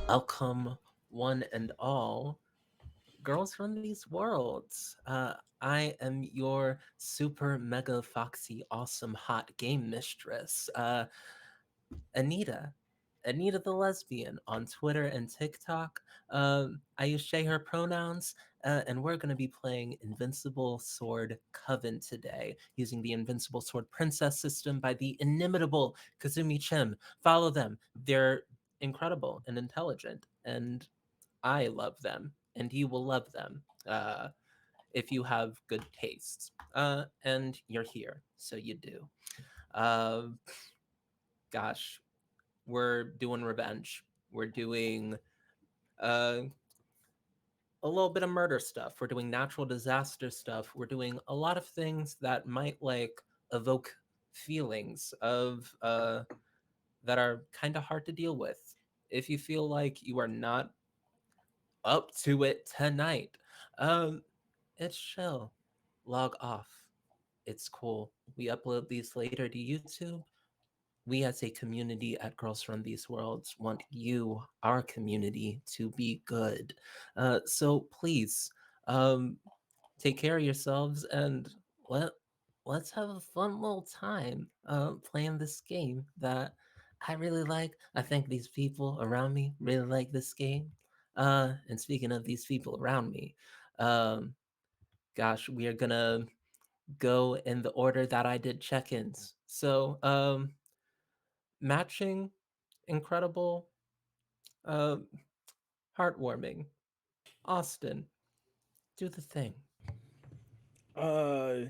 Welcome, one and all, girls from these worlds. I am your super mega foxy awesome hot game mistress, Anita. Anita the lesbian on Twitter and TikTok. I use she, her pronouns, and we're going to be playing Invincible Sword Coven today, using the Invincible Sword Princess system by the inimitable Kazumi Chim. Follow them. They're incredible and intelligent, and I love them, and you will love them if you have good tastes. And you're here, so you do. Uh, Gosh, we're doing revenge. We're doing uh, a little bit of murder stuff. We're doing natural disaster stuff. We're doing a lot of things that might like evoke feelings of that are kind of hard to deal with. If you feel like you are not up to it tonight, um, it's chill. Log off. It's cool. We upload these later to YouTube. We as a community at Girls Run These Worlds want you, our community, to be good. So please, um, take care of yourselves and let's have a fun little time playing this game that I really like. I think these people around me really like this game. And speaking of these people around me, um, gosh, we are gonna go in the order that I did check-ins. So, matching, incredible, uh, heartwarming. Austin, do the thing. Uh,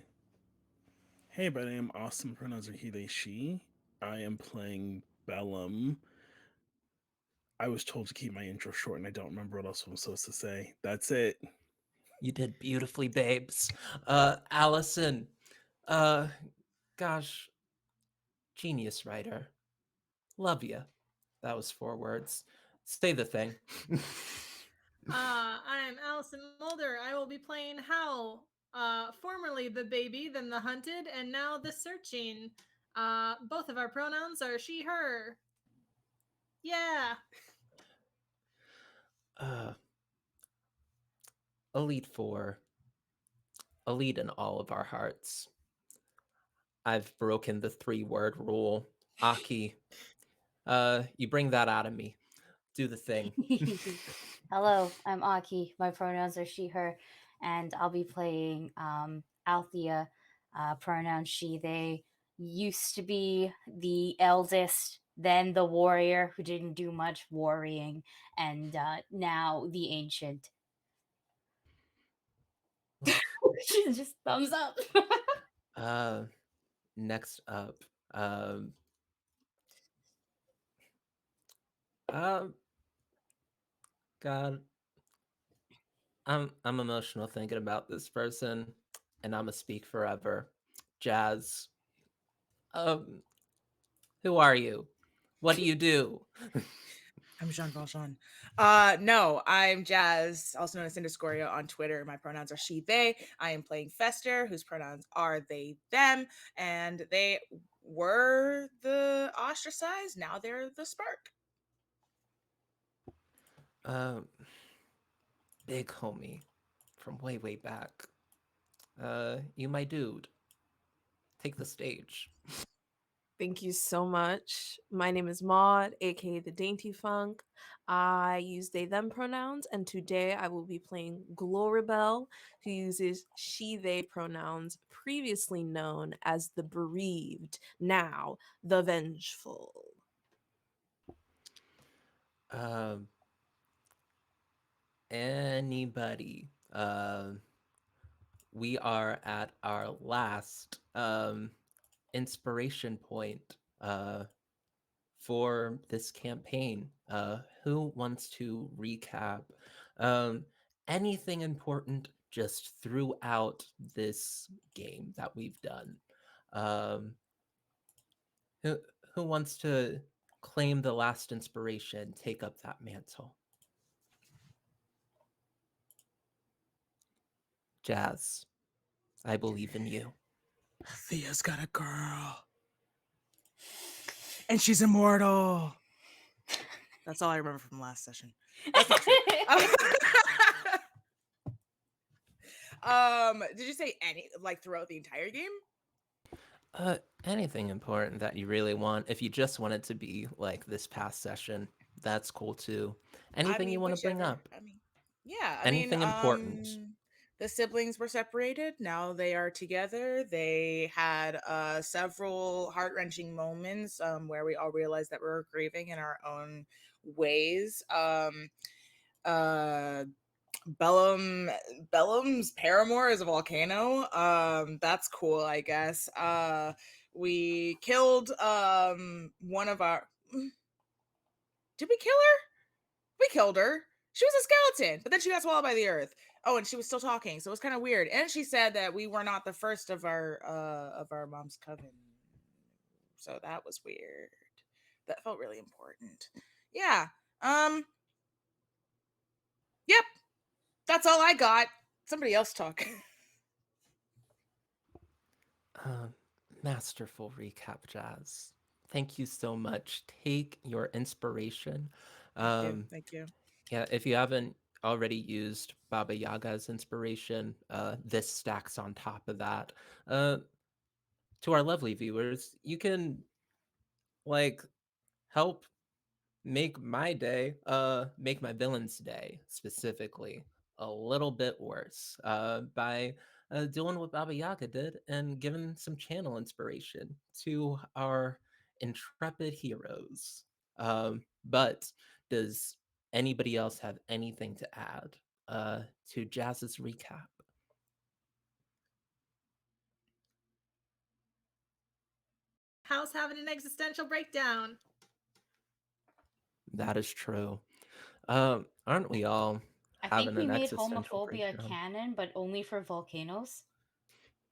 hey, my name Austin. Pronouns are he, they, she. I am playing Bellum. I was told to keep my intro short, and I don't remember what else I'm supposed to say. That's it. You did beautifully, babes. Allison, uh, gosh, genius writer. Love you. That was 4 words. Say the thing. I'm Allison Mulder. I will be playing Howl, formerly the baby, then the hunted, and now the searching. Both of our pronouns are she, her. Yeah. uh, Elite Four, elite in all of our hearts. I've broken the 3 word rule. Aki, you bring that out of me. Do the thing. Hello, I'm Aki. My pronouns are she, her, and I'll be playing Althea, pronouns she, they. Used to be the eldest, then the warrior who didn't do much worrying, and now the ancient. Just thumbs up. uh, Next up, um, uh, God, I'm emotional thinking about this person, and I'ma speak forever. Jazz, um, who are you? What do you do? I'm Jean Valjean. No, I'm Jazz, also known as Indiscoria on Twitter. My pronouns are she, they. I am playing Fester, whose pronouns are they, them, and they were the ostracized. Now they're the spark. Um, Big homie from way way back. You my dude. Take the stage. Thank you so much. My name is Maud, aka the Dainty Funk. I use they them pronouns, and today I will be playing Gloribel, who uses she they pronouns, previously known as the bereaved, now the vengeful. Um, Anybody. We are at our last inspiration point for this campaign. Who wants to recap um, anything important just throughout this game that we've done? Um, who who wants to claim the last inspiration, take up that mantle? Jazz, I believe in you. Thea's got a girl, and she's immortal. That's all I remember from last session. That's not true. Did you say any like throughout the entire game? Anything important that you really want. If you just want it to be like this past session, that's cool too. I Anything you mean, want to bring whichever. up? I mean, yeah. Anything important? The siblings were separated. Now they are together. They had several heart wrenching moments where we all realized that we were grieving in our own ways. Uh, Bellum's paramour is a volcano. That's cool, I guess. We killed one of our. Did we kill her? We killed her. She was a skeleton, but then she got swallowed by the earth. Oh, and she was still talking, so it was kind of weird. And she said that we were not the first of our mom's coven, so that was weird. That felt really important. Yeah. Yep. That's all I got. Somebody else talk. Uh, Masterful recap, Jazz. Thank you so much. Take your inspiration. Thank you. Um, Thank you. yeah, if you haven't already used Baba Yaga's inspiration, this stacks on top of that. Uh, to our lovely viewers, you can like help make my villain's day specifically a little bit worse by doing what Baba Yaga did and giving some channel inspiration to our intrepid heroes. But does anybody else have anything to add to Jazz's recap? House having an existential breakdown. That is true. Aren't we all I think having we an made existential homophobia breakdown? canon, but only for volcanoes.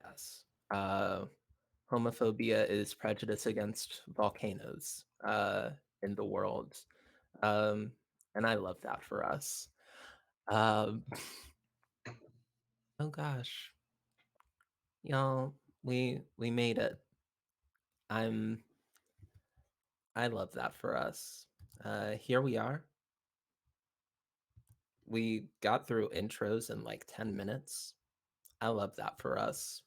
Yes. Homophobia is prejudice against volcanoes in the world. Um, and I love that for us. Um, oh gosh, y'all, we made it. I'm I love that for us. Here we are. We got through intros in like 10 minutes. I love that for us.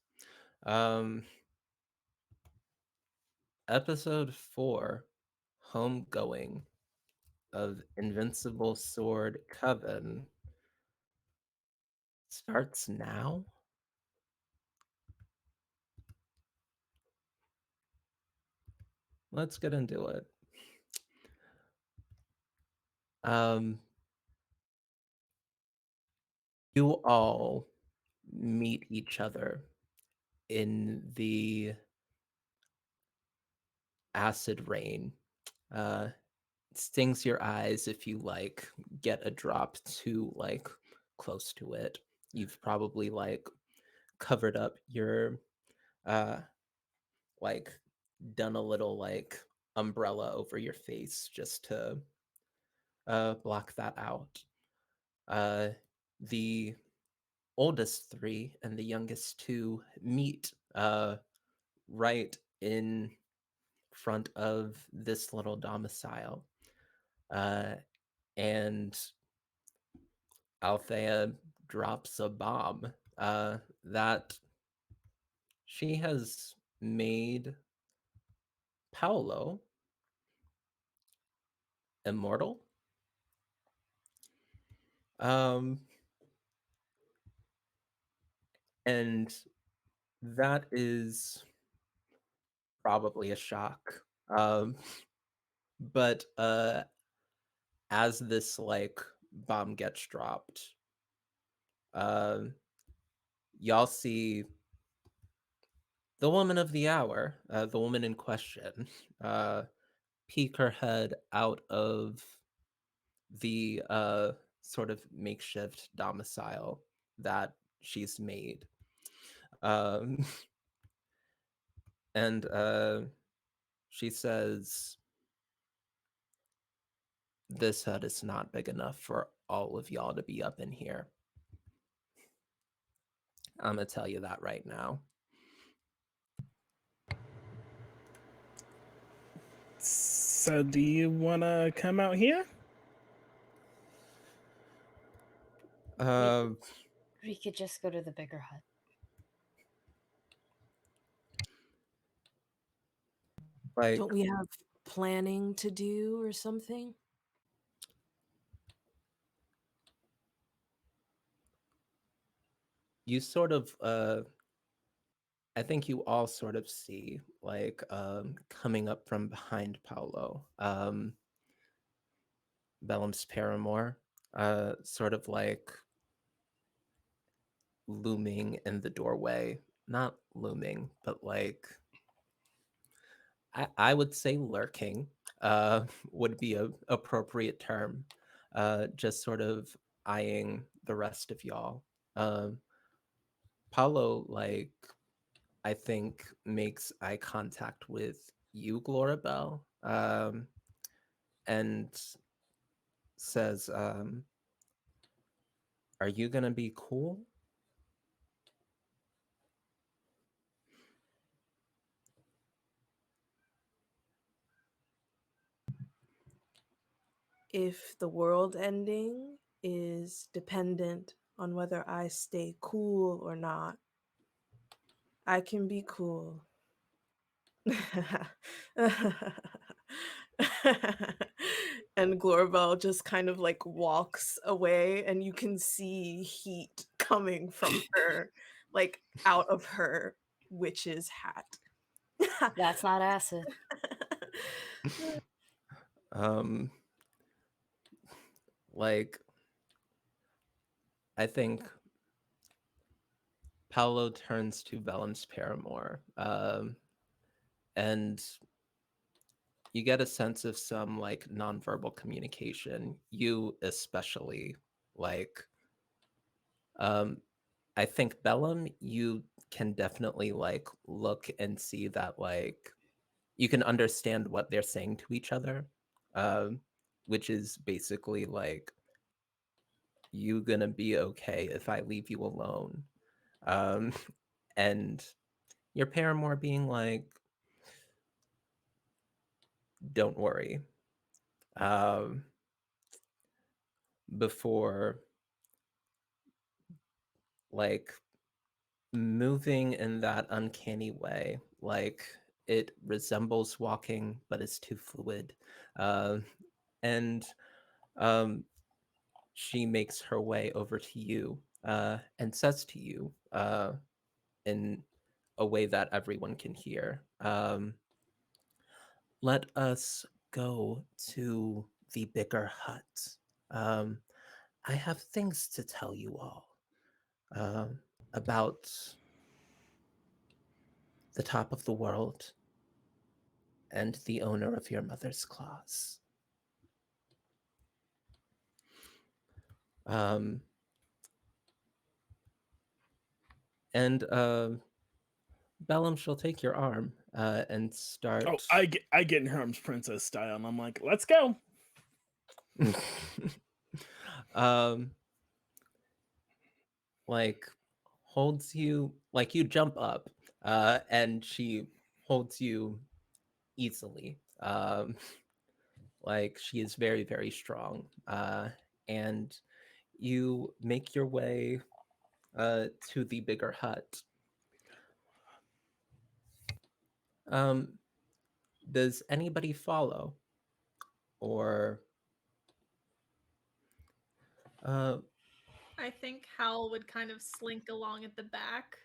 Um, episode 4, Homegoing of Invincible Sword Coven starts now. Let's get into it. Um, you all meet each other in the acid rain. Uh, stings your eyes if you like get a drop too like close to it. You've probably like covered up your uh like done a little like umbrella over your face just to block that out. Uh, the oldest 3 and the youngest 2 meet right in front of this little domicile. Uh, and Althea drops a bomb that she has made Paolo immortal. Um, and that is probably a shock. But as this like bomb gets dropped, um, y'all see the woman of the hour, the woman in question, uh, peek her head out of the sort of makeshift domicile that she's made. Um, and she says, "This hut is not big enough for all of y'all to be up in here. I'm going to tell you that right now." So, do you want to come out here? We Uh, we could just go to the bigger hut. like Don't we have planning to do or something? you sort of I think you all sort of see like coming up from behind Paolo, Bellum's paramour, sort of like looming in the doorway. Not looming, but like I would say lurking would be a appropriate term. Just sort of eyeing the rest of y'all. Um, Paulo, like, I think makes eye contact with you, Glorabelle, and says, "Are you gonna be cool?" If the world ending is dependent on whether I stay cool or not, I can be cool. And Glorabelle just kind of like walks away, and you can see heat coming from her, like out of her witch's hat. That's not acid. Um, like, I think Paolo turns to Vellum's paramour, and you get a sense of some like nonverbal communication. You especially like, um, I think Bellum, you can definitely like look and see that like you can understand what they're saying to each other, um, which is basically like you gonna be okay if I leave you alone, um, and your paramour being like, don't worry, um, before like moving in that uncanny way, like it resembles walking, but it's too fluid. Uh, and um, she makes her way over to you and says to you in a way that everyone can hear, let us go to the bigger hut. Um, I have things to tell you all about the top of the world and the owner of your mother's claws. Um, and Bellum, she'll take your arm and Oh, start. I get in Herm's princess style, and I'm like, let's go. um, like holds you, like you jump up, and she holds you easily. Like she is very, very strong. And you make your way to the bigger hut. Um, does anybody follow? Or uh, I think Howl would kind of slink along at the back.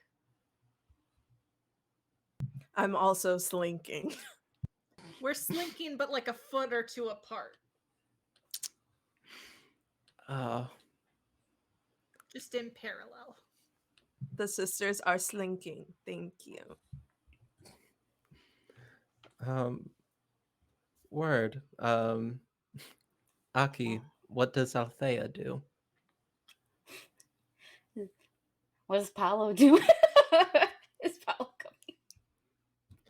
I'm also slinking. We're slinking, but like a foot or two apart, uh, just in parallel. The sisters are slinking. Thank you. um, word. Aki, what does Althea do? What does Paolo do? Is Paolo coming?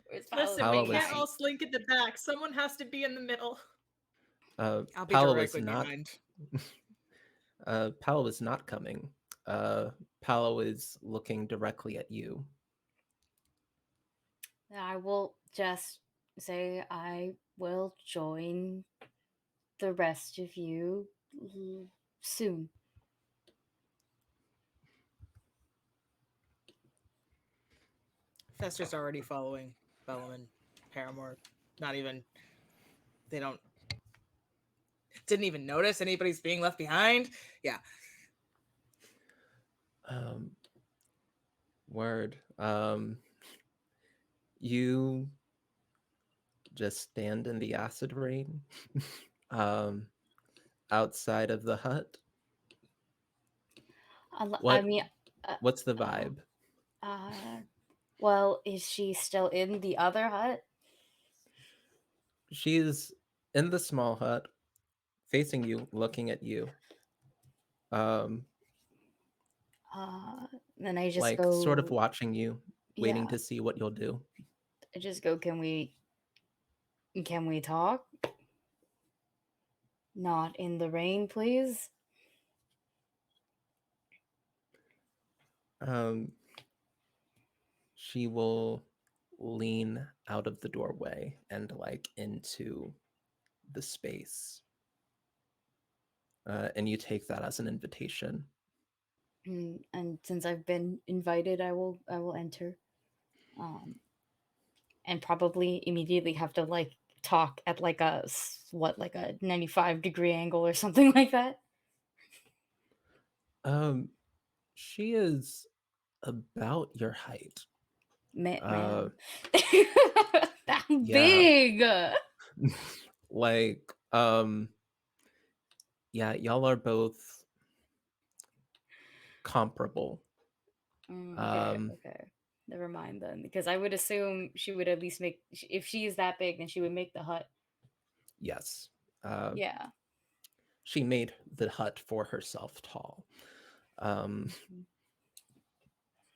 Where's Paolo Listen, we Paolo going, can't is all guys? slink at the back. Someone has to be in the middle. I'll be Paolo is directly not. behind. Paolo is not coming. Uh, Paolo is looking directly at you. I will just say I will join the rest of you soon. Fester's already following Bellum and Paramore. Not even they don't didn't even notice anybody's being left behind. Yeah. Um, word. You just stand in the acid rain, um, outside of the hut. I What? mean, uh, What's the vibe? uh, well, is she still in the other hut? She's in the small hut, facing you, looking at you. Um, Then I just like sort of go, watching you, waiting yeah, to see what you'll do. I just go, can we talk? Not in the rain, please? Um, she will lean out of the doorway and like into the space. And you take that as an invitation. And since I've been invited, I will enter. And probably immediately have to like talk at like like a 95-degree angle or something like that. Um, she is about your height. Man. That Yeah, big. like yeah, y'all are both comparable. Okay, Um, okay. Never mind then, because I would assume she would at least make if she is that big, then she would make the hut. yes. Uh, Yeah. she made the hut for herself tall. Um,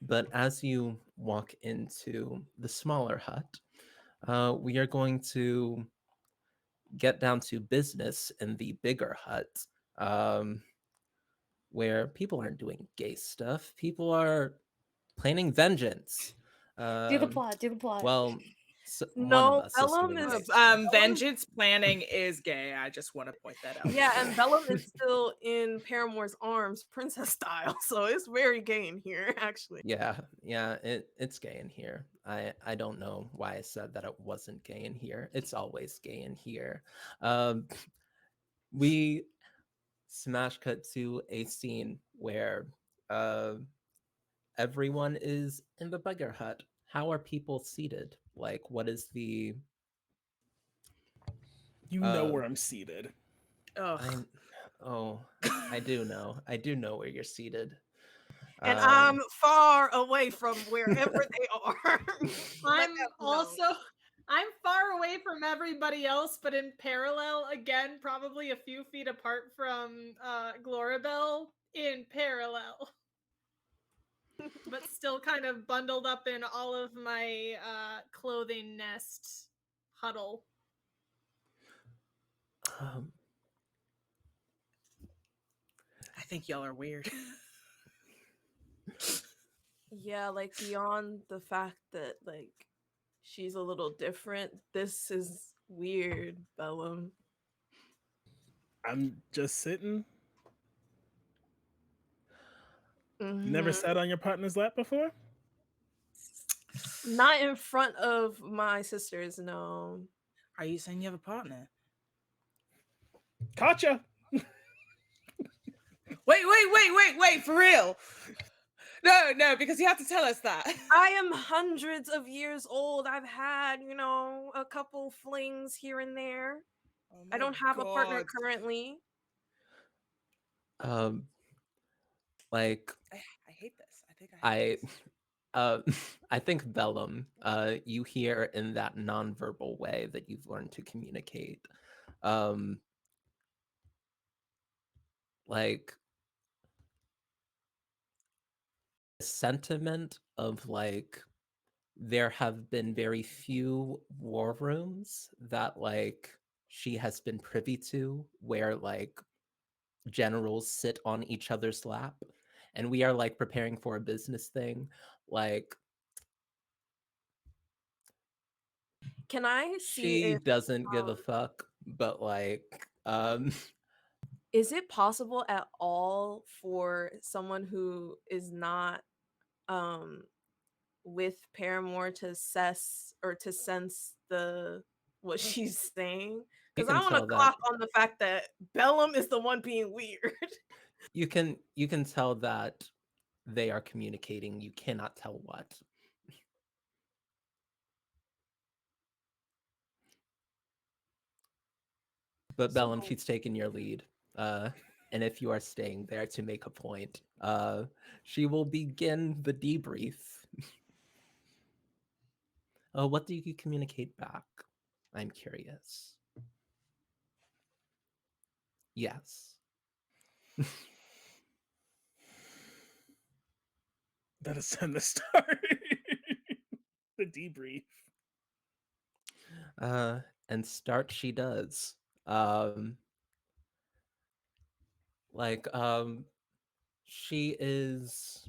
but as you walk into the smaller hut, we are going to get down to business in the bigger hut, um, where people aren't doing gay stuff. People are planning vengeance. Do the Um, plot. Do the plot. well, one of No, us is Bellum doing is gay stuff. Bellum. Vengeance planning is gay. I just want to point that out. Yeah, and Bellum is still in Paramore's arms, princess style. So it's very gay in here, actually. Yeah, it's gay in here. I don't know why I said that it wasn't gay in here. It's always gay in here. Um, we smash cut to a scene where uh, everyone is in the bugger hut. How are people seated? Like, what is the You know uh? where I'm seated. I Ugh. oh, I do know. I do know where you're seated. And Um, I'm far away from wherever they are. Let I'm that be known. also I'm far away from everybody else, but in parallel, again, probably a few feet apart from Glorabel in parallel. But still kind of bundled up in all of my clothing nest huddle. um, I think y'all are weird. Yeah, like beyond the fact that like she's a little different, this is weird, Bellum. I'm just sitting. You never Hmm. sat on your partner's lap before? Not in front of my sisters, no. Are you saying you have a partner? Gotcha. Wait, for real. No, because you have to tell us that. I am hundreds of years old. I've had, a couple flings here and there. Oh I my don't have a partner god. currently. um, like I hate this. I think I hate I this. uh I think Vellum, you hear in that nonverbal way that you've learned to communicate. Um like sentiment of like there have been very few war rooms that like she has been privy to where like generals sit on each other's lap and we are like preparing for a business thing like Can I see she if doesn't give a um, fuck but like is it possible at all for someone who is not um with Paramore to assess or to sense the what she's saying? You Because I can want to tell that clock on the fact that Bellum is the one being weird. you can tell that they are communicating. You cannot tell what. But Bellum, So she's taken your lead. And if you are staying there to make a point, she will begin the debrief. What do you communicate back? I'm curious. Yes. That is time to start the debrief. And start she does. Um, like, she is,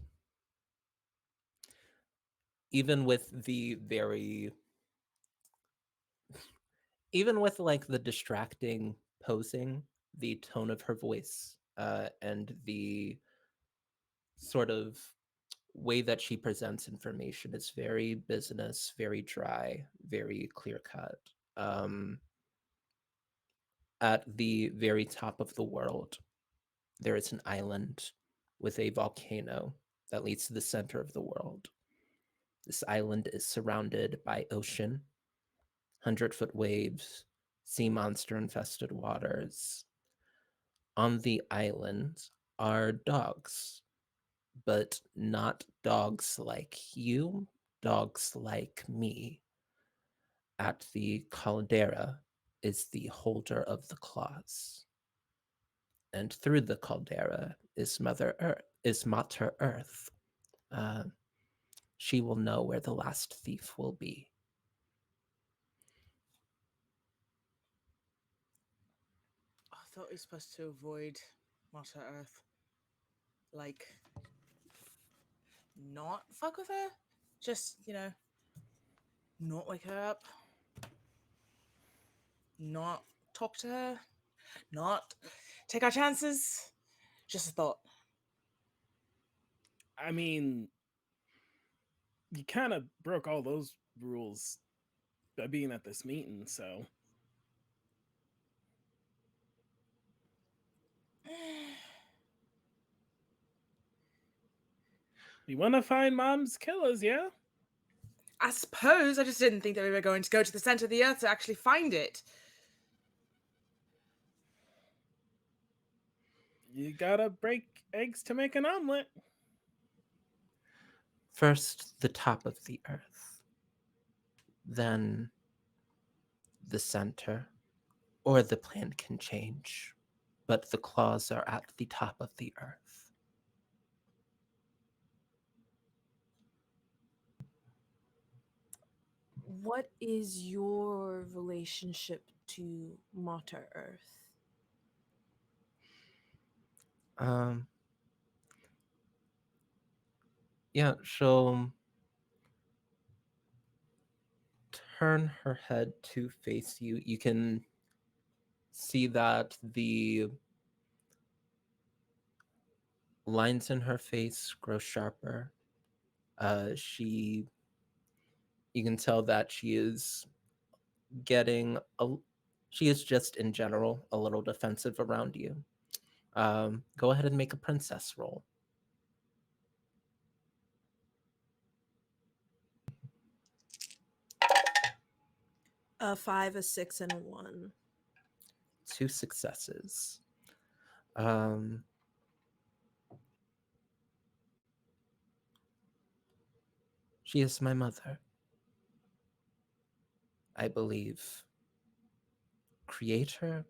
even with the very, even with like the distracting posing, the tone of her voice, and the sort of way that she presents information is very business, very dry, very clear cut. Um, at the very top of the world, there is an island with a volcano that leads to the center of the world. This island is surrounded by ocean, 100-foot waves, sea monster infested waters. On the island are dogs, but not dogs like you, dogs like me. At the caldera is the holder of the claws. And through the caldera is Mother Earth, is Mater Earth. Uh, she will know where the last thief will be. I thought we were supposed to avoid Mother Earth. Like, not fuck with her? Just, not wake her up? Not talk to her? Not take our chances? Just a thought. I mean, you kind of broke all those rules by being at this meeting, so you want to find mom's killers, yeah? I suppose I just didn't think that we were going to go to the center of the earth to actually find it. You gotta break eggs to make an omelet. First, the top of the earth, then the center, or the plan can change, but the claws are at the top of the earth. what is your relationship to Mater Earth? Um, yeah, she'll turn her head to face you. You can see that the lines in her face grow sharper. She, you can tell that she is getting a, she is just in general a little defensive around you. Go ahead and make a princess roll. A 5, a 6, and a 1. 2 successes. Um, she is my mother. I believe. Creator?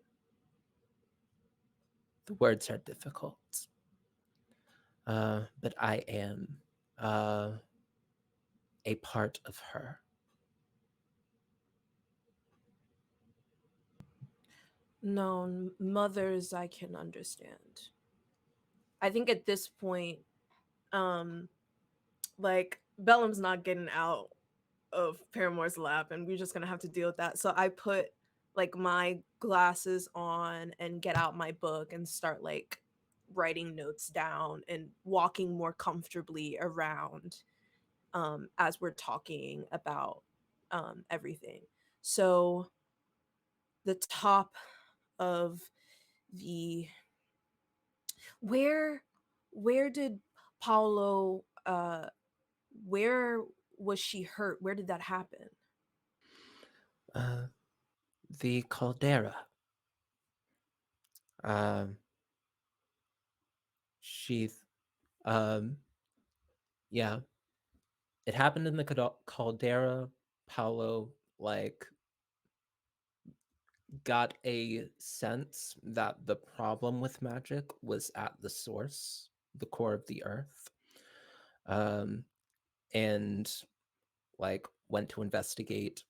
The words are difficult. But I am uh, a part of her. No, mothers I can understand. I think at this point, um, like Bellum's not getting out of Paramore's lap, and we're just gonna have to deal with that. So I put like my glasses on and get out my book and start like writing notes down and walking more comfortably around. as we're talking about everything. So the top of the where where did Paulo where was she hurt? Where did that happen? Uh, the caldera. Um, she, um, yeah, it happened in the caldera. Paulo, like, got a sense that the problem with magic was at the source, the core of the earth. Um, and like went to investigate.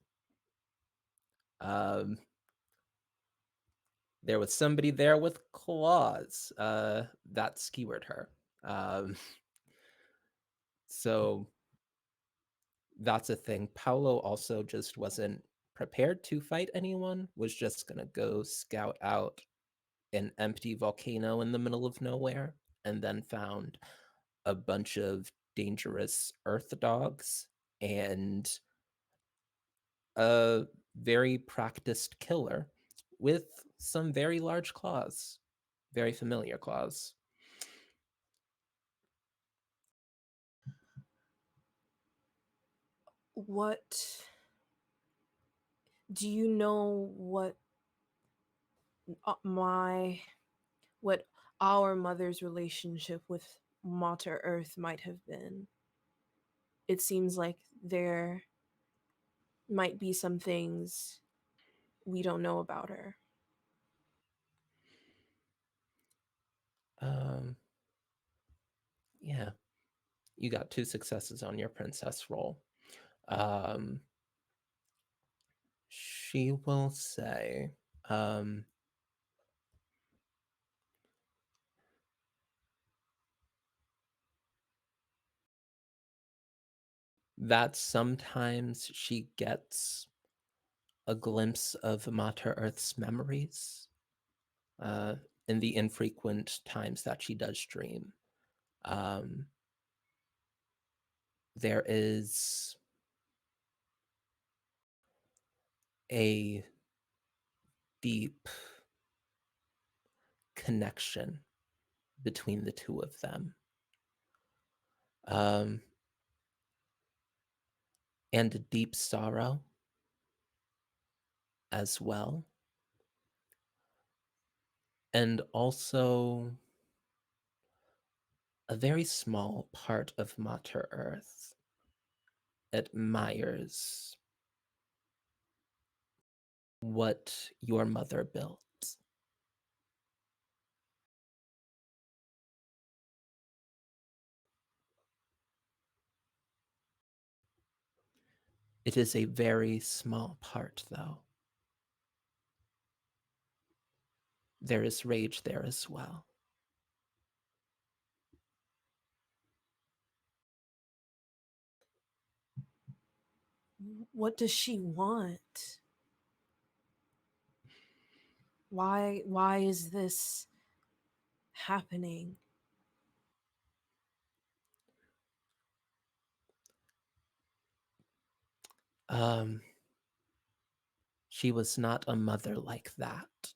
Um, there was somebody there with claws that skewered her. Um, so that's a thing. Paolo also just wasn't prepared to fight anyone, was just gonna go scout out an empty volcano in the middle of nowhere, and then found a bunch of dangerous earth dogs and a very practiced killer with some very large claws, very familiar claws. What do you know my what our mother's relationship with Mater Earth might have been? It seems like there might be some things we don't know about her. Um, yeah, you got 2 successes on your princess roll. Um, she will say, um, that sometimes she gets a glimpse of Mater Earth's memories uh, in the infrequent times that she does dream. Um, there is a deep connection between the two of them. Um, and a deep sorrow as well. And also a very small part of Mater Earth admires what your mother built. It is a very small part, though. There is rage there as well. What does she want? Why is this happening? Um, she was not a mother like that.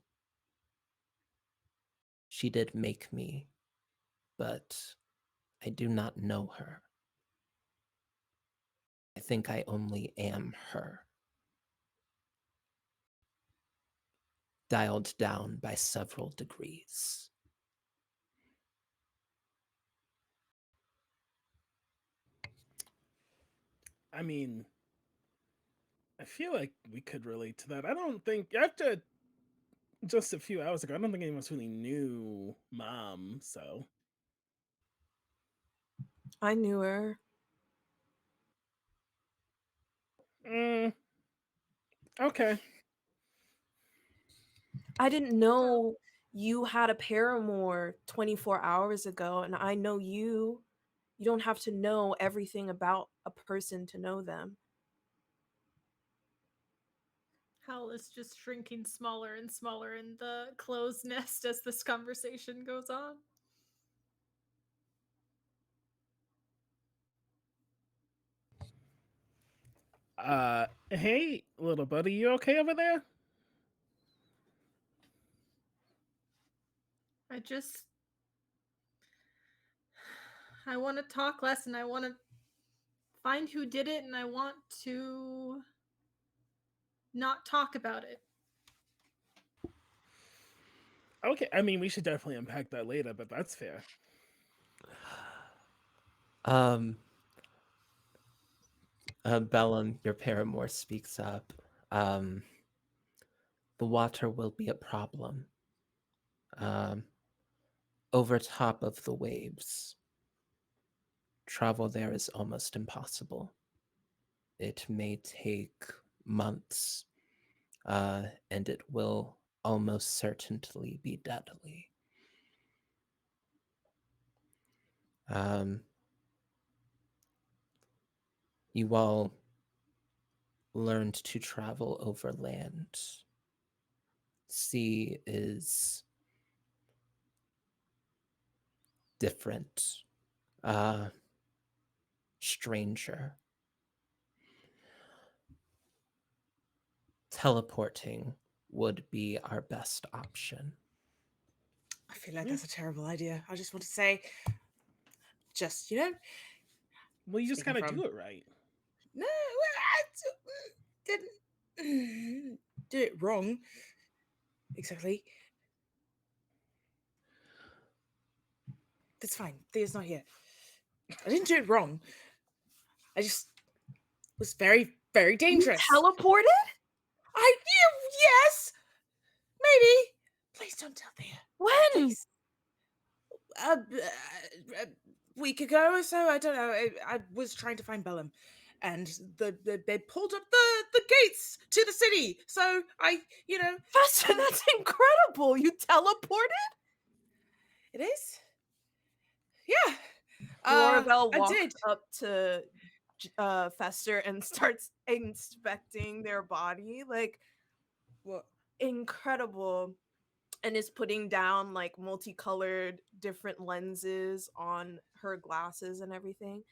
She did make me, but I do not know her. I think I only am her. Dialed down by several degrees. I mean, I feel like we could relate to that. I don't think after just a few hours ago, I don't think anyone really knew Mom. So, I knew her. mm, okay. I didn't So, know you had a paramour 24 hours ago, and I know you. You don't have to know everything about a person to know them. Hal is just shrinking smaller and smaller in the closed nest as this conversation goes on. Hey, little buddy, you okay over there? I just I want to talk less and I want to find who did it and I want to not talk about it. Okay, I mean, we should definitely unpack that later, but that's fair. Um, Bellum, your paramour speaks up. Um, the water will be a problem. Um, over top of the waves. Travel there is almost impossible. It may take months, and it will almost certainly be deadly. Um, you all learned to travel over land. Sea is different, uh, stranger. Teleporting would be our best option. I feel like that's a terrible idea. I just want to say, just, you know, Well, you just speaking gotta from. do it right. No, didn't do it wrong. Exactly. That's fine. Thea's not here. I didn't do it wrong. I just was very, very You dangerous. teleported? Yes, maybe. Please don't tell Thea. When? Please. A week ago or so, I don't know. I was trying to find Bellum, and they pulled up the gates to the city. So Fester, that's incredible. You teleported? it is. Yeah. Glorabelle I walks did. up to Fester and starts inspecting their body. Like, What? incredible. And is putting down like multicolored different lenses on her glasses and everything.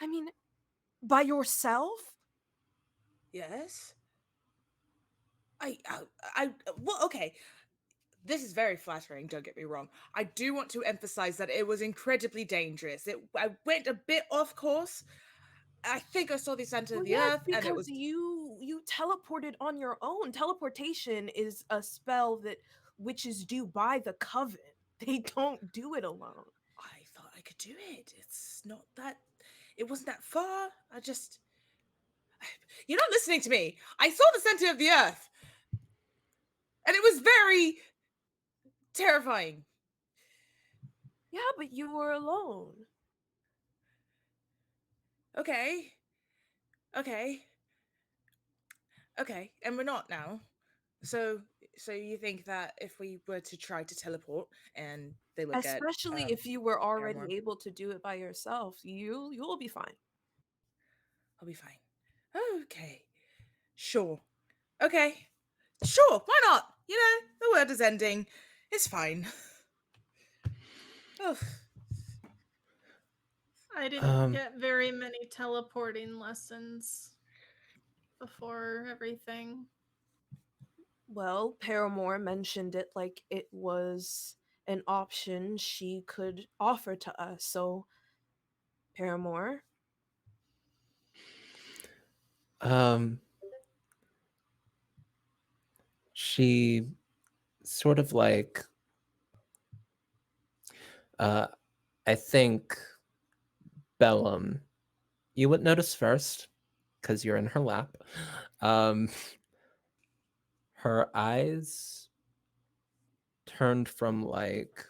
I mean, by yourself? Yes. I well, okay. This is very flattering, don't get me wrong. I do want to emphasize that it was incredibly dangerous. I went a bit off course. I think I saw the center Well, of the yes, earth, and it because was. you teleported on your own. Teleportation is a spell that witches do by the coven. They don't do it alone. I thought I could do it. It's not that. It wasn't that far. I just. You're not listening to me. I saw the center of the earth, and it was very terrifying. Yeah, but you were alone. Okay. Okay. Okay. And we're not now. So so you think that if we were to try to teleport and they look at Especially if you were already Paramore, able to do it by yourself. You'll be fine. I'll be fine. Okay. Sure. Okay. Sure, why not? You know, the world is ending. It's fine. Oh, I didn't Um, get very many teleporting lessons before everything. Well, Paramore mentioned it like it was an option she could offer to us. So, Paramore, um, she sort of like, uh, I think Bellum, you would notice first because you're in her lap. Um, her eyes turned from like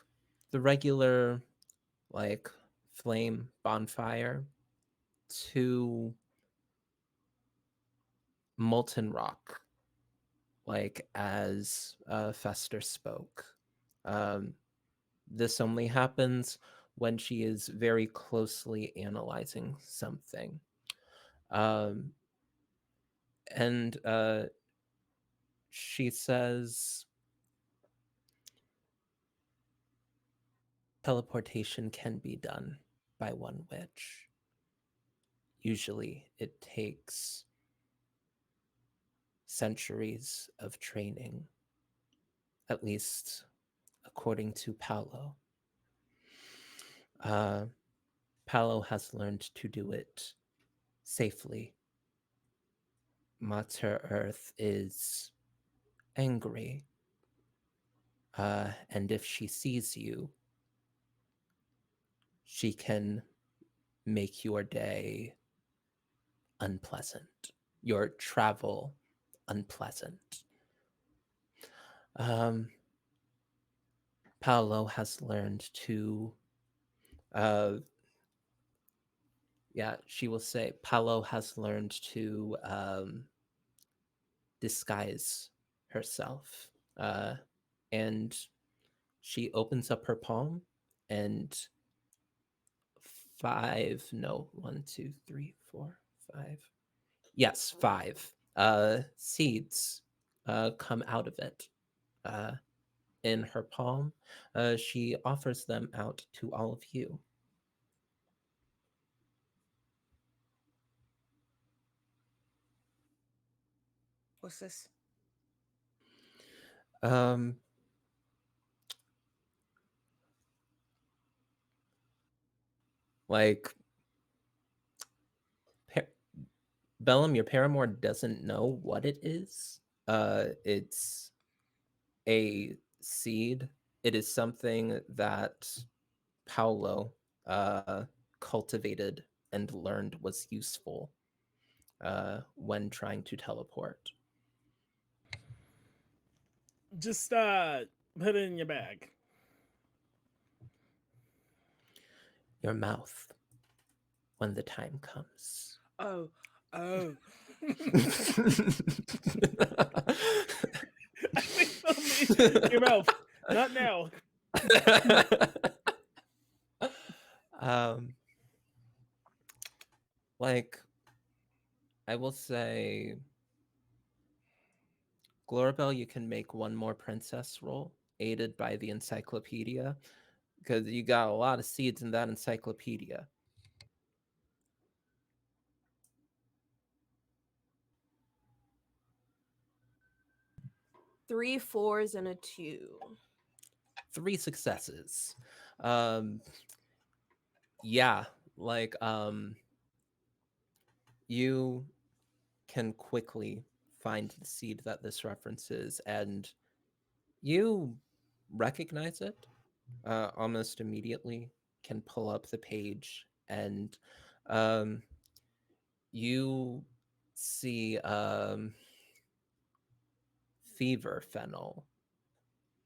the regular like flame bonfire to molten rock, like as Fester spoke. Um, this only happens when she is very closely analyzing something. Um, and she says teleportation can be done by one witch. Usually it takes centuries of training, at least according to Paolo. Uh, Paolo has learned to do it safely. Mater Earth is angry, and if she sees you, she can make your day unpleasant, your travel unpleasant. Um, Paolo has learned to, uh, yeah, she will say, Paolo has learned to disguise herself. And she opens up her palm, and five, no, one, two, three, four, five. Yes, five seeds come out of it. Uh, in her palm, she offers them out to all of you. What's this? Um, like, Bellum, your paramour doesn't know what it is. It's a seed. It is something that Paolo cultivated and learned was useful when trying to teleport. Just put it in your bag. Your mouth when the time comes. Oh, oh. I think your mouth. Not now. um, like, I will say, Glorabel, you can make one more princess roll, aided by the encyclopedia, because you got a lot of seeds in that encyclopedia. Three fours and a 2. 3 successes. Um, yeah, like, you can quickly find the seed that this references, and you recognize it almost immediately. Can pull up the page, and um, you see fever fennel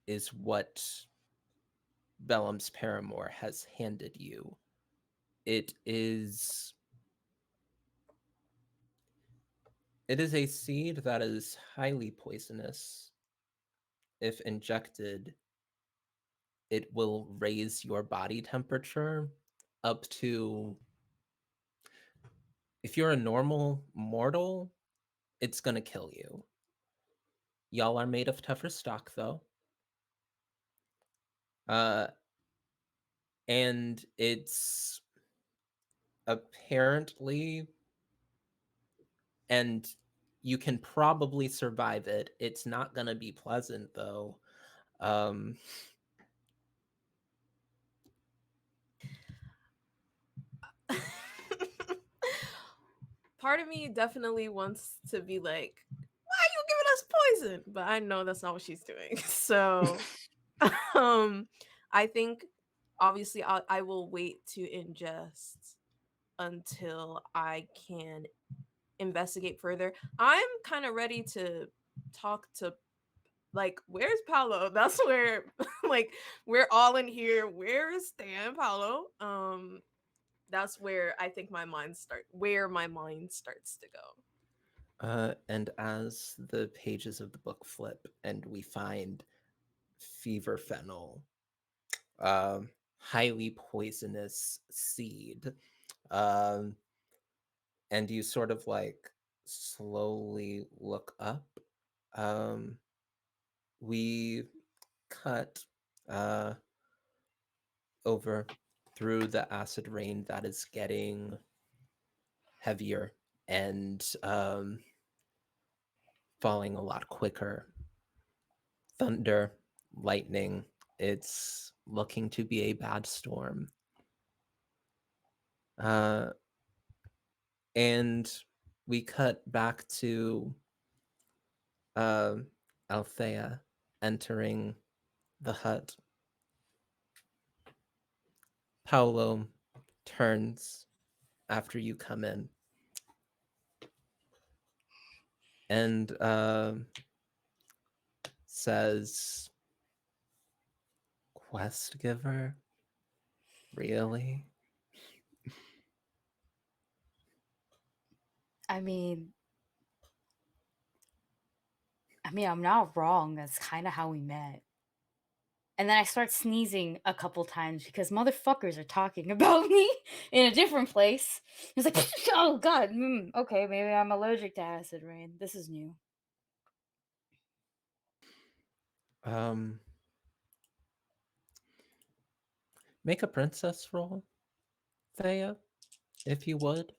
is what Bellum's paramour has handed you. It is a seed that is highly poisonous. If injected, it will raise your body temperature up to, if you're a normal mortal, it's going to kill you. Y'all are made of tougher stock, though. Uh, and it's apparently, and you can probably survive it. It's not going to be pleasant, though. Um, Part of me definitely wants to be like, why are you giving us poison? But I know that's not what she's doing. So I think obviously I will wait to ingest until I can investigate further. I'm kind of ready to talk to, like, where's Paolo? That's where like we're all in here. Where is Stan, Paolo? That's where I think my mind starts to go. and as the pages of the book flip and we find fever fennel, highly poisonous seed, um, and you sort of like slowly look up, um, we cut uh, over through the acid rain that is getting heavier, and falling a lot quicker. Thunder, lightning. It's looking to be a bad storm. Uh, and we cut back to uh, Althea entering the hut. Paolo turns after you come in and says, "Quest giver? Really?" I mean, I'm not wrong. That's kind of how we met. And then I start sneezing a couple times because motherfuckers are talking about me in a different place. It's like, oh god, okay, maybe I'm allergic to acid rain. This is new. Um, make a princess roll, Thea, if you would.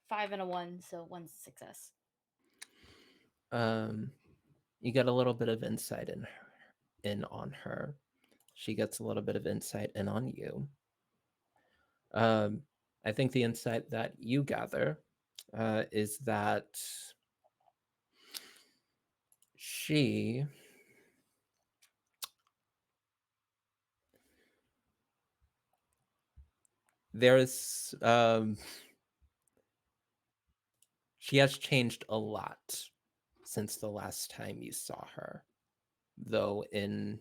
5 and a 1, so 1's success. Um, you get a little bit of insight in on her. She gets a little bit of insight in on you. I think the insight that you gather is that she there's she has changed a lot since the last time you saw her, though in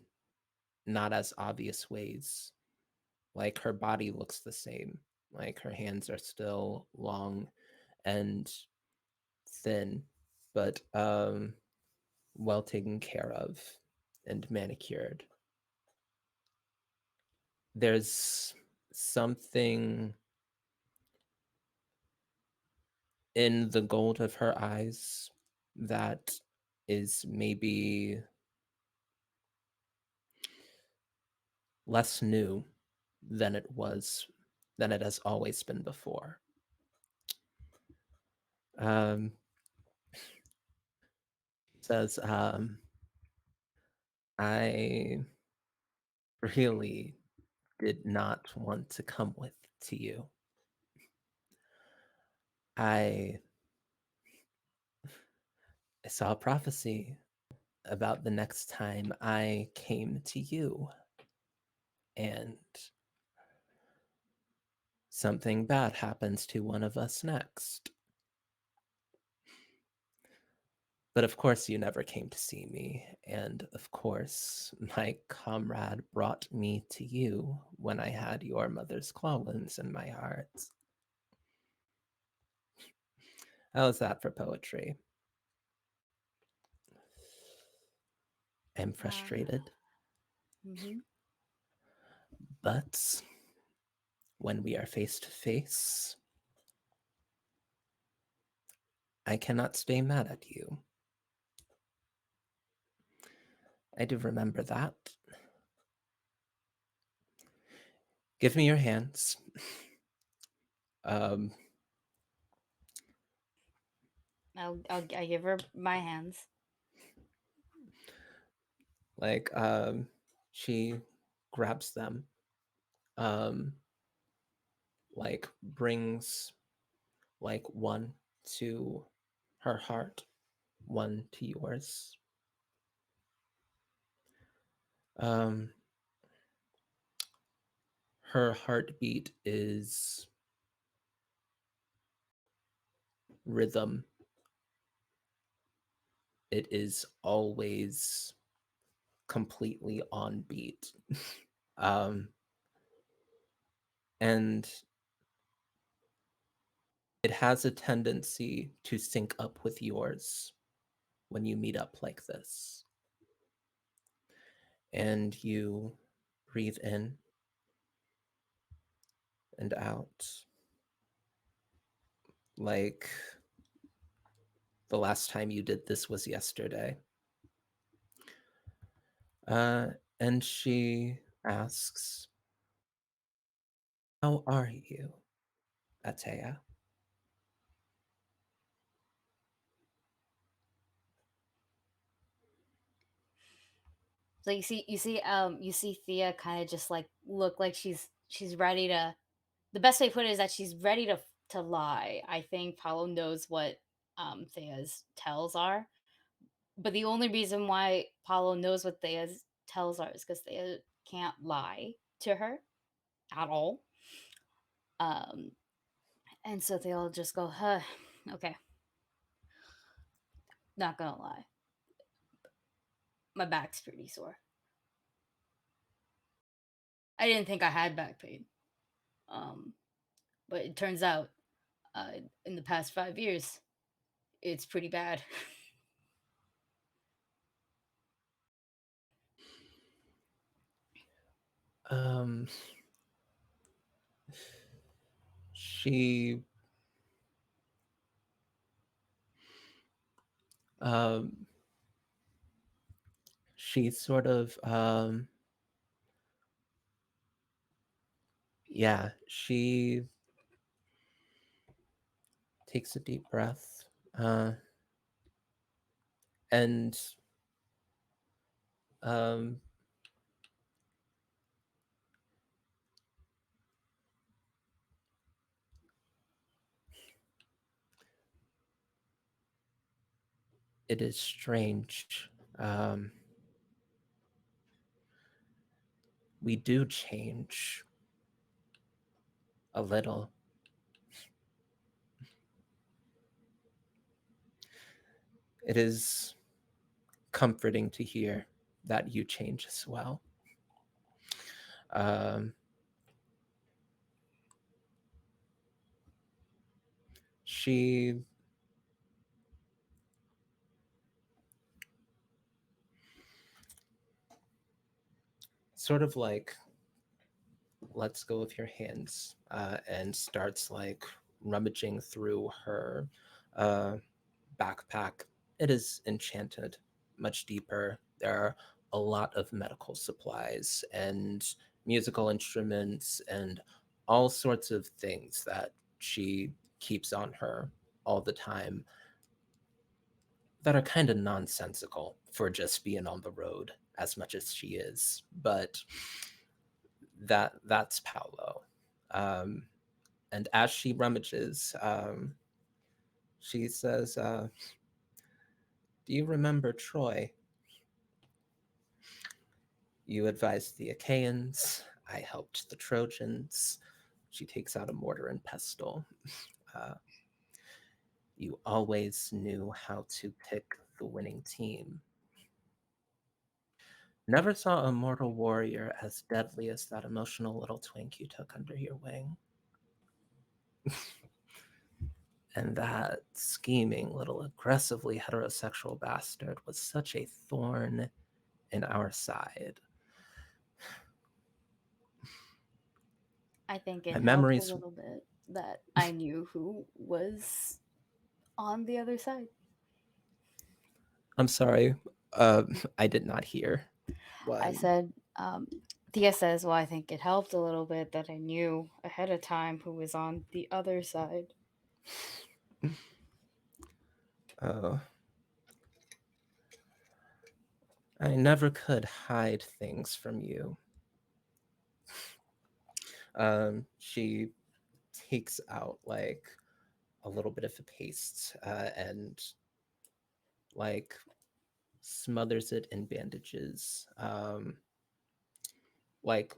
not as obvious ways. Like her body looks the same. Like her hands are still long and thin, but well taken care of and manicured. There's something in the gold of her eyes that is maybe less new than than it has always been before. Um, says, I really did not want to come with to you. I saw a prophecy about the next time I came to you, and something bad happens to one of us next. But of course, you never came to see me, and of course, my comrade brought me to you when I had your mother's claw wounds in my heart. How's that for poetry? I'm frustrated, Mm-hmm. but when we are face to face, I cannot stay mad at you. I do remember that. Give me your hands. Um, I give her my hands. like, she grabs them, um, like, brings, like, one to her heart, one to yours. Um, her heartbeat is rhythm. It is always completely on beat. um, and it has a tendency to sync up with yours when you meet up like this. And you breathe in and out like the last time you did this was yesterday. Uh, and she asks, "How are you, Atea?" So you see Thea kind of just like look like she's ready to. The best way to put it is that she's ready to lie. I think Paolo knows what Thea's tells are, but the only reason why Paolo knows what Thea's tells are is because Thea can't lie to her at all. Um, and so they all just go, huh, okay, not gonna lie, my back's pretty sore. I didn't think I had back pain, um, but it turns out in the past 5 years, it's pretty bad. Um, she um she sort of yeah, she takes a deep breath uh and um it is strange. We do change a little. It is comforting to hear that you change as well. Um, she sort of like lets go of your hands and starts like rummaging through her uh, backpack. It is enchanted, much deeper. There are a lot of medical supplies and musical instruments and all sorts of things that she keeps on her all the time that are kind of nonsensical for just being on the road as much as she is. But that's Paolo. Um, and as she rummages, she says, "Do you remember Troy? You advised the Achaeans. I helped the Trojans." She takes out a mortar and pestle. Uh, you always knew how to pick the winning team. Never saw a mortal warrior as deadly as that emotional little twink you took under your wing. And that scheming little aggressively heterosexual bastard was such a thorn in our side. I think My it helped a memories. little bit that I knew who was on the other side. I'm sorry. I did not hear. I What? said, Thea says, well, I think it helped a little bit that I knew ahead of time who was on the other side. Oh, I never could hide things from you. She takes out like a little bit of a paste and like smothers it in bandages. Like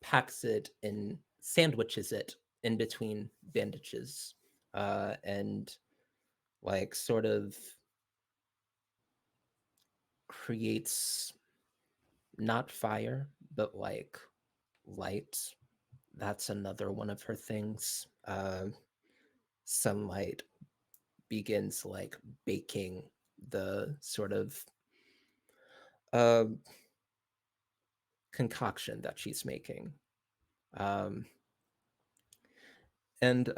packs it in, sandwiches it in between bandages, and like sort of creates not fire, but like light. That's another one of her things. Sunlight begins like baking the sort of uh, concoction that she's making. Um, and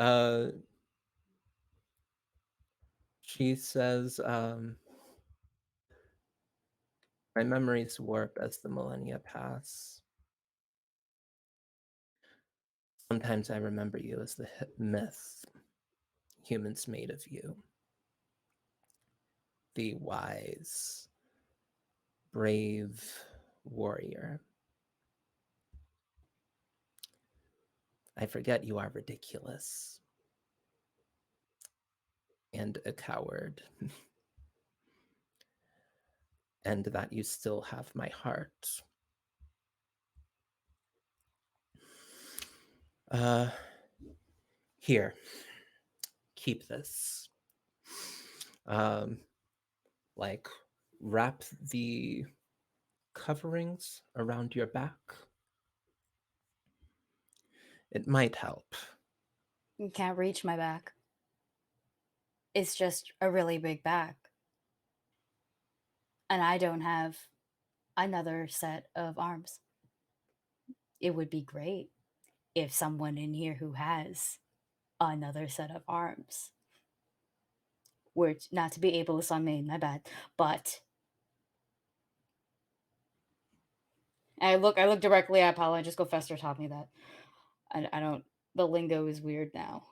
she says, "My memories warp as the millennia pass. Sometimes I remember you as the myth humans made of you, the wise, brave warrior. I forget you are ridiculous and a coward, and that you still have my heart. Uh, Here, keep this. Um, like, wrap the coverings around your back. It might help. You can't reach my back. It's just a really big back. And I don't have another set of arms. It would be great if someone in here who has another set of arms were not to be able to summon, my bad. But I look directly at Paula and just go, Fester taught me that. I don't, the lingo is weird now.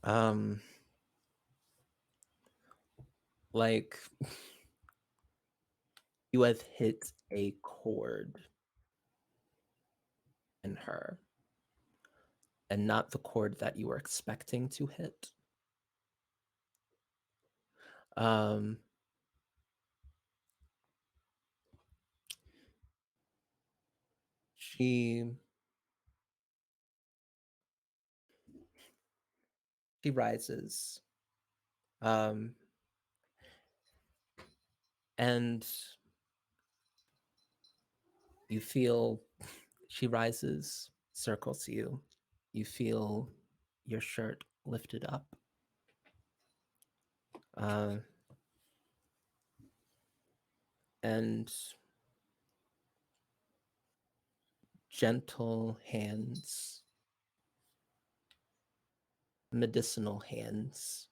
Um, like, you have hit a chord in her, and not the chord that you were expecting to hit. Um, she she rises, um, and you feel she rises, circles you. You feel your shirt lifted up. Uh, and gentle hands, medicinal hands,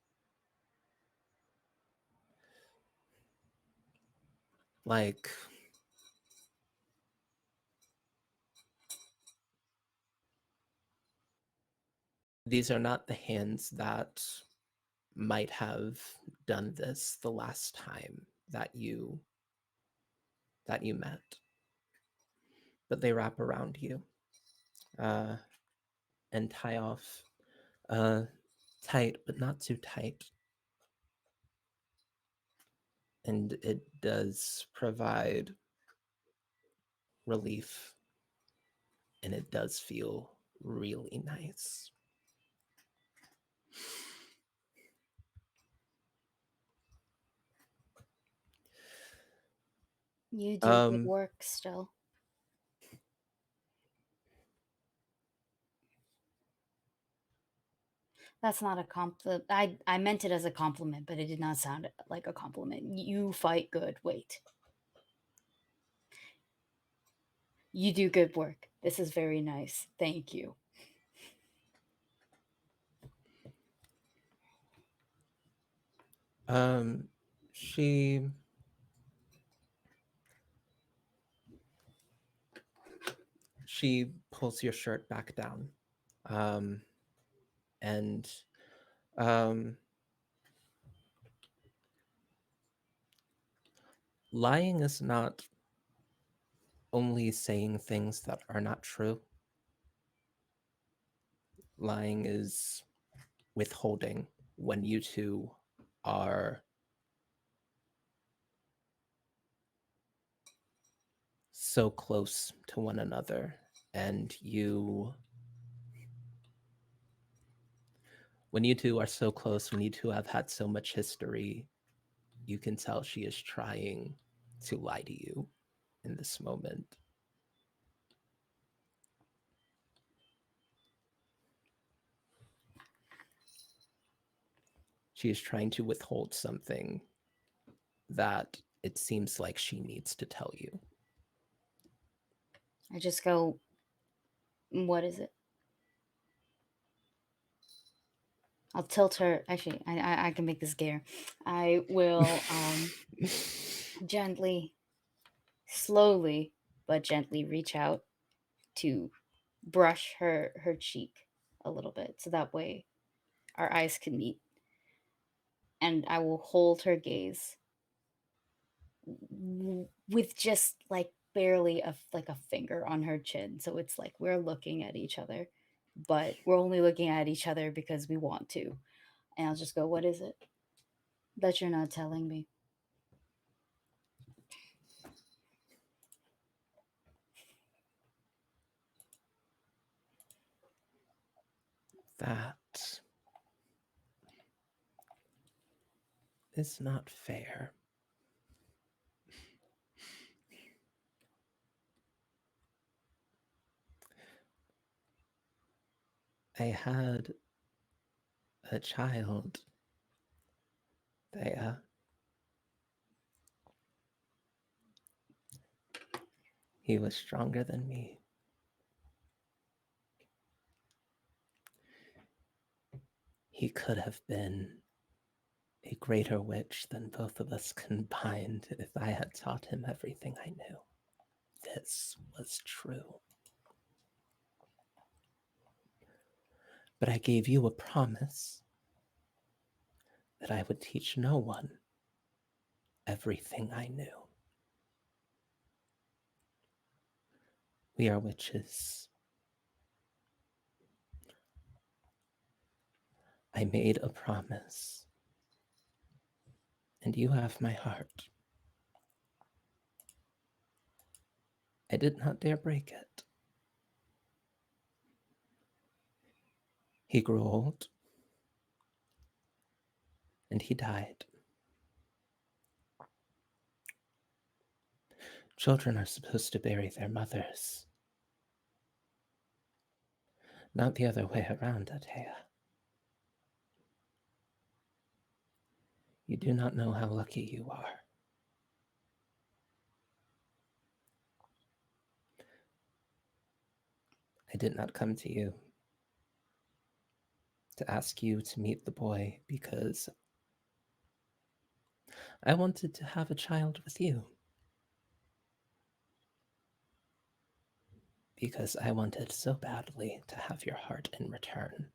like these are not the hands that might have done this the last time that you met, but they wrap around you uh, and tie off tight, but not too tight. And it does provide relief, and it does feel really nice. You do good Um, work still. That's not a compliment. I meant it as a compliment, but it did not sound like a compliment. You fight good. Wait. You do good work. This is very nice. Thank you. um, she she pulls your shirt back down, um, and um, lying is not only saying things that are not true. Lying is withholding when you two are so close to one another, and when you two are so close, when you two have had so much history, you can tell she is trying to lie to you in this moment. She is trying to withhold something that it seems like she needs to tell you. I just go, what is it? I'll tilt her. Actually, I can make this gayer. I will gently, slowly, but gently reach out to brush her cheek a little bit, so that way our eyes can meet. and I will hold her gaze with just like barely like a finger on her chin. So it's like we're looking at each other, but we're only looking at each other because we want to. And I'll just go, "What is it that you're not telling me?" That is not fair. I had a child, Thea. He was stronger than me. He could have been a greater witch than both of us combined if I had taught him everything I knew. This was true. But I gave you a promise that I would teach no one everything I knew. We are witches. I made a promise, and you have my heart. I did not dare break it. He grew old, and he died. Children are supposed to bury their mothers, not the other way around, Atea. You do not know how lucky you are. I did not come to you to ask you to meet the boy because I wanted to have a child with you. Because I wanted so badly to have your heart in return.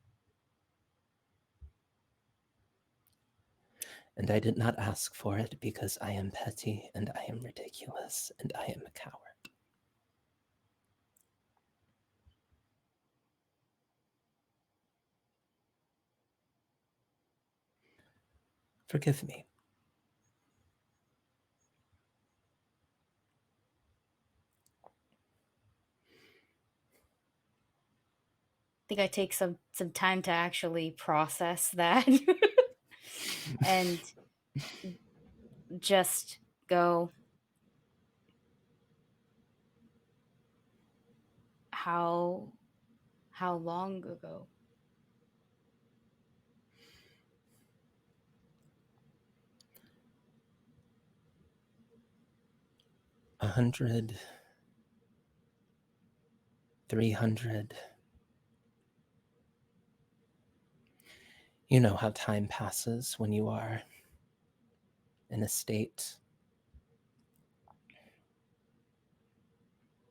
And I did not ask for it because I am petty and I am ridiculous and I am a coward. Forgive me. I think I take some time to actually process that and just go, how long ago? 100, 300. You know how time passes when you are in a state.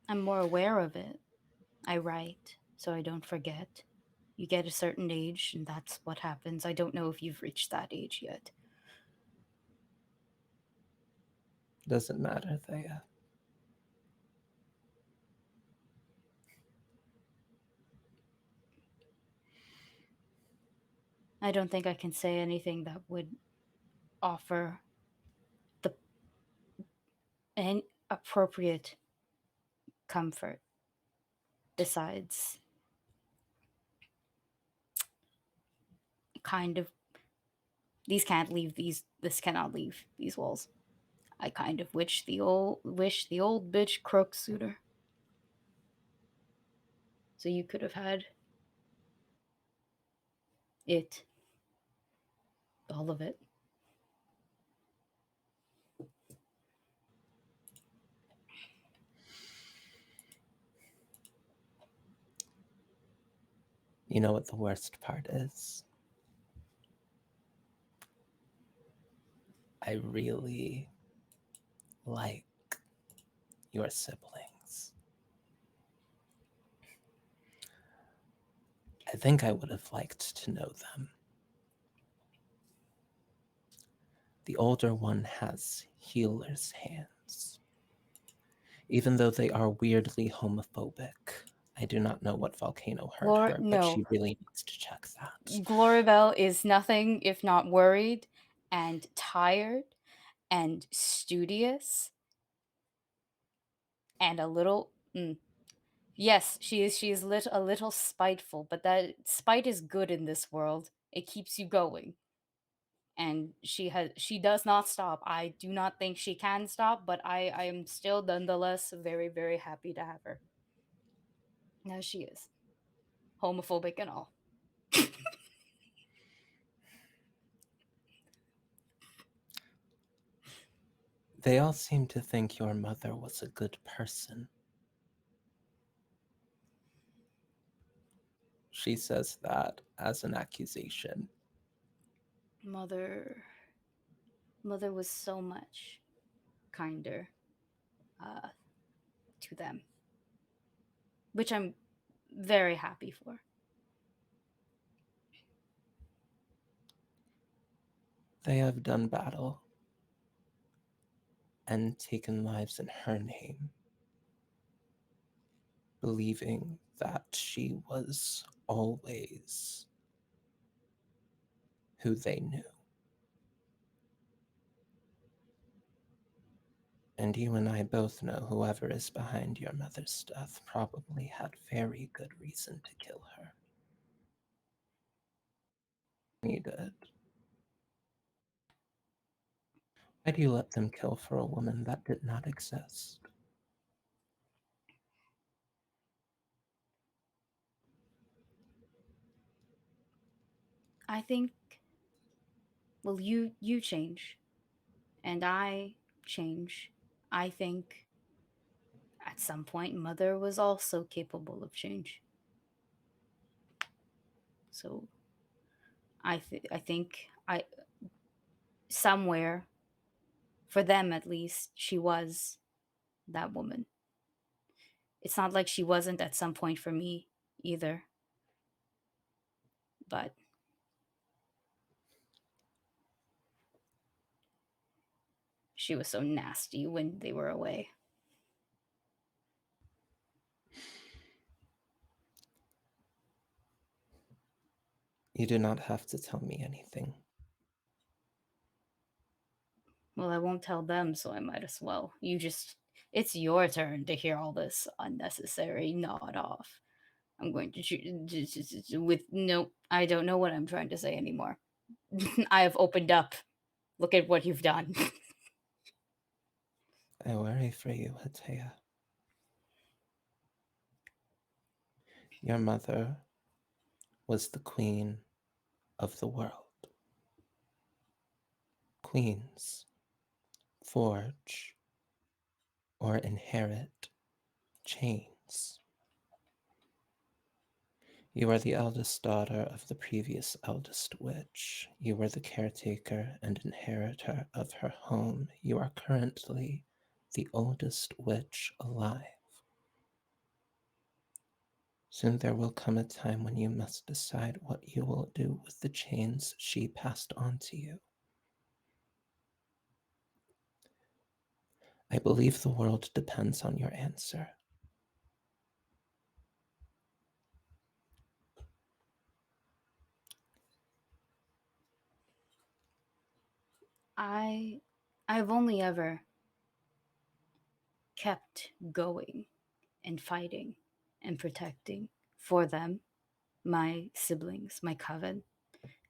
I'm more aware of it. I write so I don't forget. You get a certain age, and that's what happens. I don't know if you've reached that age yet. Doesn't matter, Thea. I don't think I can say anything that would offer the an appropriate comfort besides kind of this cannot leave these walls. I kind of wish the old bitch croaked sooner. So you could have had it. All of it. You know what the worst part is? I really like your siblings. I think I would have liked to know them. The older one has healer's hands. Even though they are weirdly homophobic. I do not know what volcano hurt her, but No. she really needs to check that. Glorabelle is nothing if not worried and tired and studious and a little. Yes, she is. She is a little spiteful, but that spite is good in this world. It keeps you going, and she does not stop. I do not think she can stop, but I am still nonetheless very very happy to have her. Now she is homophobic and all. They all seem to think your mother was a good person. She says that as an accusation. Mother was so much kinder uh, to them, which I'm very happy for. They have done battle and taken lives in her name, believing that she was always who they knew. And you and I both know whoever is behind your mother's death probably had very good reason to kill her. He did. Why do you let them kill for a woman that did not exist? I think, well, you change, and I change. I think at some point Mother was also capable of change. So I think I somewhere, for them at least, she was that woman. It's not like she wasn't at some point for me either. But she was so nasty when they were away. You do not have to tell me anything. Well, I won't tell them, so I might as well. It's your turn to hear all this unnecessary nod off. I'm going to with no, I don't know what I'm trying to say anymore. I have opened up. Look at what you've done. I worry for you, Hatea. Your mother was the queen of the world. Queens forge or inherit chains. You are the eldest daughter of the previous eldest witch. You were the caretaker and inheritor of her home. You are currently the oldest witch alive. Soon there will come a time when you must decide what you will do with the chains she passed on to you. I believe the world depends on your answer. I've only ever kept going and fighting and protecting for them, my siblings, my coven.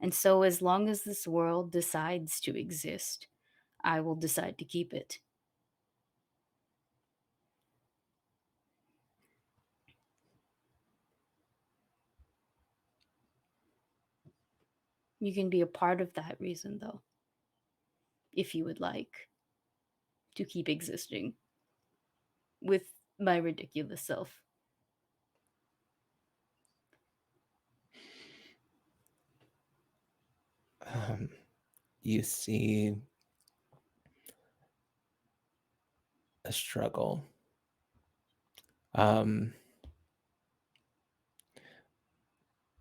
And so as long as this world decides to exist, I will decide to keep it. You can be a part of that reason, though, if you would like to keep existing with my ridiculous self. You see a struggle.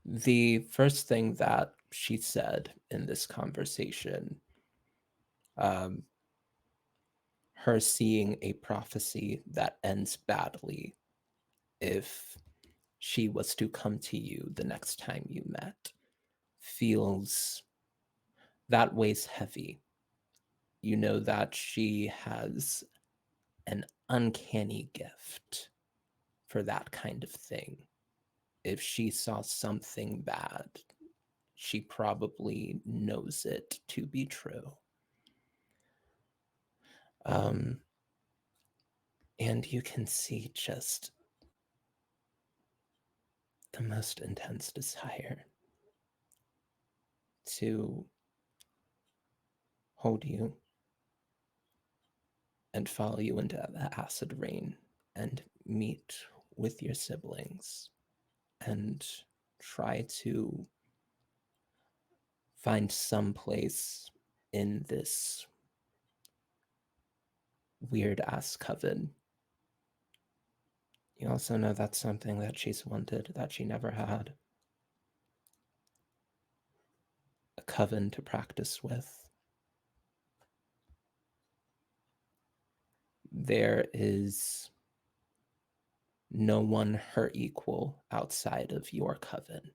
The first thing that she said in this conversation Um, her seeing a prophecy that ends badly if she was to come to you the next time you met feels that weighs heavy. You know that she has an uncanny gift for that kind of thing. If she saw something bad, she probably knows it to be true. Um, and you can see just the most intense desire to hold you and follow you into the acid rain and meet with your siblings and try to find some place in this weird ass coven. You also know that's something that she's wanted that she never had. A coven to practice with. There is no one her equal outside of your coven.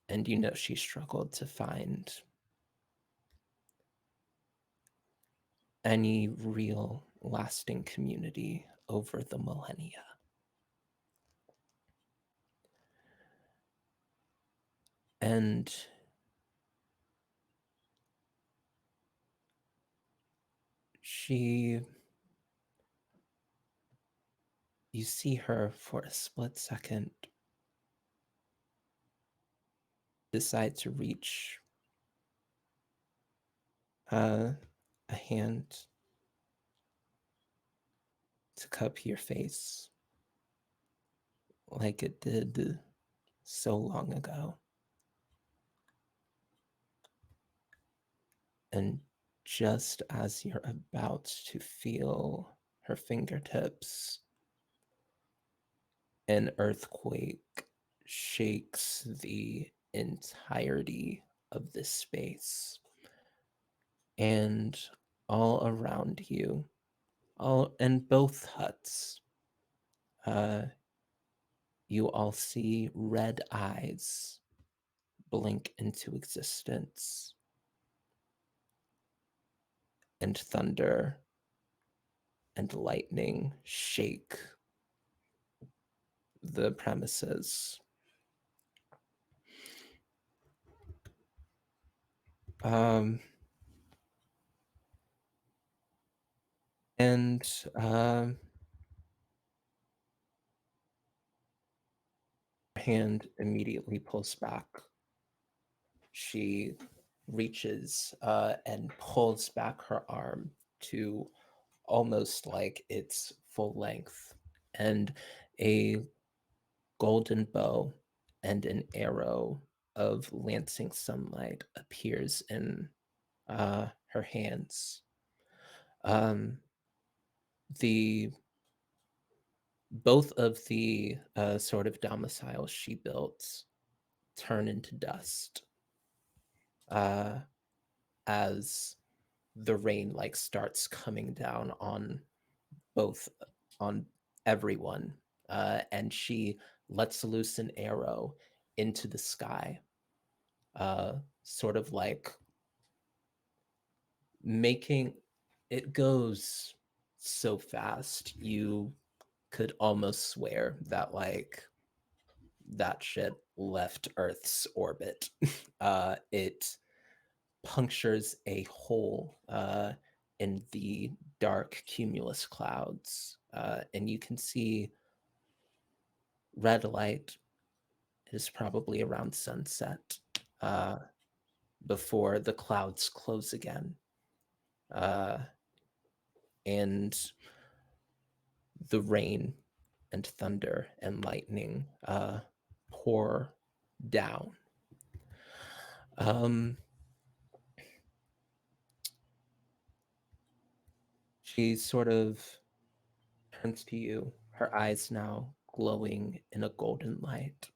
And you know she struggled to find any real lasting community over the millennia. And she, you see her for a split second decide to reach a hand to cup your face like it did so long ago. And just as you're about to feel her fingertips, an earthquake shakes the entirety of this space. And all around you, all in both huts, uh, you all see red eyes blink into existence, and thunder and lightning shake the premises. Um, and hand immediately pulls back. She reaches and pulls back her arm to almost like its full length, and a golden bow and an arrow of lancing sunlight appears in her hands. Um, the both of the sort of domiciles she built turn into dust uh, as the rain like starts coming down on both on everyone, and she lets loose an arrow into the sky, sort of like making it goes so fast you could almost swear that like that shit left Earth's orbit. It punctures a hole in the dark cumulus clouds, and you can see red light. It is probably around sunset, before the clouds close again, uh, and the rain and thunder and lightning pour down. Um, she sort of turns to you, her eyes now glowing in a golden light.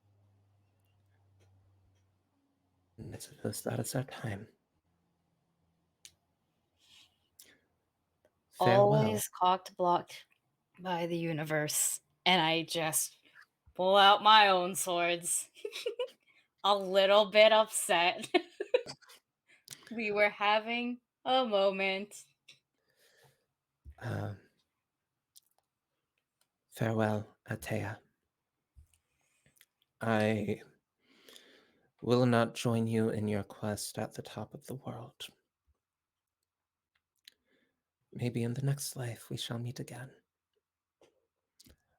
I suppose that is our time. Farewell. Always cocked blocked by the universe. And I just pull out my own swords. A little bit upset. We were having a moment. Uh, Farewell, Atea. I will not join you in your quest at the top of the world. Maybe in the next life we shall meet again.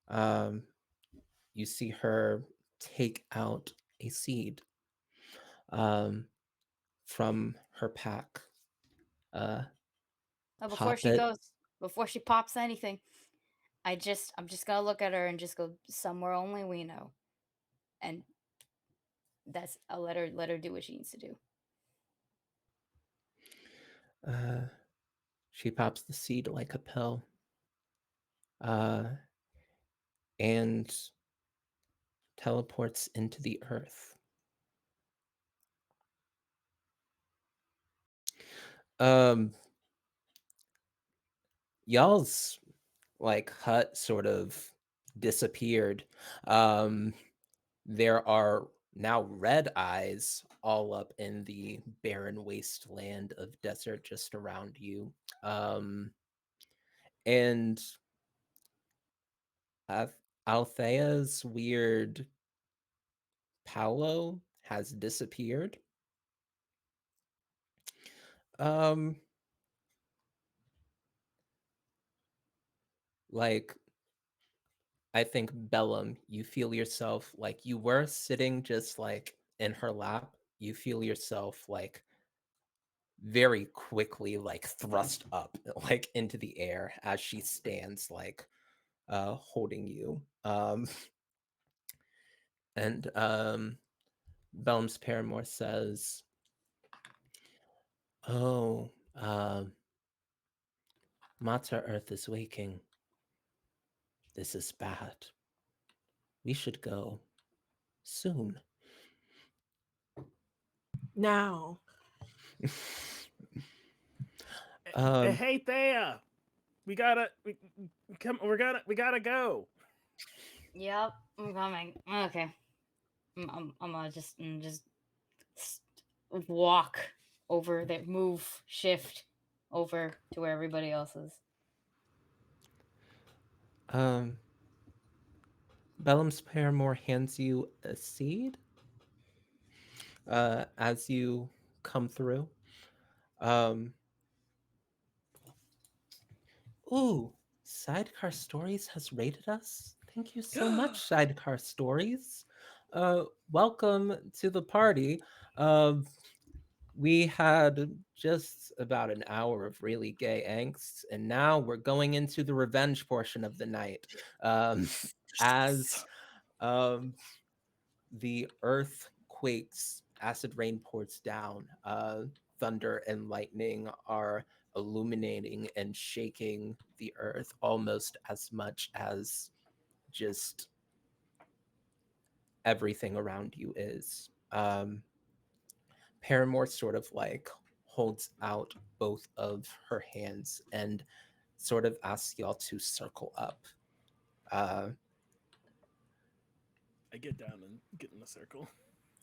Um, you see her take out a seed um, from her pack. Before Pop she it. goes, before she pops anything, I'm just gonna look at her and just go somewhere only we know, and I'll let her do what she needs to do. Uh, she pops the seed like a pill. Uh, and teleports into the earth. Um, y'all's like hut sort of disappeared. Um, there are now red eyes all up in the barren wasteland of desert just around you. And Althea's weird Paolo has disappeared. Um, like I think Bellum, you feel yourself like you were sitting just like in her lap. You feel yourself like very quickly like thrust up like into the air as she stands like holding you. And Bellum's paramour says, "Oh, Mata Earth is waking. This is bad. We should go soon." Now. um Hey, Thea, we gotta we gotta go. Yep, I'm coming. Okay, I'm gonna just walk over there, move, shift over to where everybody else is. um Bellum's paramour hands you a seed as you come through. Um, ooh, Sidecar Stories has rated us. Thank you so much, Sidecar Stories. Welcome to the party. Uh, we had just about an hour of really gay angst, and now we're going into the revenge portion of the night. As um, the earth quakes, acid rain pours down, thunder and lightning are illuminating and shaking the earth almost as much as just everything around you is. Paramore sort of like holds out both of her hands and sort of asks y'all to circle up. Uh, I get down and get in a circle.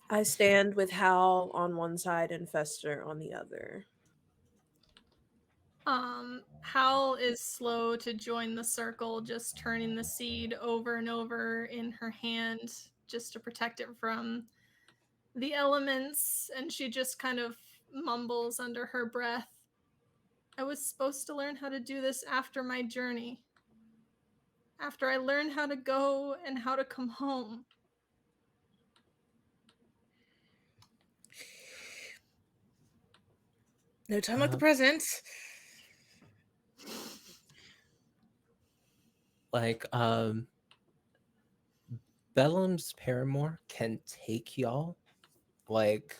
I stand with Hal on one side and Fester on the other. Hal is slow to join the circle, just turning the seed over and over in her hand just to protect it from the elements, and she just kind of mumbles under her breath, "I was supposed to learn how to do this after my journey. After I learned how to go and how to come home." No time like the uh, present. like Bellum's paramour can take y'all. Like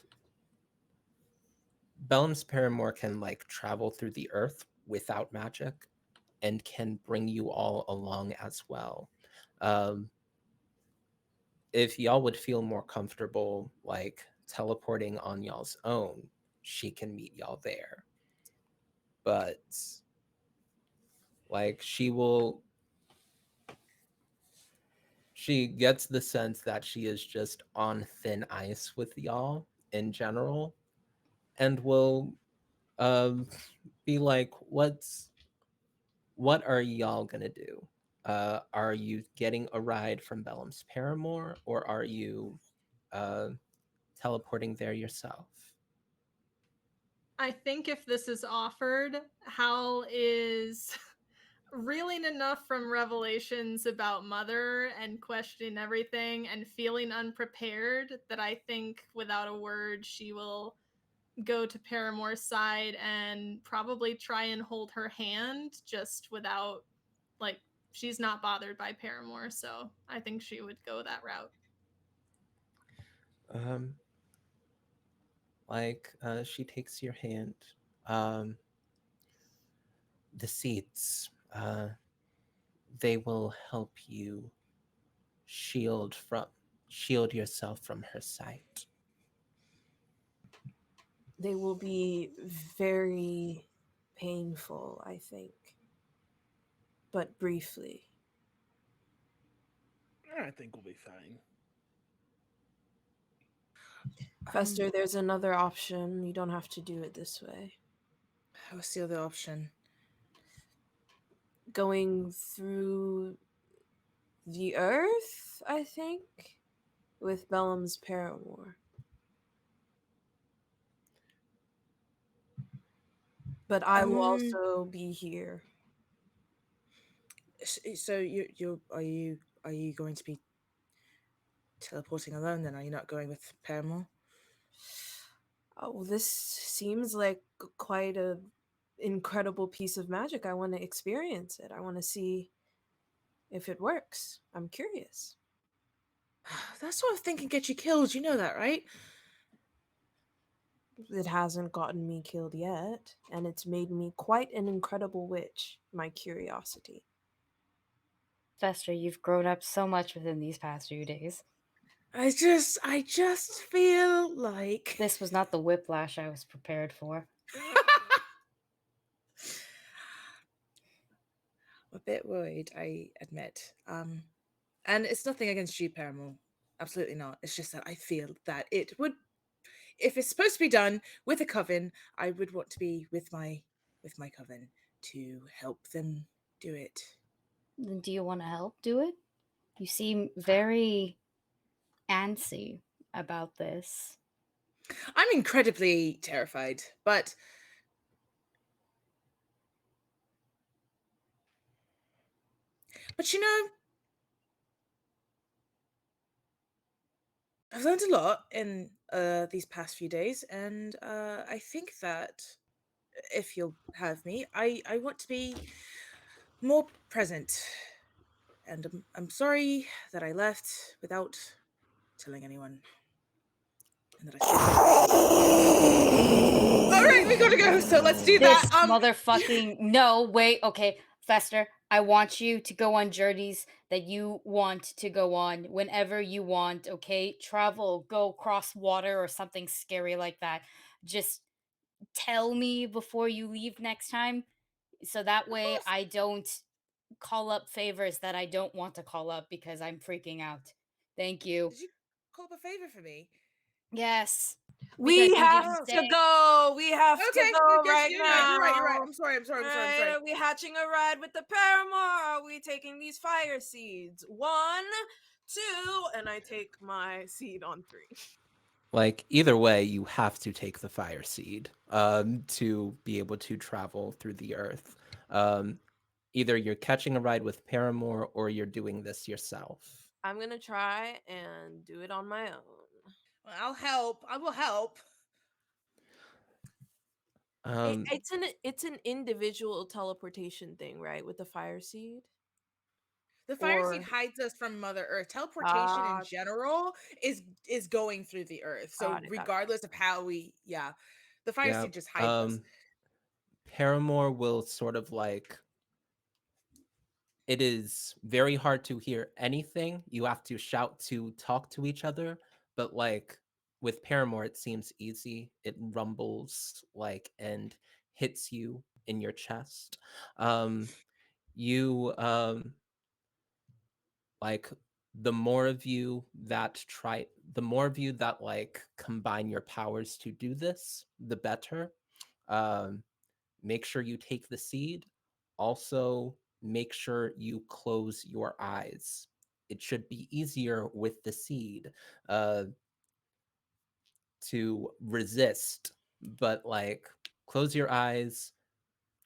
Bellum's paramour can like travel through the earth without magic and can bring you all along as well. Um, if y'all would feel more comfortable like teleporting on y'all's own, she can meet y'all there. But like she gets the sense that she is just on thin ice with y'all in general, and will um be like, what are y'all gonna do? Are you getting a ride from Bellum's paramour, or are you uh teleporting there yourself? I think if this is offered, Hal is reeling enough from revelations about Mother and questioning everything and feeling unprepared that I think without a word she will go to Paramore's side and probably try and hold her hand just without, like, she's not bothered by Paramore, so I think she would go that route. Um, she takes your hand. Um, the seeds, they will help you shield yourself from her sight. They will be very painful, I think, but briefly. I think we'll be fine. Fester, there's another option. You don't have to do it this way. What's the other option? Going through the earth, I think, with Bellum's paramour. But I will also be here. So are you going to be teleporting alone then? Are you not going with Paramore? Oh, this seems like quite a incredible piece of magic. I want to experience it. I want to see if it works. I'm curious. That sort of thing can get you killed. You know that, right? It hasn't gotten me killed yet, and it's made me quite an incredible witch. My curiosity. Fester, you've grown up so much within these past few days. I just feel like This was not the whiplash I was prepared for. I'm a bit worried, I admit. And it's nothing against you, Paramore. Absolutely not. It's just that I feel that it would, if it's supposed to be done with a coven, I would want to be with my coven to help them do it. Then do you want to help do it? You seem very antsy about this. I'm incredibly terrified, but you know, I've learned a lot in these past few days, and I think that if you'll have me, I want to be more present. And I'm sorry that I left without telling anyone. And that I All right, we gotta go. So let's do This that. motherfucking no, wait, okay, Fester. I want you to go on journeys that you want to go on whenever you want, okay? Travel, go cross water or something scary like that. Just tell me before you leave next time so that Of way course. I don't call up favors that I don't want to call up because I'm freaking out. Thank you. Did you call up a favor for me? Yes. We Because you have didn't Oh, to say go. We have to okay. go Yes, right you're right. now. You're right. You're right. I'm sorry. Alright, are we hatching a ride with the paramour? Or are we taking these fire seeds? 1, 2, and I take my seed on 3. Like either way, you have to take the fire seed to be able to travel through the earth. Either you're catching a ride with Paramore or you're doing this yourself. I'm gonna try and do it on my own. Well, I'll help. I will help. It's an individual teleportation thing, right? With the fire seed. The fire seed Or hides us from Mother Earth. Teleportation in ah, general is going through the earth. So got it, got it. regardless of how we, yeah, the fire Yeah. seed just hides us. Paramore will sort of like, it is very hard to hear anything. You have to shout to talk to each other, but like with Paramore, it seems easy. It rumbles like and hits you in your chest. Um, you like the more of you that like combine your powers to do this, the better. Um, make sure you take the seed. Also, make sure you close your eyes. It should be easier with the seed. To resist, but like close your eyes,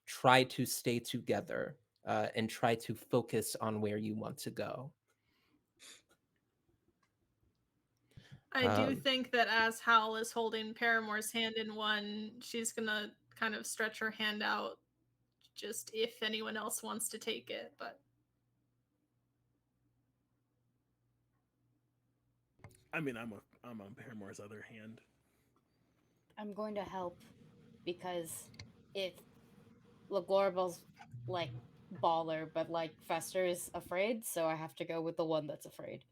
try to stay together, and try to focus on where you want to go. I do Um, think that as Howl is holding Paramore's hand in one, she's gonna kind of stretch her hand out just if anyone else wants to take it. But I mean, I'm on Paramore's other hand. I'm going to help because if Lagorabel's like baller, but like Fester is afraid, so I have to go with the one that's afraid.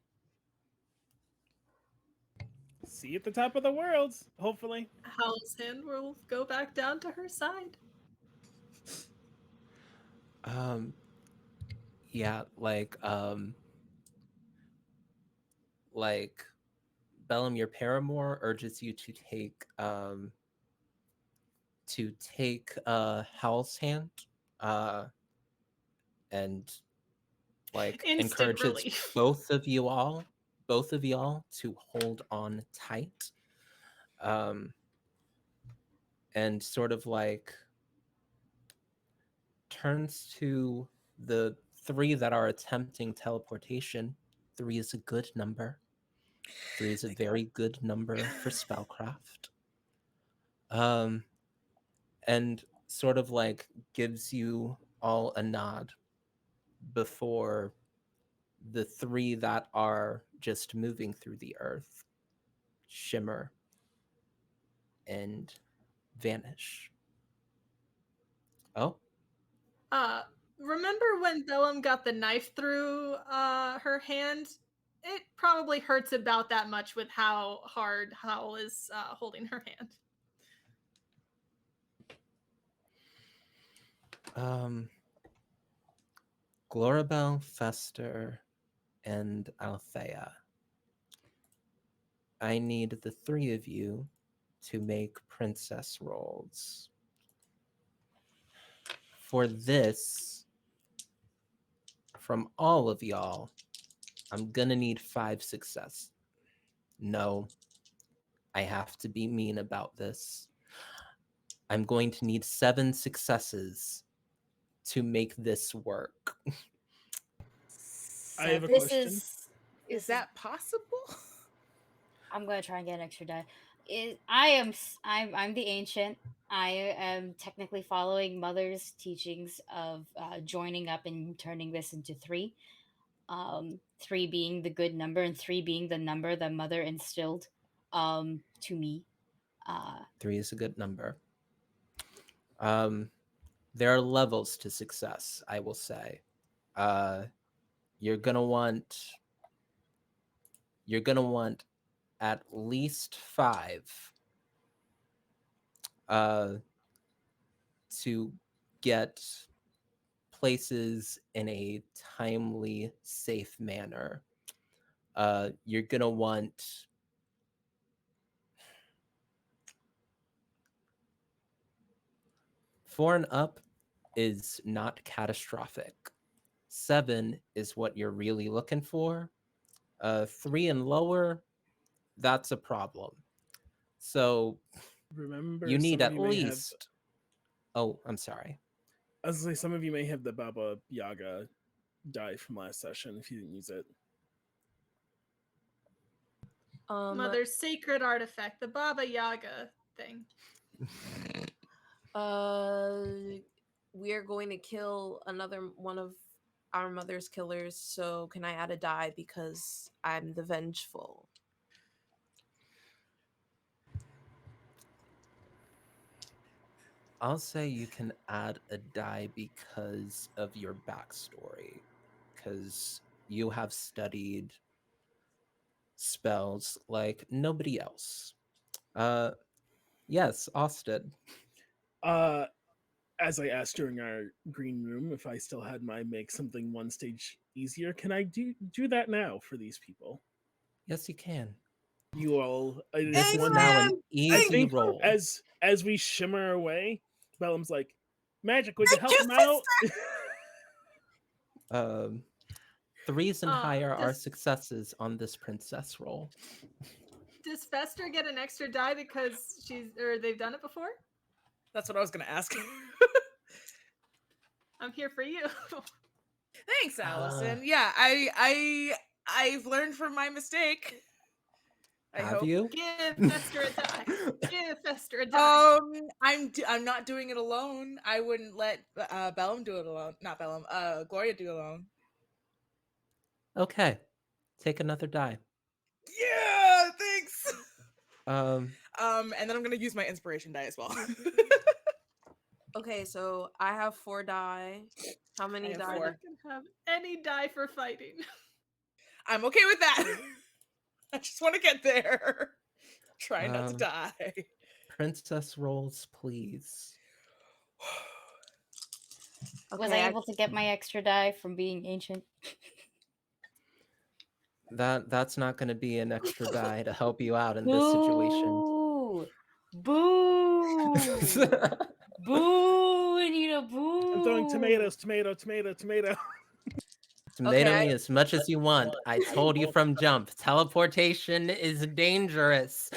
See you at the top of the world, hopefully. Howl's hand will go back down to her side. um, yeah, like Bellum, your paramour urges you to take Howl's hand, uh, and like Instant encourages relief. both of y'all to hold on tight, um, and sort of like turns to the three that are attempting teleportation. Three is a good number. Three is a very good number for spellcraft. Um, and sort of like gives you all a nod before the three that are just moving through the earth shimmer and vanish. Oh, Uh, remember when Bellum got the knife through her hand? It probably hurts about that much with how hard Howl is holding her hand. um, Glorabel, Fester, and Althea. I need the three of you to make princess rolls. For this, from all of y'all, I'm gonna need 5 success. No, I have to be mean about this. I'm going to need 7 successes to make this work. I have a This question. is Is that possible? I'm gonna try and get an extra die. I'm the ancient. I am technically following Mother's teachings of joining up and turning this into three. Three being the good number, and three being the number that Mother instilled to me. 3 is a good number. Um, there are levels to success, I will say. Uh, you're gonna want you're gonna want at least 5 uh, to get places in a timely, safe manner. You're gonna want 4 and up is not catastrophic. 7 is what you're really looking for. 3 and lower, that's a problem. So Remember, you need some of at you may have. least. Oh, I'm sorry. I was gonna say some of you may have the Baba Yaga die from last session if you didn't use it. Um, Mother's sacred artifact, the Baba Yaga thing. uh, we are going to kill another one of our mother's killers. So can I add a die because I'm the vengeful? I'll say you can add a die because of your backstory. Because you have studied spells like nobody else. Uh, yes, Austin. Uh, as I asked during our green room if I still had my make something one stage easier, can I do that now for these people? Yes, you can. You all, it is This is one. now an Amen. I easy think roll. as we shimmer away, Bellum's like, "Magic, would you Thank help you, him out?" Um, threes and Uh, higher are does successes on this princess roll. does Fester get an extra die because they've done it before? That's what I was gonna ask. I'm here for you. Thanks, Uh, Allison. Yeah, I've learned from my mistake. I have hope. you? Give Fester a die. Give Fester a die. I'm not doing it alone. I wouldn't let Bellum do it alone. Not Bellum. Gloria do it alone. Okay, take another die. Yeah, thanks. Um, And then I'm gonna use my inspiration die as well. Okay, so I have 4 die. How many have die? We're 4. not gonna have any die for fighting. I'm okay with that. I just want to get there. Try not to um, die. princess rolls, please. Was I Okay, able to get my extra die from being ancient? That's not going to be an extra die to help you out in this situation. Boo! Boo! Boo! Anita, I'm throwing boo! tomatoes, tomato. Tomato Okay, me as much as you want. I told you from jump. Teleportation is dangerous.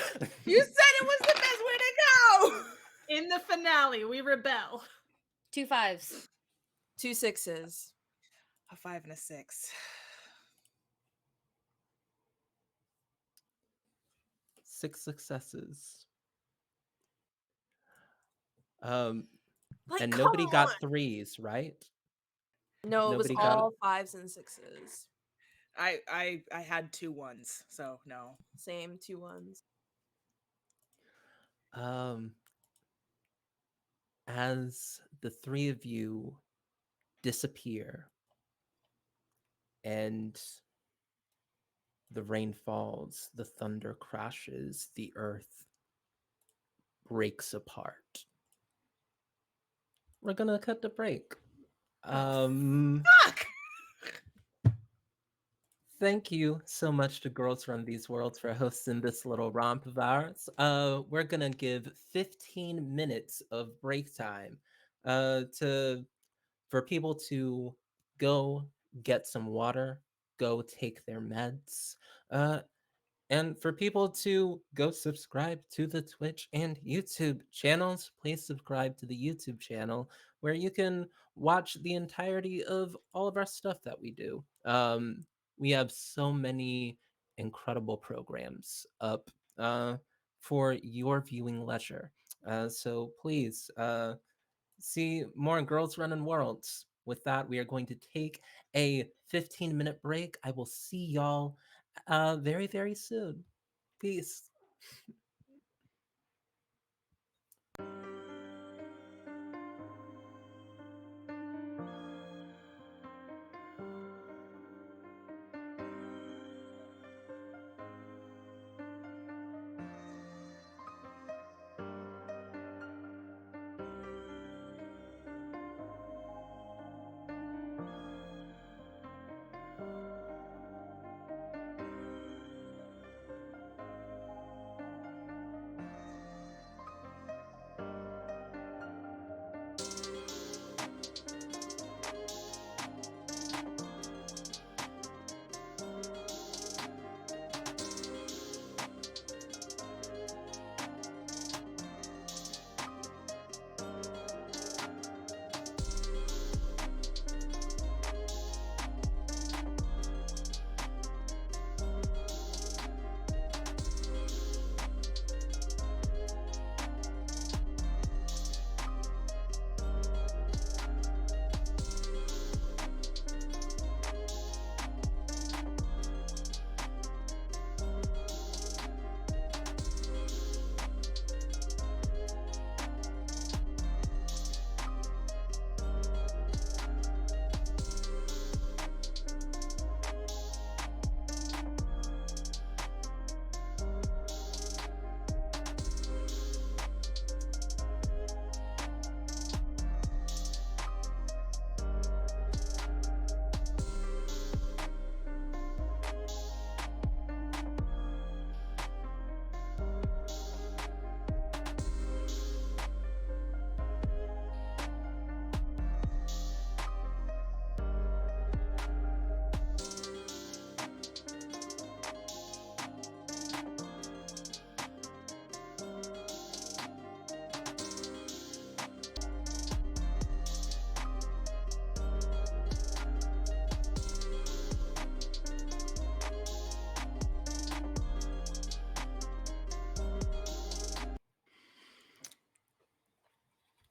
you said it was the best way to go. In the finale, we rebel. 2 5s. 2 6s. A 5 and a 6. 6 successes. Um, Like, and come nobody on. got threes, right? No, it was Nobody got. all 5s and 6s. I had 2 1s, so no. Same, 2 1s. Um, as the three of you disappear and the rain falls, the thunder crashes, the earth breaks apart. We're gonna cut the break. Fuck! Thank you so much to Girls Run These Worlds for hosting this little romp of ours. We're gonna give 15 minutes of break time to for people to go get some water, go take their meds, and for people to go subscribe to the Twitch and YouTube channels. Please subscribe to the YouTube channel where you can watch the entirety of all of our stuff that we do. We have so many incredible programs up for your viewing leisure. So please see more Girls Running Worlds. With that, we are going to take a 15-minute break. I will see y'all very, very soon. Peace.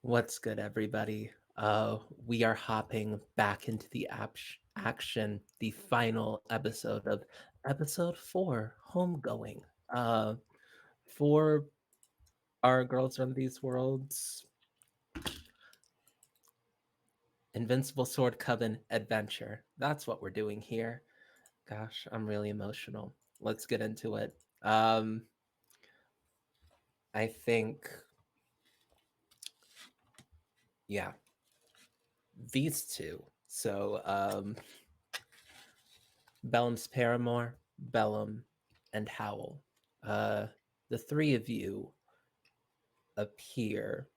What's good, everybody? We are hopping back into the action, the final episode of episode 4, Homegoing. Uh, for our Girls Run These Worlds Invincible Sword Coven adventure. That's what we're doing here. Gosh, I'm really emotional. Let's get into it. Um, I think, yeah, these two. Bellum's paramour, Bellum, and Howl. Uh, the three of you appear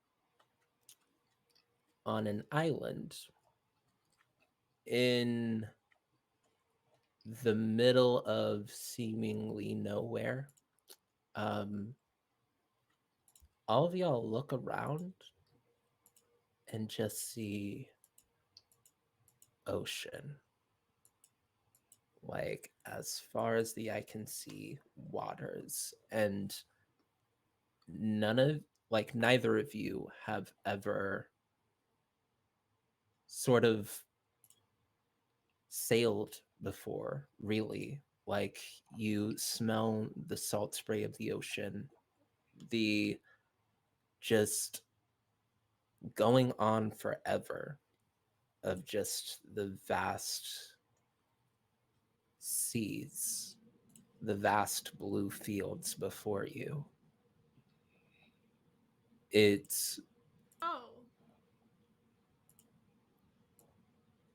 on an island in the middle of seemingly nowhere. Um, all of y'all look around and just see ocean. Like, as far as the eye can see, waters. And none of, neither of you have ever sort of sailed before, really. Like, you smell the salt spray of the ocean, the just going on forever of just the vast seas, the vast blue fields before you. It's Oh,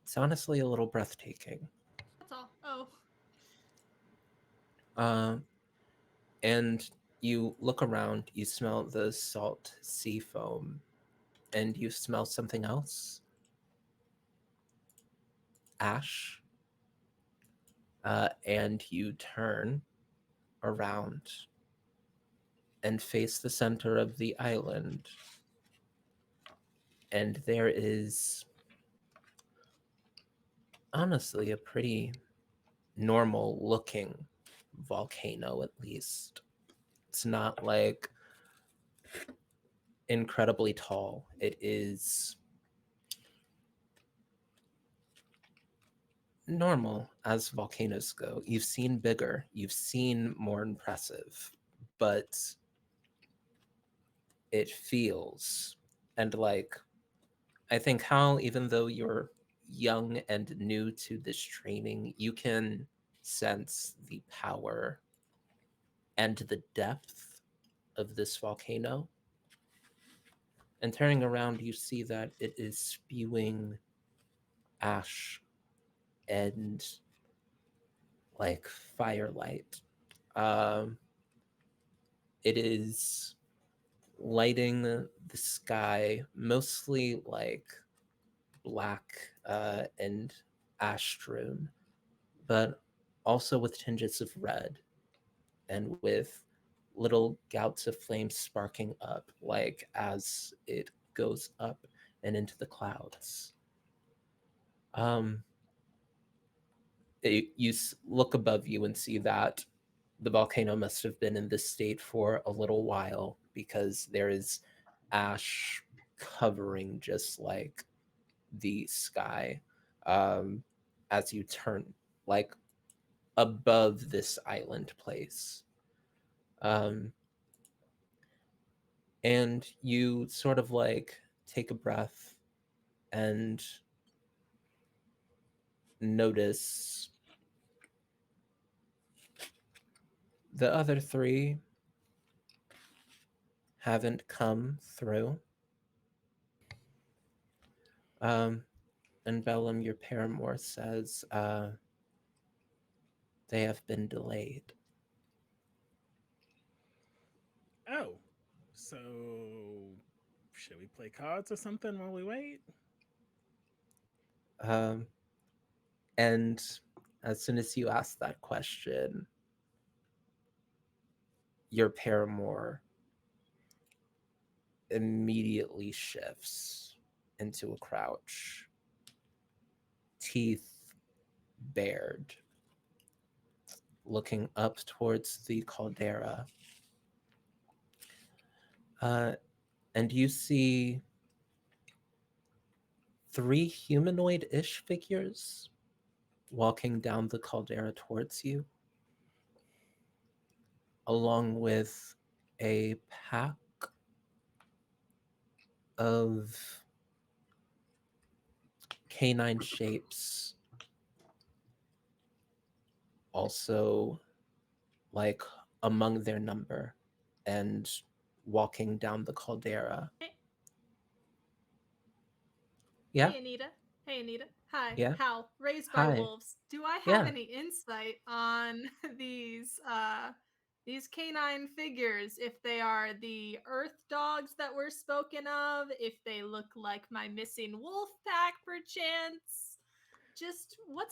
it's honestly a little breathtaking. that's all. Oh, Um, and you look around, you smell the salt sea foam, and you smell something else. Ash. And you turn around and face the center of the island. And there is honestly a pretty normal looking volcano, at least. It's not like incredibly tall. It is normal as volcanoes go. You've seen bigger, you've seen more impressive, but it feels and I think how, even though you're young and new to this training, you can sense the power and the depth of this volcano. And turning around, you see that it is spewing ash and firelight. Um, it is lighting the sky mostly black and ash strewn, but also with tinges of red and with little gouts of flame sparking up as it goes up and into the clouds. Um, you look above you and see that the volcano must have been in this state for a little while because there is ash covering just the sky um, as you turn like above this island place. Um, and you sort of take a breath and notice the other three haven't come through. Um, and Bellum, your paramour, says they have been delayed. Oh, so should we play cards or something while we wait? Um, and as soon as you ask that question, your paramour immediately shifts into a crouch, teeth bared, looking up towards the caldera. And you see three humanoid-ish figures walking down the caldera towards you, along with a pack of canine shapes, also like among their number and walking down the caldera. Hey, Yeah, hey, Anita. Hey, Anita. Hi, yeah, Hal. Raised by hi, wolves. Do I have yeah. any insight on these canine figures? If they are the Earth dogs that were spoken of, if they look like my missing wolf pack, perchance. Just what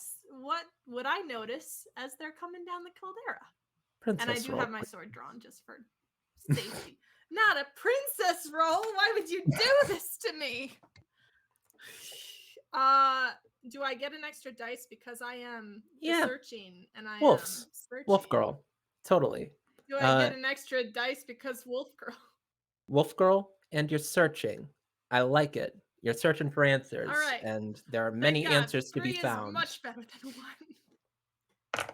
would I notice as they're coming down the caldera? And I Princess do roll, have my sword drawn just for safety. Not a princess roll. Why would you do this to me? Uh, do I get an extra dice because I am the yeah, searching and I am wolves, wolf searching? girl, totally. Do I Uh, get an extra dice because wolf girl? wolf girl, and you're searching. I like it. You're searching for All answers, right. and there are Thank many God. answers to be 3 is found. much better than 1.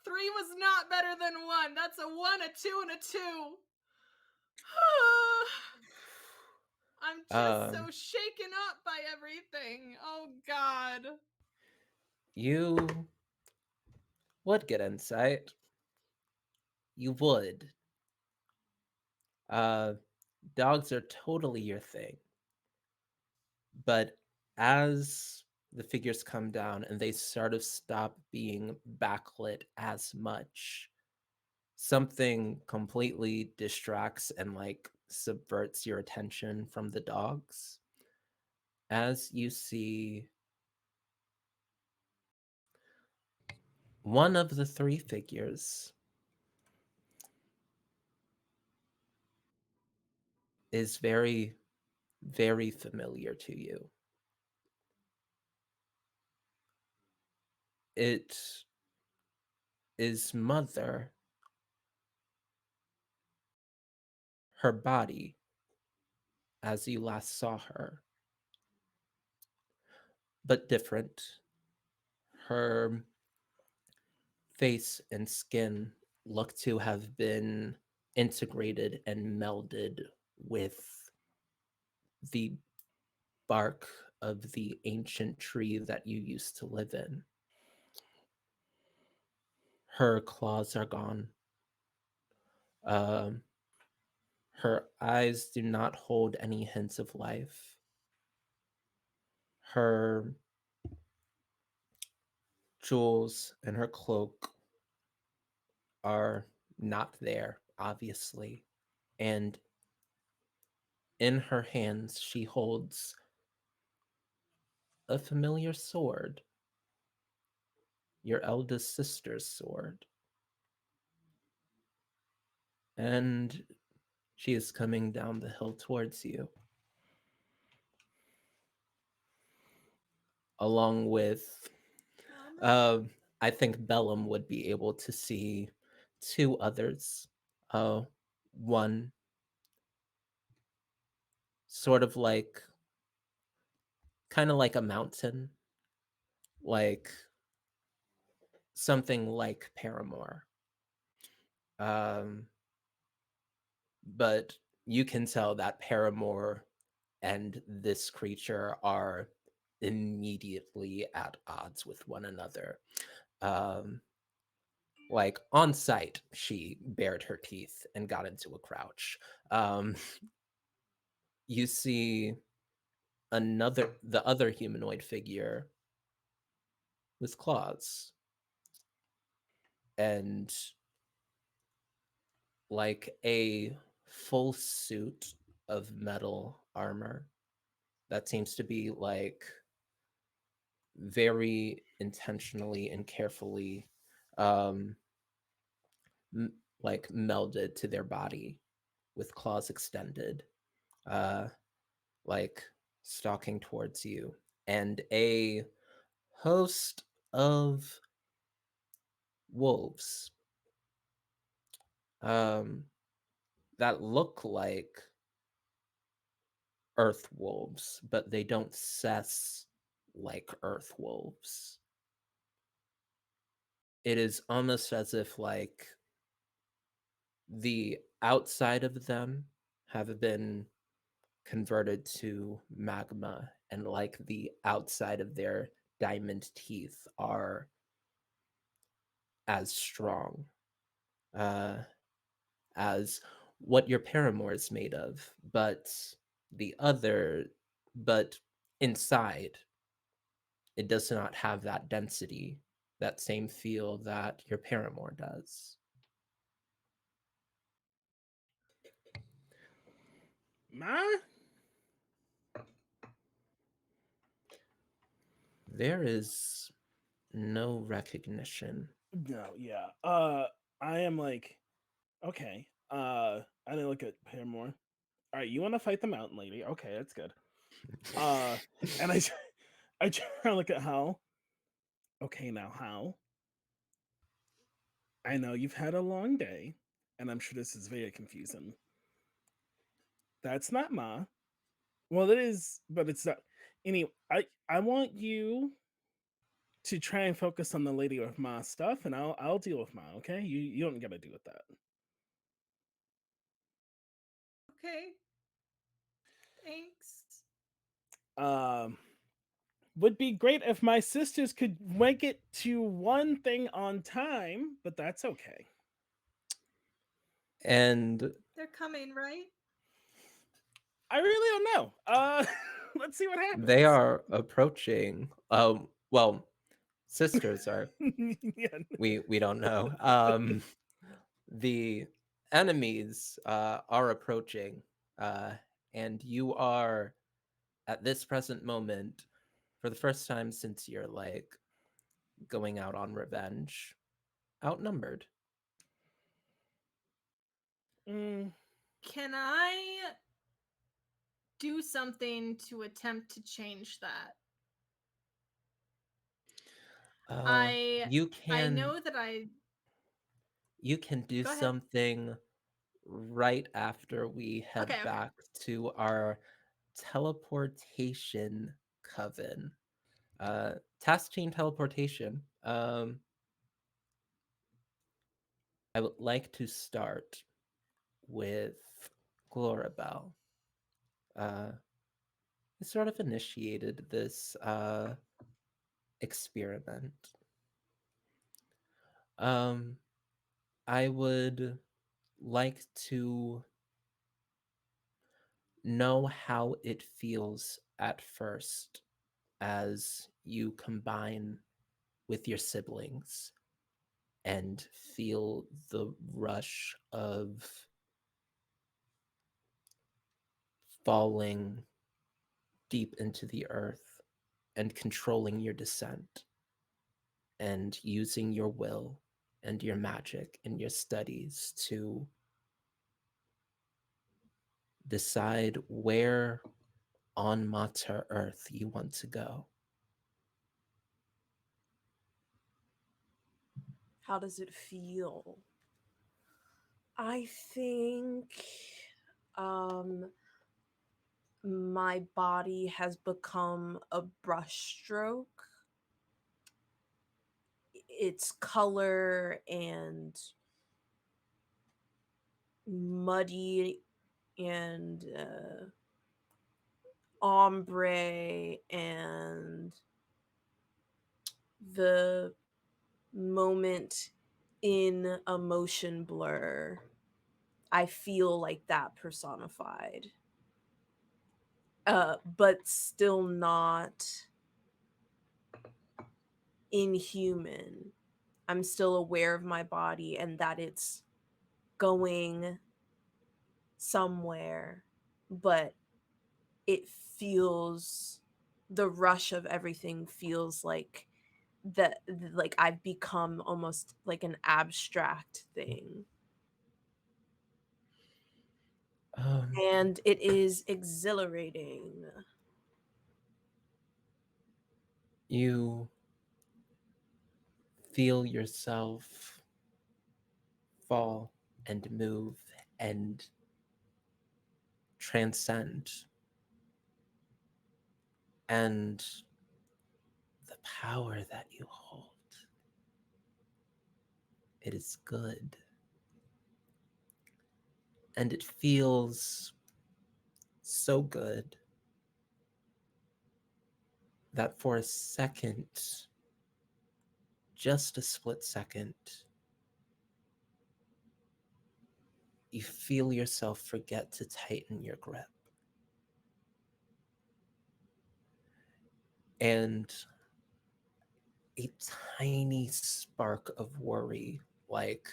3 was not better than 1. That's a 1, a 2, and a 2. I'm just Um, so shaken up by everything. Oh God. you would get insight. You would. Uh, dogs are totally your thing. But as the figures come down and they sort of stop being backlit as much, something completely distracts and like subverts your attention from the dogs. As you see one of the three figures is very, very familiar to you. It is Mother, her body, as you last saw her, but different. Her face and skin look to have been integrated and melded with the bark of the ancient tree that you used to live in. Her claws are gone. Um, her eyes do not hold any hints of life. Her jewels and her cloak are not there, obviously. And in her hands, she holds a familiar sword, your eldest sister's sword. And she is coming down the hill towards you, along with, I think Bellum would be able to see two others. One sort of like, kind of like a mountain, like something like Paramore. Um, but you can tell that Paramore and this creature are immediately at odds with one another. Um, like on sight, she bared her teeth and got into a crouch. Um, you see the other humanoid figure with claws and like a full suit of metal armor that seems to be like very intentionally and carefully um m- like melded to their body with claws extended, uh like stalking towards you, and a host of wolves um that look like earth wolves, but they don't cess like earth wolves. It is almost as if like the outside of them have been converted to magma, and like the outside of their diamond teeth are as strong uh, as what your paramour is made of, but the other, but inside, it does not have that density, that same feel that your paramour does. Ma? There is no recognition. No, yeah. I am like, okay. I didn't look at Paramore. All right, you want to fight the mountain lady? Okay, that's good. Uh, and I try to look at Hal. Okay, now Hal, I know you've had a long day, and I'm sure this is very confusing. That's not Ma. Well, it is, but it's not. Anyway, I want you to try and focus on the lady with Ma stuff, and I'll deal with Ma. Okay, you don't gotta deal with that. Okay. Thanks. Um, would be great if my sisters could make it to one thing on time, but that's okay. And They're coming, right? I really don't know. Let's see what happens. they are approaching. Well, sisters are. Yeah. We don't know. The enemies are approaching, uh, and you are at this present moment, for the first time since you're like going out on revenge, outnumbered. Mm, Can I do something to attempt to change that? Uh, I you I can know that I you can do go ahead. something right after we head Okay, okay. back to our teleportation coven. Task chain teleportation. I would like to start with Glorabel. Uh, I sort of initiated this experiment. Um, I would like to know how it feels at first as you combine with your siblings and feel the rush of falling deep into the earth and controlling your descent and using your will and your magic and your studies to decide where on Mater Earth you want to go. How does it feel? I think um my body has become a brushstroke. Its color and muddy and ombre and the moment in a motion blur. I feel like that personified. But still not inhuman. I'm still aware of my body and that it's going somewhere, but it feels the rush of everything feels like that, like I've become almost like an abstract thing. Um, And it is exhilarating. you feel yourself fall and move and transcend and the power that you hold. It is good. And it feels so good that for a second, just a split second, you feel yourself forget to tighten your grip. And a tiny spark of worry, like,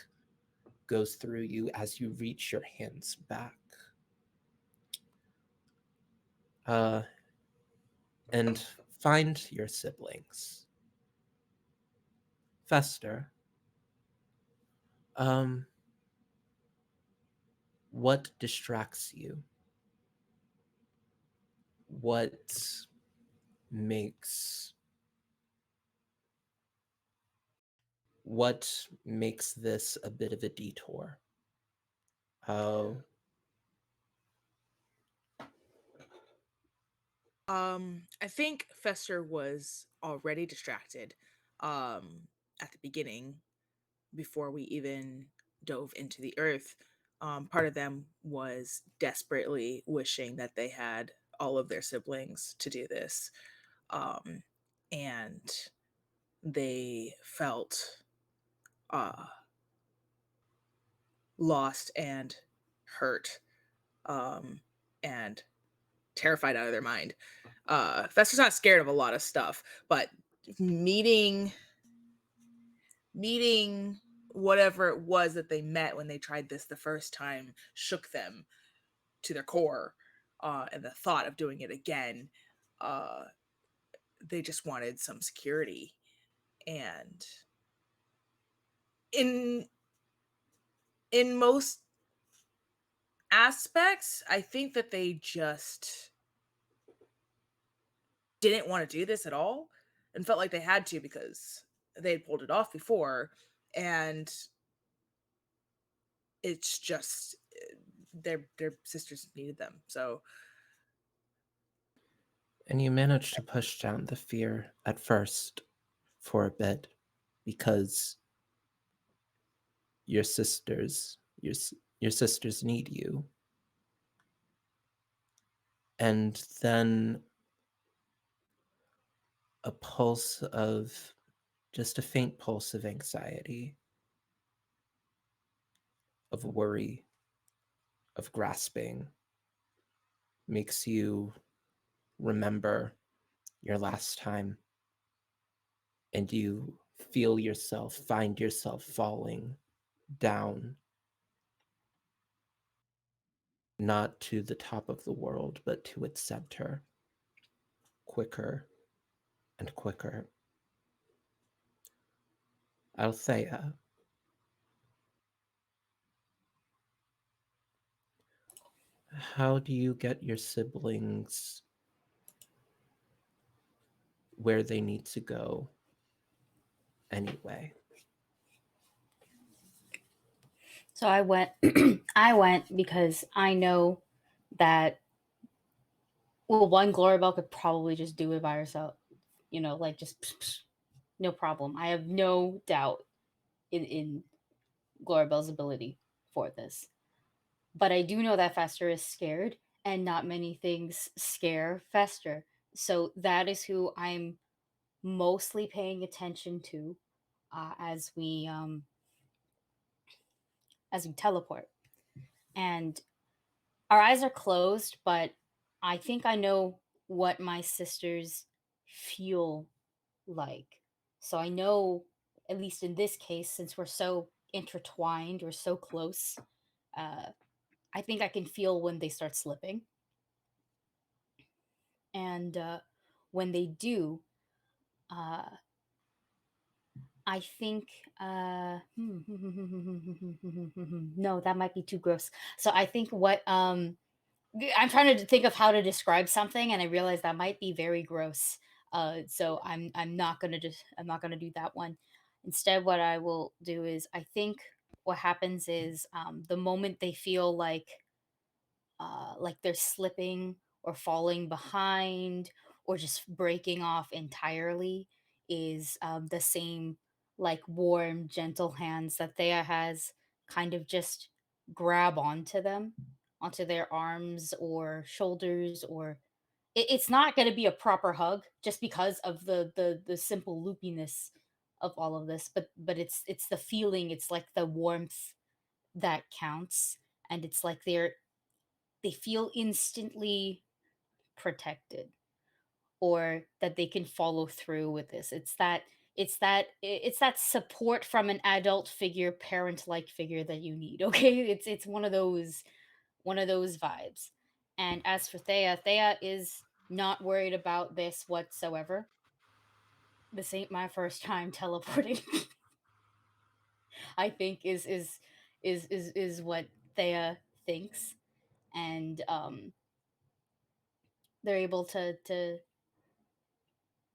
goes through you as you reach your hands back. Uh, and find your siblings. Fester, um, what distracts you? What makes what makes this a bit of a detour? Oh, I think Fester was already distracted at the beginning before we even dove into the earth. Part of them was desperately wishing that they had all of their siblings to do this. Um, and they felt uh, lost and hurt and terrified out of their mind. Fester's not scared of a lot of stuff, but meeting meeting whatever it was that they met when they tried this the first time shook them to their core. And the thought of doing it again, uh, they just wanted some security. And in most aspects, I think that they just didn't want to do this at all and felt like they had to because they had pulled it off before. And it's just their sisters needed them. So and you manage to push down the fear at first for a bit because your sisters, your sisters need you. And then a pulse of, just a faint pulse of anxiety, of worry, of grasping, makes you remember your last time, and you find yourself falling down, not to the top of the world, but to its center, quicker and quicker. Althea, how do you get your siblings where they need to go anyway? So I went I went because I know that, well, one Glory Bell could probably just do it by herself. Like, just no problem. I have no doubt in Glory Bell's ability for this. But I do know that Fester is scared, and not many things scare Fester. So that is who I'm mostly paying attention to, as we teleport. And our eyes are closed, but I think I know what my sisters feel like. So I know, at least in this case, since we're so intertwined, we're so close, uh, I think I can feel when they start slipping. And when they do, uh, I think no, that might be too gross. So I think what I'm trying to think of how to describe something, and I realize that might be very gross. So I'm not gonna do that one. Instead, what I will do is, I think what happens is, the moment they feel like they're slipping or falling behind, or just breaking off entirely is the same like warm, gentle hands that Thea has kind of just grab onto them, onto their arms or shoulders, or it's not going to be a proper hug just because of the simple loopiness of all of this, but it's the feeling, it's like the warmth that counts, and it's like they feel instantly protected, or that they can follow through with this. It's that support from an adult figure, parent like figure that you need. Okay, it's one of those vibes. And as for Thea is not worried about this whatsoever. This ain't my first time teleporting. I think is what Thea thinks. And they're able to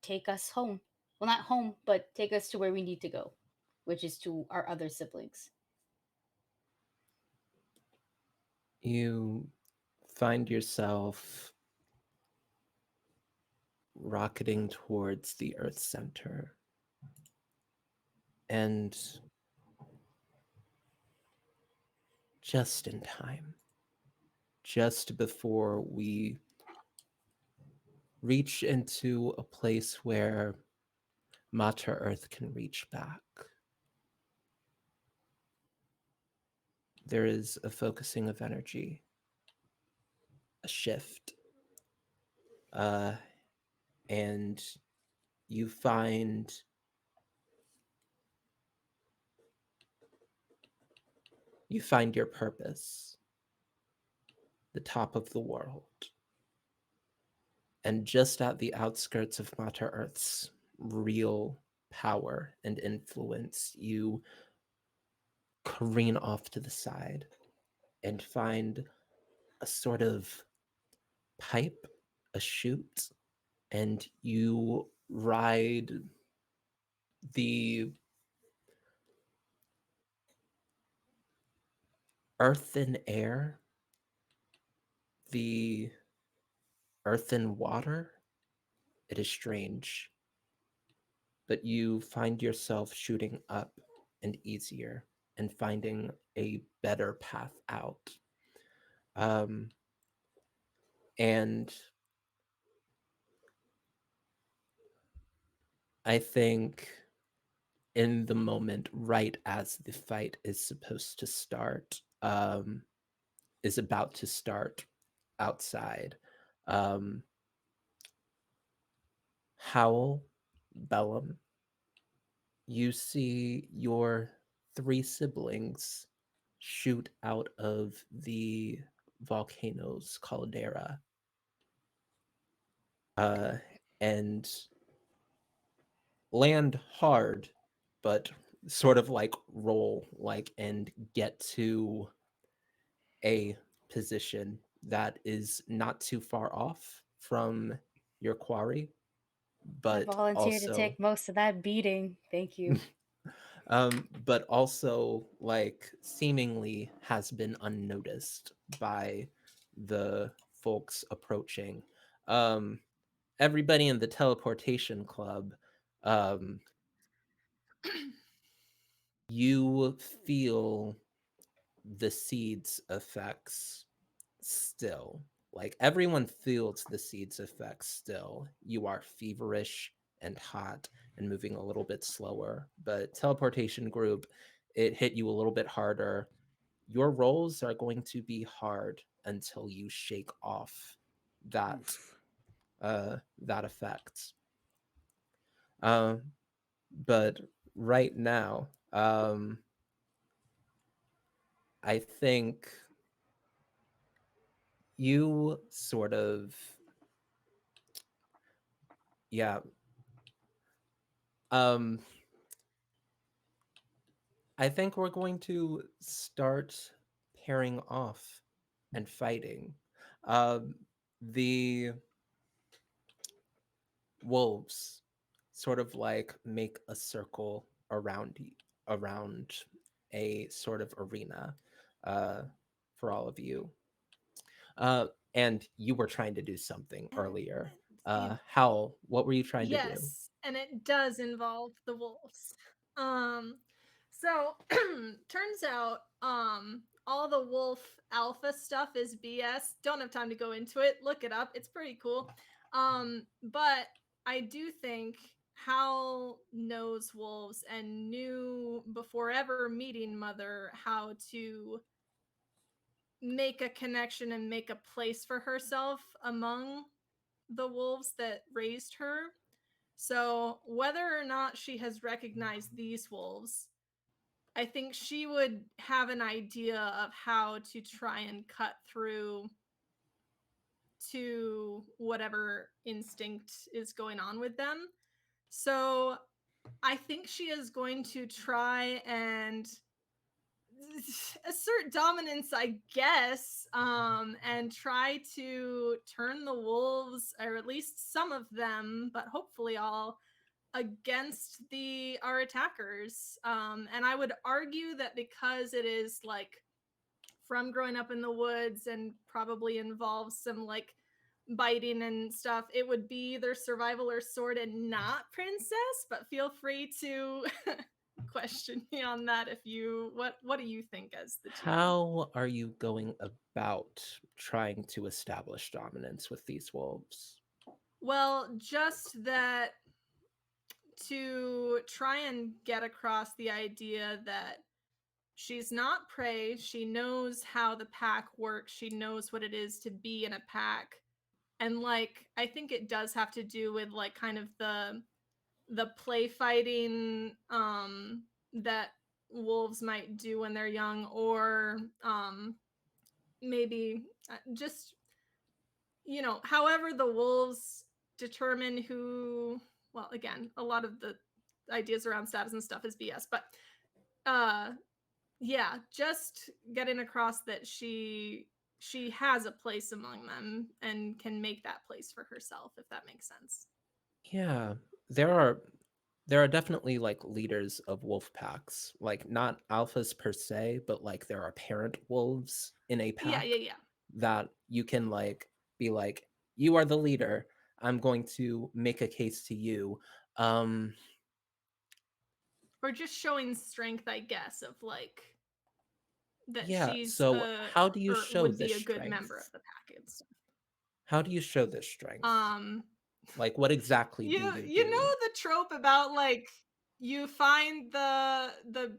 take us home. Well, not home, but take us to where we need to go, which is to our other siblings. You find yourself rocketing towards the Earth's center. And just in time, just before we reach into a place where Mater Earth can reach back, there is a focusing of energy, a shift, uh, and you find your purpose, the top of the world. And just at the outskirts of Mater Earth's real power and influence, you careen off to the side and find a sort of pipe, a chute, and you ride the earth and air, the earth and water. It is strange, but you find yourself shooting up and easier and finding a better path out. Um, and I think in the moment, right as the fight is supposed to start, is about to start outside, um, Howl, Bellum, you see your three siblings shoot out of the volcano's caldera, uh, and land hard, but sort of like roll like and get to a position that is not too far off from your quarry, I but volunteer to also take most of that beating. Thank you. but also like seemingly has been unnoticed by the folks approaching. Um, Everybody in the teleportation club, um, you feel the seeds effects still. Like everyone feels the seeds effects still. You are feverish and hot and moving a little bit slower, but teleportation group, it hit you a little bit harder. Your rolls are going to be hard until you shake off that Oof. that effect. Um, but right now, I think you sort of, yeah. Um, I think we're going to start pairing off and fighting. Um, the wolves sort of like make a circle around a sort of arena uh, for all of you. Uh, and you were trying to do something earlier. Howl, what were you trying to do? Yes, and it does involve the wolves. So turns out all the wolf alpha stuff is BS. Don't have time to go into it. Look it up. It's pretty cool. But I do think Hal knows wolves and knew before ever meeting Mother how to make a connection and make a place for herself among the wolves that raised her. So, whether or not she has recognized these wolves, I think she would have an idea of how to try and cut through to whatever instinct is going on with them. So, I think she is going to try and assert dominance, I guess, and try to turn the wolves, or at least some of them, but hopefully all, against the our attackers. And I would argue that because it is like from growing up in the woods and probably involves some like biting and stuff, it would be either survival or sword and not princess. But feel free to question me on that if you what do you think as the GM? How are you going about trying to establish dominance with these wolves? Well, just that to try and get across the idea that she's not prey. She knows how the pack works. She knows what it is to be in a pack. And like I think it does have to do with like kind of the play fighting that wolves might do when they're young, or maybe just however the wolves determine who, well, again, a lot of the ideas around status and stuff is BS, but uh yeah, just getting across that she has a place among them and can make that place for herself, if that makes sense. Yeah, there are there are definitely like leaders of wolf packs, like not alphas per se, but like there are parent wolves in a Yeah, pack yeah, yeah. that you can like be like, you are the leader. I'm going to make a case to you. Um, Or just showing strength, I guess, of like that yeah, she's so how do you or show would this be a good member of strength? the pack and stuff. How do you show this strength? Um Like, what exactly do you you do? know the trope about like you find the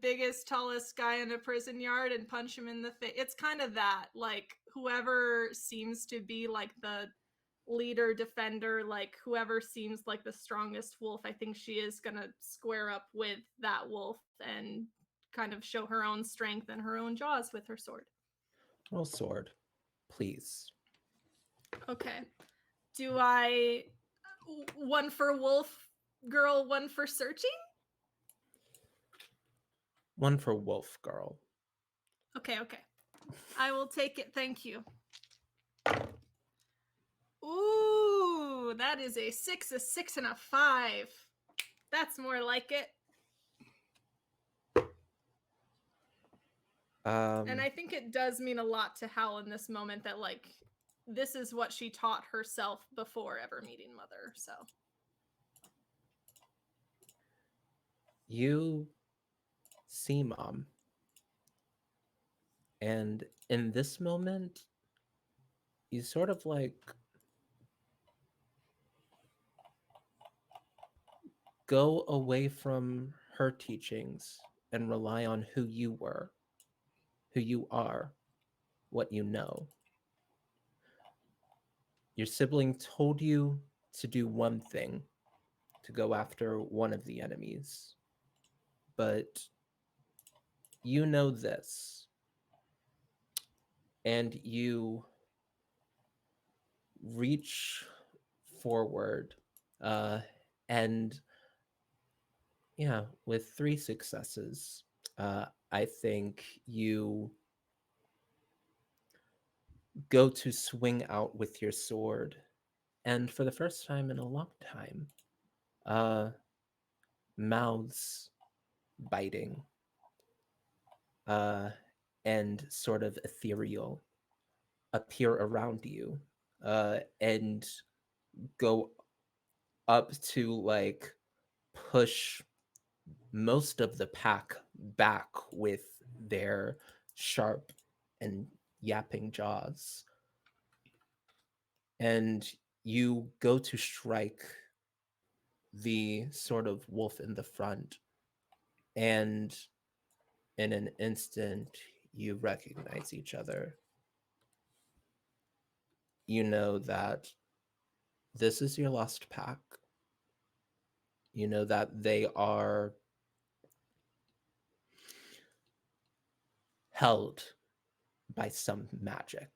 biggest tallest guy in a prison yard and punch him in the face. It's kind of that, like whoever seems to be like the leader defender, like whoever seems like the strongest wolf, I think she is gonna square up with that wolf and kind of show her own strength and her own jaws with her sword. Roll sword, please. Okay, do I one for wolf girl, one for searching? One for wolf girl. Okay, okay. I will take it. Thank you. Ooh, that is a 6, a 6, and a 5. That's more like it. And I think it does mean a lot to Hal in this moment that, like, this is what she taught herself before ever meeting Mother, so. You see Mom, and in this moment, you sort of like go away from her teachings and rely on who you were, who you are, what you know. Your sibling told you to do one thing, to go after one of the enemies, but you know this, and you reach forward, uh, and yeah, with 3 successes, I think you go to swing out with your sword, and for the first time in a long time, uh, mouths biting, uh, and sort of ethereal appear around you, and go up to like push most of the pack back with their sharp and yapping jaws. And you go to strike the sort of wolf in the front, and in an instant, you recognize each other. You know that this is your lost pack. You know that they are held by some magic.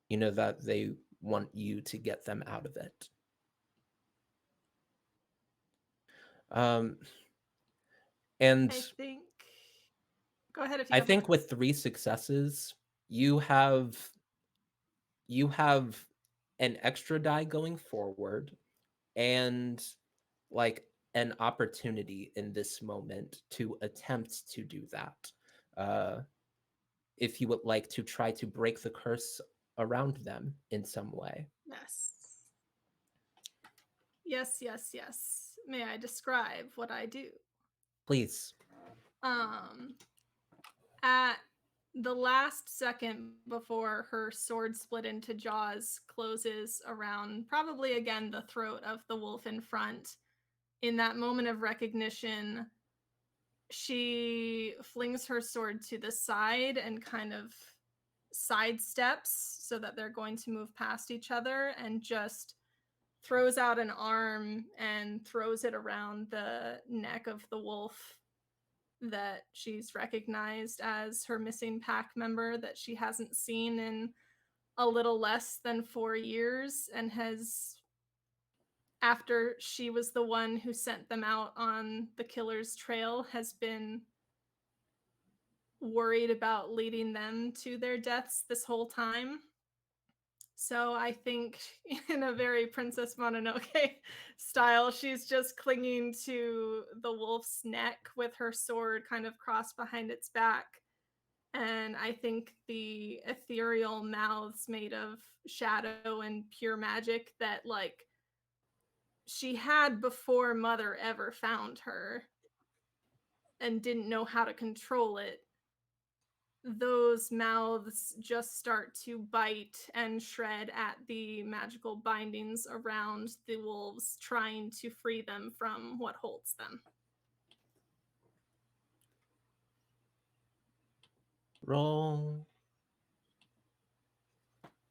You know that they want you to get them out of it. Um, and I think. Go ahead if you I have more. think with 3 successes, you have you have an extra die going forward and like an opportunity in this moment to attempt to do that. Uh, if you would like to try to break the curse around them in some way, Yes. Yes, yes, yes. May I describe what I do? please. Um, at the last second before her sword split into jaws closes around probably again the throat of the wolf in front, in that moment of recognition, she flings her sword to the side and kind of sidesteps so that they're going to move past each other and just throws out an arm and throws it around the neck of the wolf that she's recognized as her missing pack member that she hasn't seen in a little less than 4 years, and has, after she was the one who sent them out on the killer's trail, has been worried about leading them to their deaths this whole time. So I think, in a very Princess Mononoke style, she's just clinging to the wolf's neck with her sword kind of crossed behind its back. And I think the ethereal mouths made of shadow and pure magic that, like, she had before Mother ever found her and didn't know how to control it, those mouths just start to bite and shred at the magical bindings around the wolves, trying to free them from what holds them. Roll.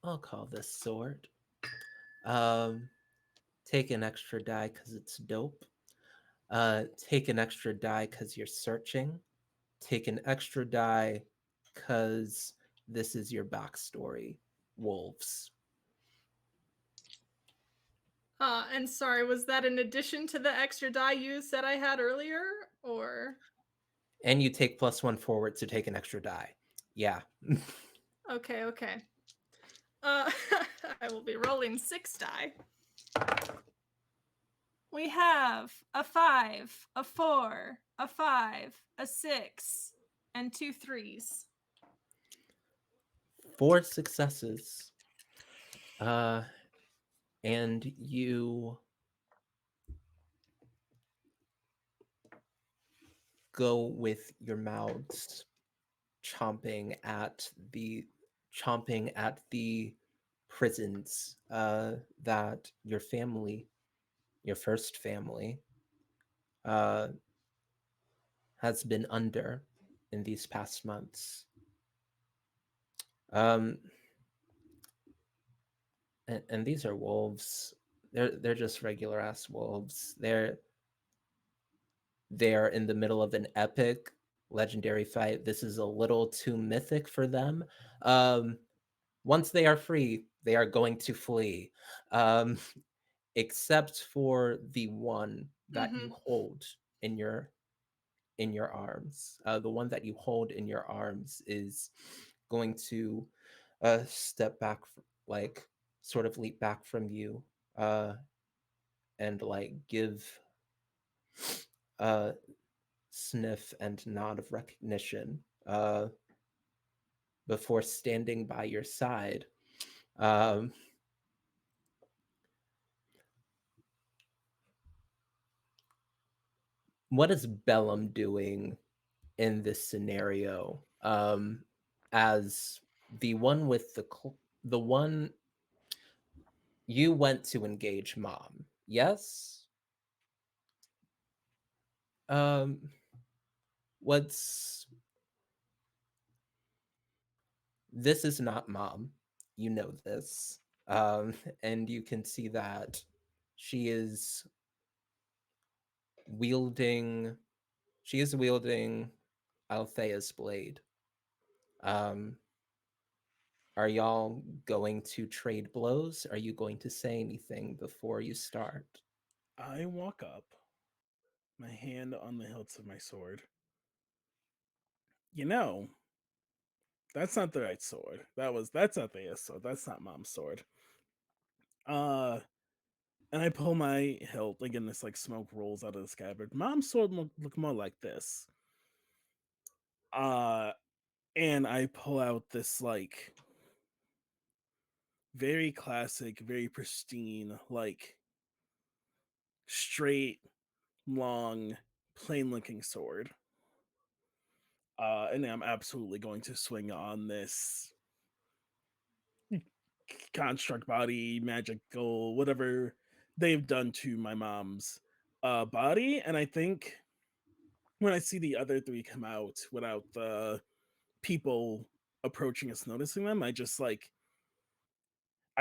I'll call this sword. Um, take an extra die because it's dope. Take an extra die because you're searching. Take an extra die because this is your backstory, wolves. And sorry, was that in addition to the extra die you said I had earlier, or? And you take +1 forward to take an extra die. Yeah. Okay, okay. Uh, I will be rolling 6 die. We have a 5, a 4, a 5, a 6, and 2 3s. 4 successes. And you go with your mouths chomping at the prisons that your family, your first family, uh, has been under in these past months. Um, and these are wolves. They're just regular ass wolves. They're in the middle of an epic legendary fight. This is a little too mythic for them. Um, once they are free, they are going to flee. Um, except for the one that you hold in your arms. The one that you hold in your arms is going to step back, like sort of leap back from you, and like give a sniff and nod of recognition before standing by your side. Um, what is Bellum doing in this scenario? As the one with the one you went to engage mom, yes? Um, what's this is not mom. You know this. And you can see that she is wielding she is wielding Althea's blade. Um, are y'all going to trade blows? Are you going to say anything before you start? I walk up, my hand on the hilts of my sword. You know, that's not the right sword. That's not the sword. That's not mom's sword. Uh and I pull my hilt. Again, this like smoke rolls out of the scabbard. Mom's sword look more like this. Uh and I pull out this like very classic, very pristine, like straight, long, plain looking sword. And I'm absolutely going to swing on this construct body, magical, whatever they've done to my mom's body. And I think when I see the other three come out without the people approaching us noticing them, I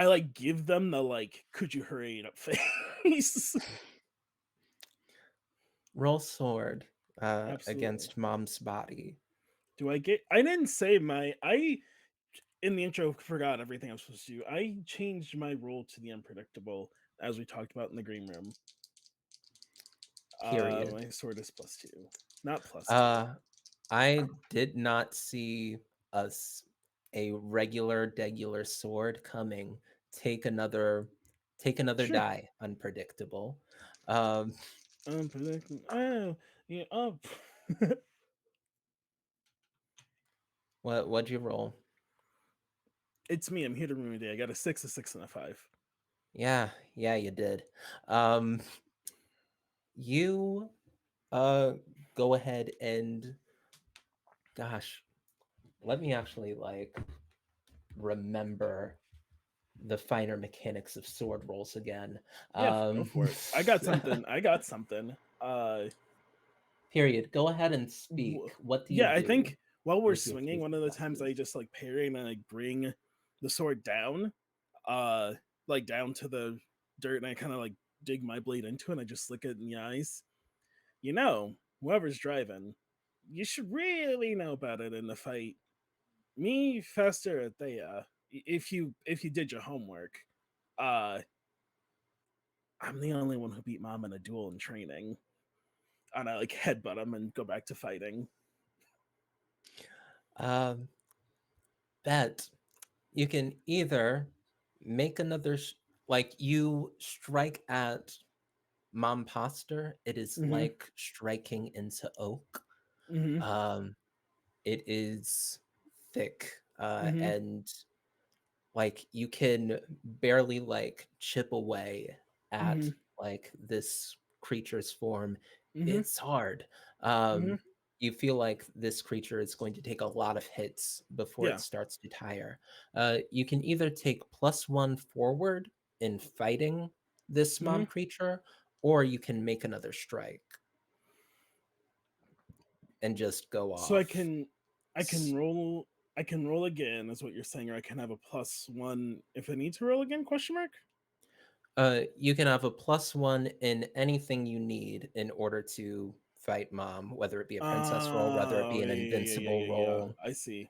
like give them the like, could you hurry it up face? Roll sword Absolutely. against mom's body. Do I get? I didn't say my. I in the intro forgot everything I'm supposed to do. I changed my role to the unpredictable as we talked about in the green room. Period. My sword is +2, not +2. Uh, I did not see us a regular degular sword coming. Take another take another Sure. die, unpredictable. Um, Unpredictable. Oh, yeah. Oh. what'd you roll? It's me. I'm here to ruin the day. I got a 6, a 6, and a 5. Yeah, yeah, you did. You uh go ahead and gosh, let me actually like remember the finer mechanics of sword rolls again. Yeah, go Um for it. I got something. I got something. Period. Go ahead and speak. What do you Yeah, I do think while we're with your swinging, three one of the times successes? I just like parry and I like bring the sword down, uh, like down to the dirt, and I kind of like dig my blade into it. And I just look it in the eyes. You know, whoever's driving, you should really know about it in the fight. Me, Fester, Thea. If you did your homework, uh, I'm the only one who beat mom in a duel in training. And I like headbutt him and go back to fighting. Um, Bet you can either make like you strike at Mom Poster. It is Mm-hmm. like striking into oak. Mm-hmm. Um, it is thick, Mm-hmm. and like you can barely like chip away at Mm-hmm. like this creature's form. Mm-hmm. It's hard. Mm-hmm. You feel like this creature is going to take a lot of hits before it Yeah. starts to tire. You can either take +1 forward in fighting this Mm-hmm. mom creature, or you can make another strike and just go So I off. can I can roll I can roll again is what you're saying, or I can have a +1 if I need to roll again, question mark? You can have a +1 in anything you need in order to fight mom, whether it be a princess roll, whether it Oh be an yeah, yeah, yeah, yeah, invincible yeah, yeah. roll. I see.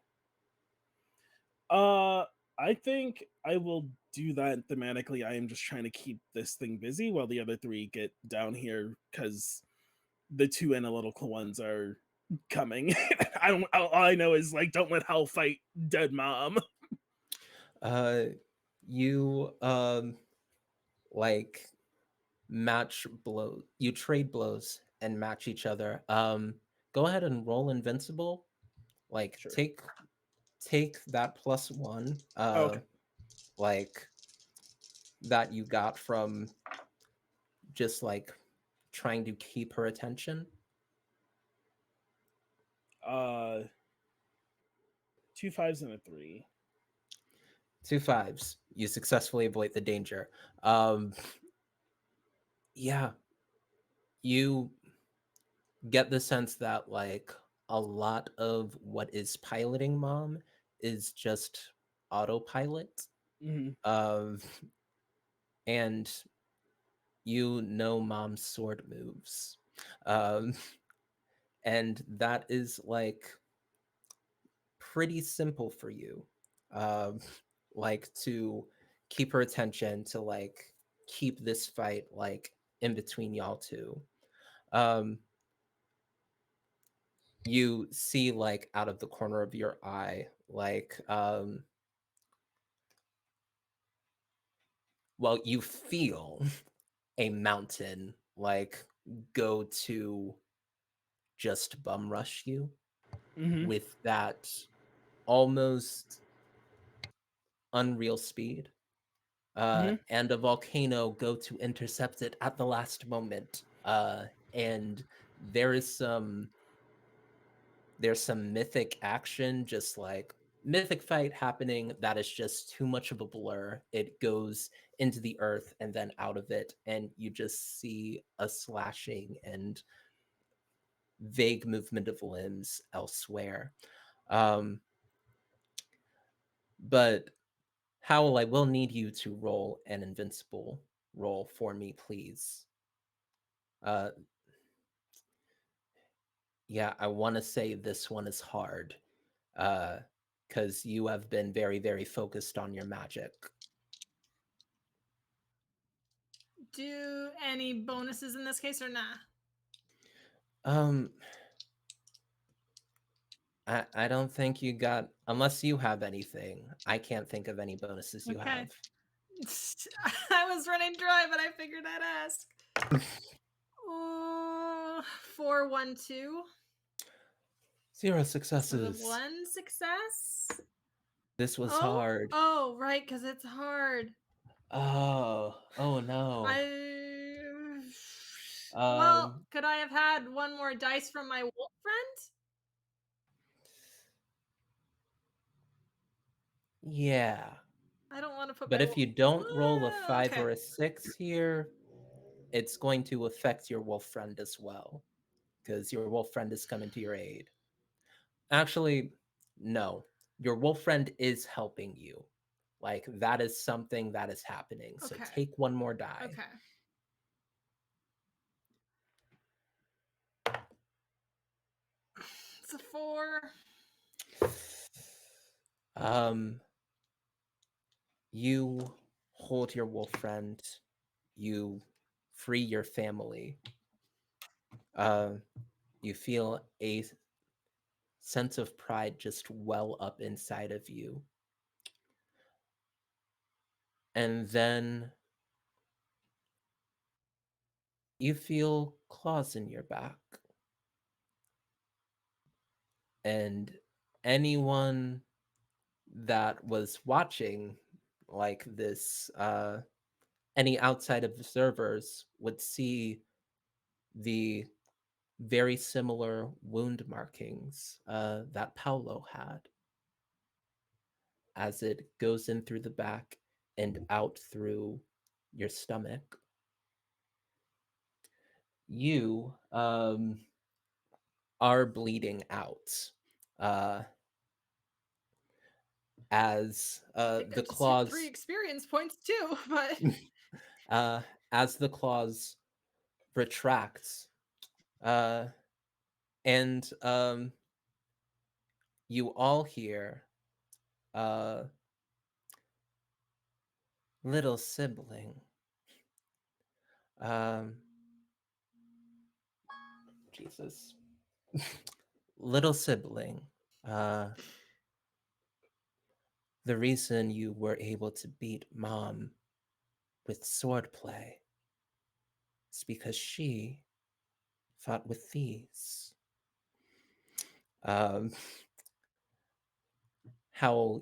Uh I think I will do that thematically. I am just trying to keep this thing busy while the other three get down here because the two analytical ones are coming. I don't. All I know is like, don't let Hell fight dead mom. Uh, you like match blow. You trade blows and match each other. Go ahead and roll invincible. Like Sure. take that +1. Okay. Like that you got from just like trying to keep her attention. Uh, two fives and a three. 2 5s. You successfully avoid the danger. Um, yeah, you get the sense that like a lot of what is piloting mom is just autopilot. Mm-hmm. Um, and you know mom's sword moves. Um, and that is like pretty simple for you. Um, like to keep her attention, to like keep this fight like in between y'all two. Um, you see like out of the corner of your eye, like well, you feel a mountain like go to just bum rush you Mm-hmm. with that almost unreal speed, Mm-hmm. and a volcano go to intercept it at the last moment. And there is some there's some mythic action, just like mythic fight happening that is just too much of a blur. It goes into the earth and then out of it, and you just see a slashing and vague movement of limbs elsewhere. Um, but Howl, I will need you to roll an invincible roll for me, please. Uh, yeah, I want to say this one is hard, because you have been very, very focused on your magic. Do any bonuses in this case or nah? Um, I don't think you got, unless you have anything. I can't think of any bonuses you Okay. have. I was running dry, but I figured I'd ask. Oh, 4 1 2 Zero for the successes. one success. This was Oh, hard. oh, right, because it's hard. Oh no. I. Well, Um, could I have had one more dice from my wolf friend? yeah. I don't want to put But my. if you don't roll a Ah, 5 okay. or a 6 here, it's going to affect your wolf friend as well, because your wolf friend is coming to your aid. Actually, no. Your wolf friend is helping you. Like, that is something that is happening. So Okay. take one more die. Okay. It's a 4. Um, you hold your wolf friend. You free your family. Uh, you feel a sense of pride just well up inside of you. And then you feel claws in your back. And anyone that was watching like this, any outside observers would see the very similar wound markings that Paolo had, as it goes in through the back and out through your stomach. You are bleeding out, uh, as I think I the just hit 3 claws experience points too, but uh, as the claws retract, uh, and you all hear, uh, little sibling. Um, Jesus, little sibling. Uh, the reason you were able to beat mom with swordplay is because she fought with these. Um, how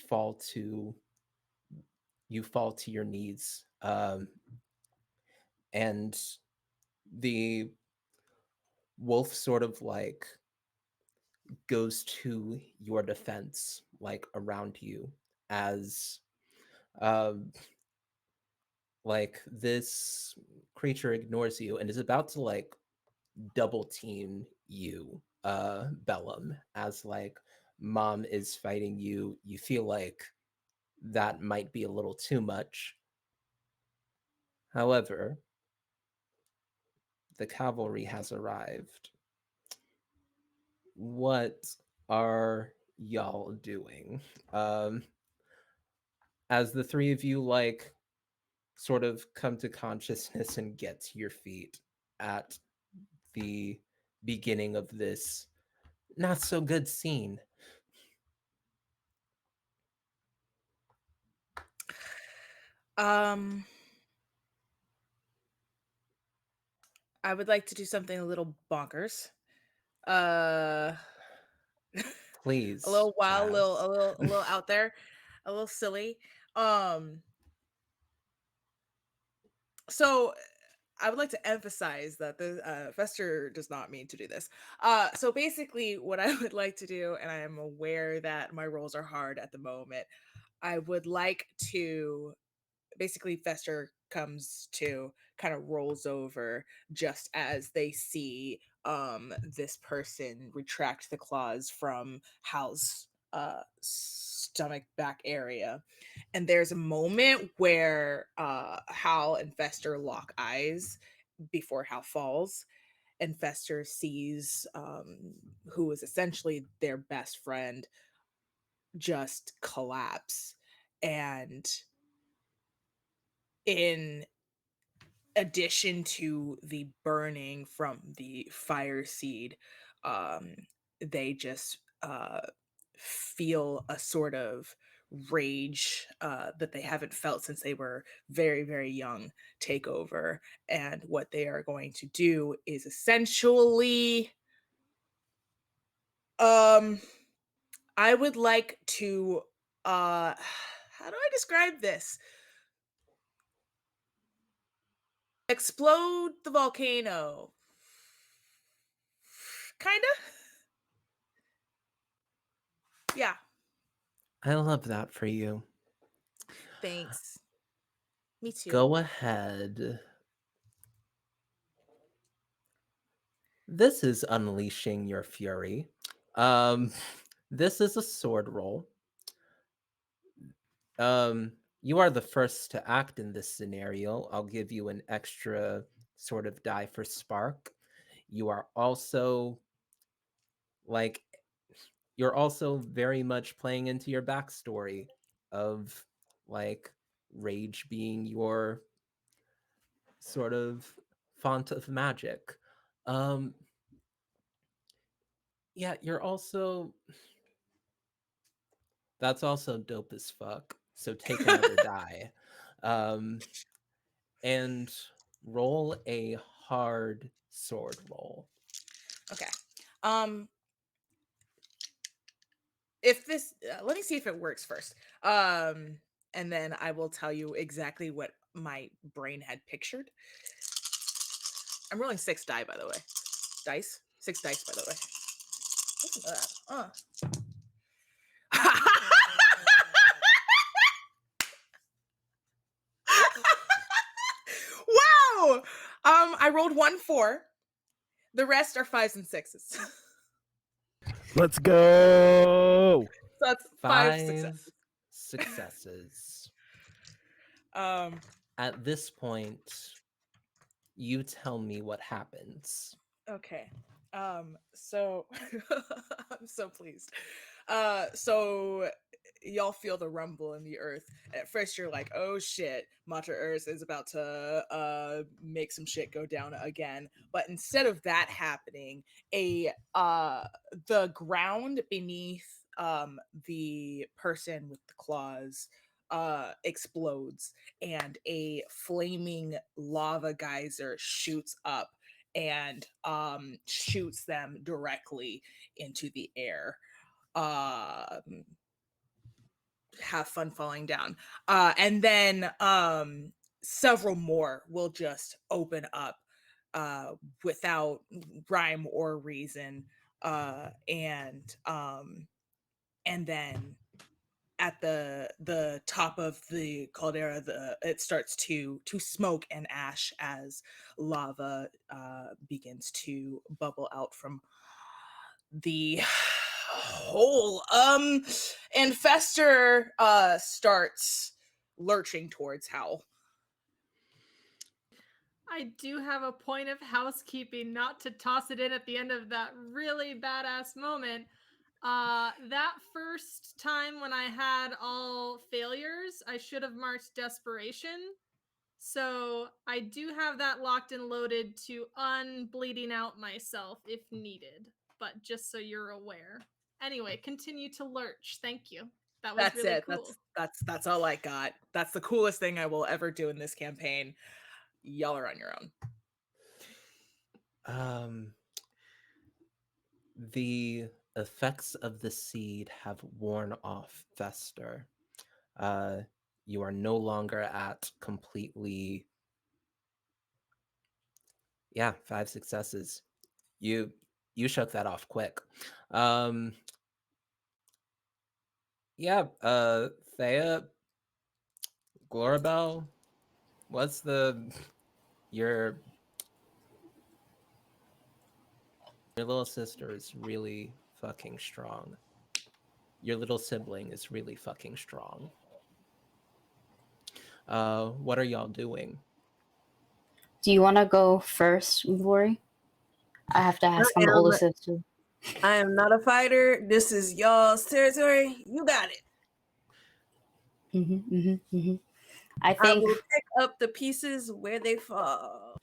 fall to you fall to your knees, and the wolf sort of like goes to your defense, like around you, as um, like this creature ignores you and is about to like double team you, Bellum, as like mom is fighting you. You feel like that might be a little too much. However, the cavalry has arrived. What are y'all doing? Um, as the three of you like sort of come to consciousness and get to your feet at the beginning of this not so good scene. Um, I would like to do something a little bonkers. Uh, a Please, little wild, Jazz. a little out there, a little silly. Um, so I would like to emphasize that the Fester does not mean to do this. So basically, what I would like to do, and I am aware that my rolls are hard at the moment, I would like to basically Fester comes to, kind of rolls over just as they see this person retract the claws from Hal's stomach back area. And there's a moment where Hal and Fester lock eyes before Hal falls, and Fester sees who is essentially their best friend just collapse. And in addition to the burning from the fire seed, um, they just feel a sort of rage that they haven't felt since they were very, very young take over. And what they are going to do is essentially, um, I would like to, how do I describe this? Explode the volcano. Kinda. Yeah. I love that for you. Thanks. Me too. Go ahead. This is unleashing your fury. Um, this is a sword roll. You are the first to act in this scenario. I'll give you an extra sort of die for spark. You are also like you're also very much playing into your backstory of like rage being your sort of font of magic. Um yeah, you're also that's also dope as fuck. So take another die. Um and roll a hard sword roll. Okay. Um if this let me see if it works first. And then I will tell you exactly what my brain had pictured. I'm rolling 6 die, by the way. Dice? 6 dice, by the way. Listen to that. Wow. I rolled 1 4. The rest are 5s and 6s. Let's go. So that's 5 successes. 5 successes. Um At this point, you tell me what happens. Okay. So I'm so pleased. So y'all feel the rumble in the earth. At first you're like, oh shit, Matra Earth is about to make some shit go down again. But instead of that happening, a the ground beneath the person with the claws explodes, and a flaming lava geyser shoots up and shoots them directly into the air. Have fun falling down. And then several more will just open up without rhyme or reason. And then at the top of the caldera, the it starts to smoke and ash as lava begins to bubble out from the hole. And Fester starts lurching towards Howl. I do have a point of housekeeping, not to toss it in at the end of that really badass moment. That first time when I had all failures, I should have marked desperation. So I do have that locked and loaded to unbleeding out myself if needed, but just so you're aware. Anyway, continue to lurch. Thank you. That was That's really it. cool. That's all I got. That's the coolest thing I will ever do in this campaign. Y'all are on your own. Um, the effects of the seed have worn off, Fester. Uh, you are no longer at completely. Yeah, 5 successes. You you shook that off quick. Um, yeah. Thea, Glorabel, what's the your your little sister is really fucking strong. Your little sibling is really fucking strong. What are y'all doing? Do you want to go first, Glory? I have to ask. I I'm the am, oldest sister. I am not a fighter. This is y'all's territory. You got it. I I think will pick up the pieces where they fall.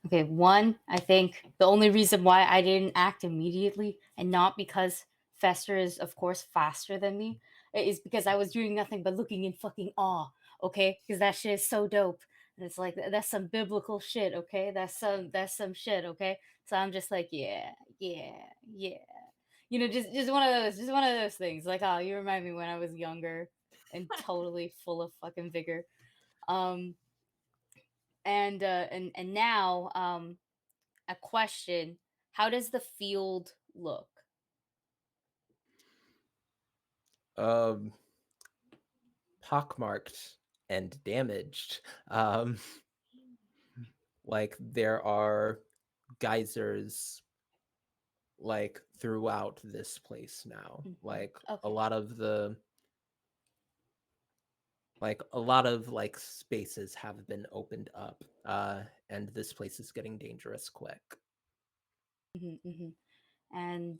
okay, one, I think the only reason why I didn't act immediately and not because Fester is, of course, faster than me is because I was doing nothing but looking in fucking awe, okay? Because that shit is so dope. And it's like that's some biblical shit, okay? That's some shit, okay? So I'm just like, yeah, yeah, yeah. You know, just one of those things. Like, oh, you remind me when I was younger and totally full of fucking vigor. Um and now a question: how does the field look? Um, Pockmarked and damaged. Um, like there are geysers like throughout this place now. Like a Okay. lot of the a lot of like spaces have been opened up, and this place is getting dangerous quick. hmm And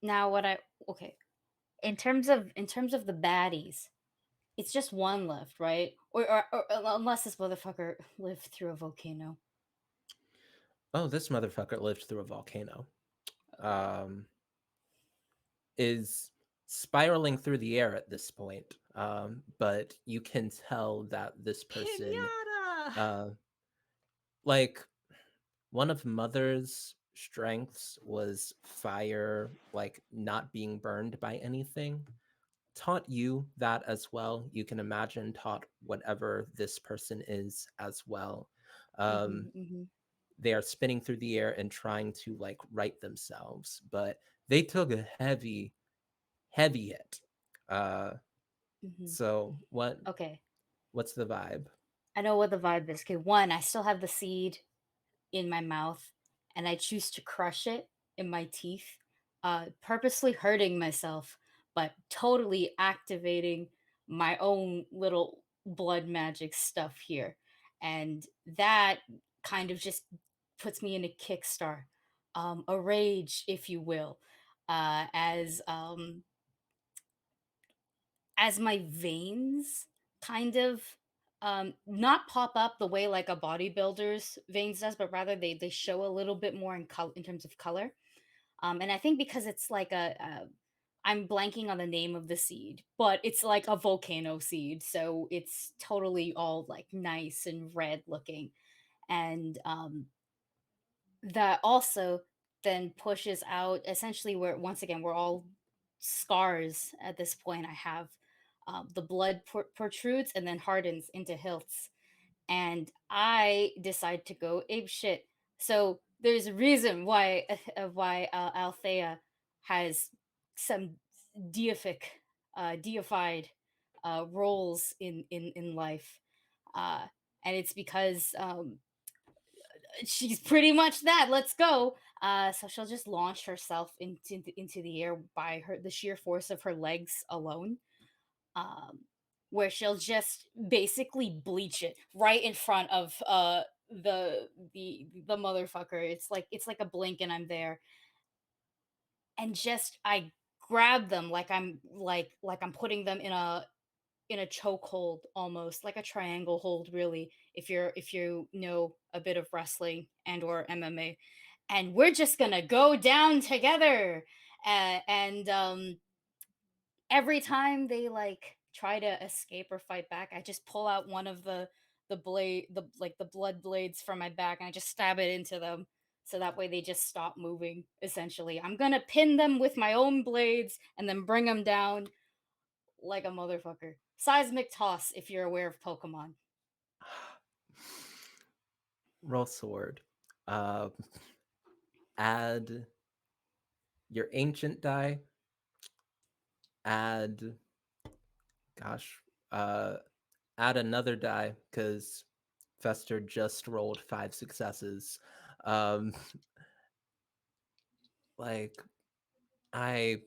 now what I okay in terms of the baddies, it's just one left, right? Or unless this motherfucker lived through a volcano. Oh, this motherfucker lived through a volcano. Um, is spiraling through the air at this point. But you can tell that this person, Pinata! uh, like one of Mother's strengths was fire, like not being burned by anything. Taught you that as well. You can imagine taught whatever this person is as well. Um, hmm hmm they are spinning through the air and trying to like right themselves, but they took a heavy hit. Uh, hmm so Okay, what's the vibe? I know what the vibe is. Okay, one, I still have the seed in my mouth and I choose to crush it in my teeth, purposely hurting myself, but totally activating my own little blood magic stuff here. And that kind of just puts me in a kickstart, a rage, if you will, as my veins kind of not pop up the way like a bodybuilder's veins does, but rather they show a little bit more in color in terms of color. And I think because it's like I'm blanking on the name of the seed, but it's like a volcano seed, so it's totally all like nice and red looking, and that also then pushes out essentially where once again we're all scars at this point. I have the blood protrudes and then hardens into hilts, and I decide to go ape shit. So there's a reason why Althea has some deific, deified roles in life, uh, and it's because she's pretty much that. Let's go. So she'll just launch herself into the air by the sheer force of her legs alone. Um, where she'll just basically bleach it right in front of the motherfucker. It's like a blink and I'm there, and just I grab them like I'm putting them in a chokehold, almost like a triangle hold, really, if you know a bit of wrestling and or MMA, and we're just gonna go down together. And every time they like try to escape or fight back, I just pull out one of the blood blades from my back, and I just stab it into them. So that way they just stop moving. Essentially, I'm gonna pin them with my own blades and then bring them down like a motherfucker. Seismic toss, if you're aware of Pokemon. Roll sword. Uh, add your ancient die. Add, gosh, uh, add another die because Fester just rolled 5 successes. Um, like I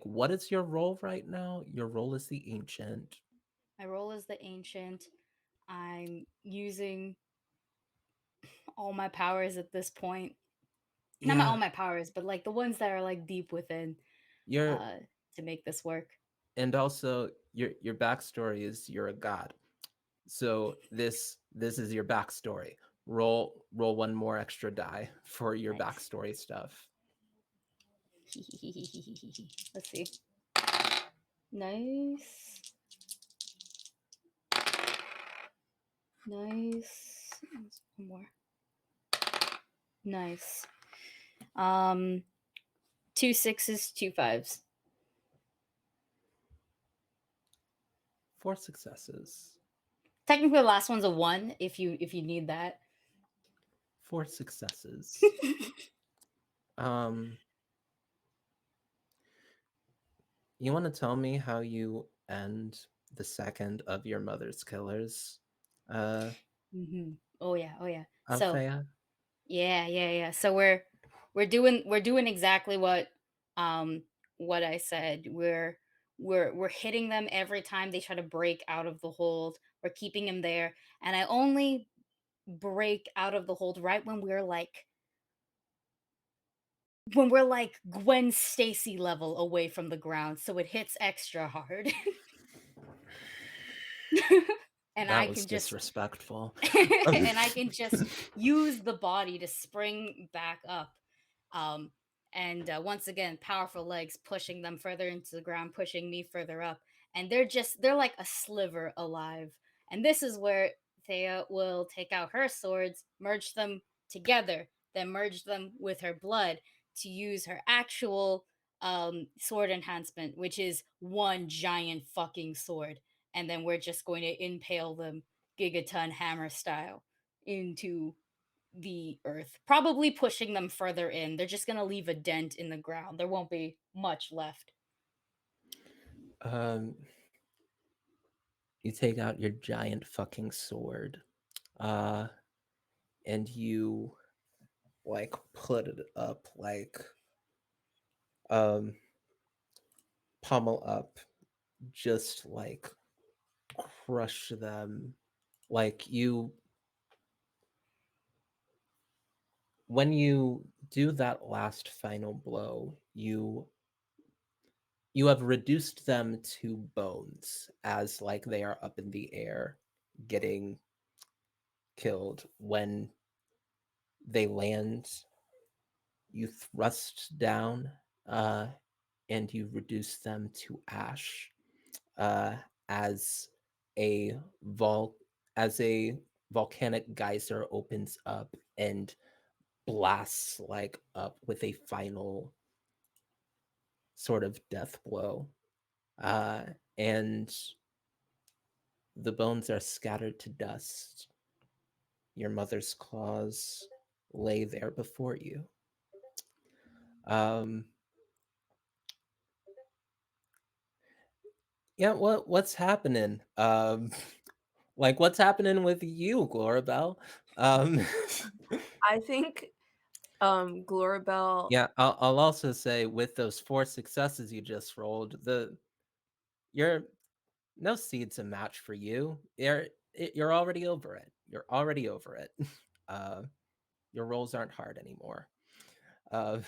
what is your role right now? Your role is the ancient. My role is the ancient. I'm using all my powers at this point. Not Yeah, all my powers, but like the ones that are like deep within, you're uh, to make this work. and also your backstory is you're a god. So this is your backstory. Roll one more extra die for your Nice. backstory stuff. Let's see. Nice. Nice. One more. Nice. Um, 2 6s, 2 5s. 4 successes. Technically, the last one's a 1. If you need that. 4 successes. Um, you want to tell me how you end the second of your mother's killers? Uh, Oh yeah. Oh yeah. So Althea? yeah. So we're doing exactly what I said. We're hitting them every time they try to break out of the hold. We're keeping them there, and I only break out of the hold right when we're like Gwen Stacy level away from the ground, so it hits extra hard. And That I was can just disrespectful. and I can just use the body to spring back up. Um, and once again, powerful legs pushing them further into the ground, pushing me further up. And they're like a sliver alive. And this is where Thea will take out her swords, merge them together, then merge them with her blood to use her actual sword enhancement, which is one giant fucking sword. And then we're just going to impale them gigaton hammer style into the earth, probably pushing them further in. They're just going to leave a dent in the ground. There won't be much left. um, you take out your giant fucking sword, uh, and you put it up um pummel up, just crush them. You when you do that last final blow, you have reduced them to bones as they are up in the air getting killed. When they land, you thrust down, uh, and you reduce them to ash, uh, as a vol as a volcanic geyser opens up and blasts up with a final sort of death blow, uh, and the bones are scattered to dust. your mother's claws lay there before you. Um, yeah, what's happening? Like what's happening with you, Glorabelle? Um, I think Glorabelle. yeah, I'll also say with those 4 successes you just rolled, you're no seed's a match for you. You're already over it. You're already over it. Uh, your rolls aren't hard anymore. Uh,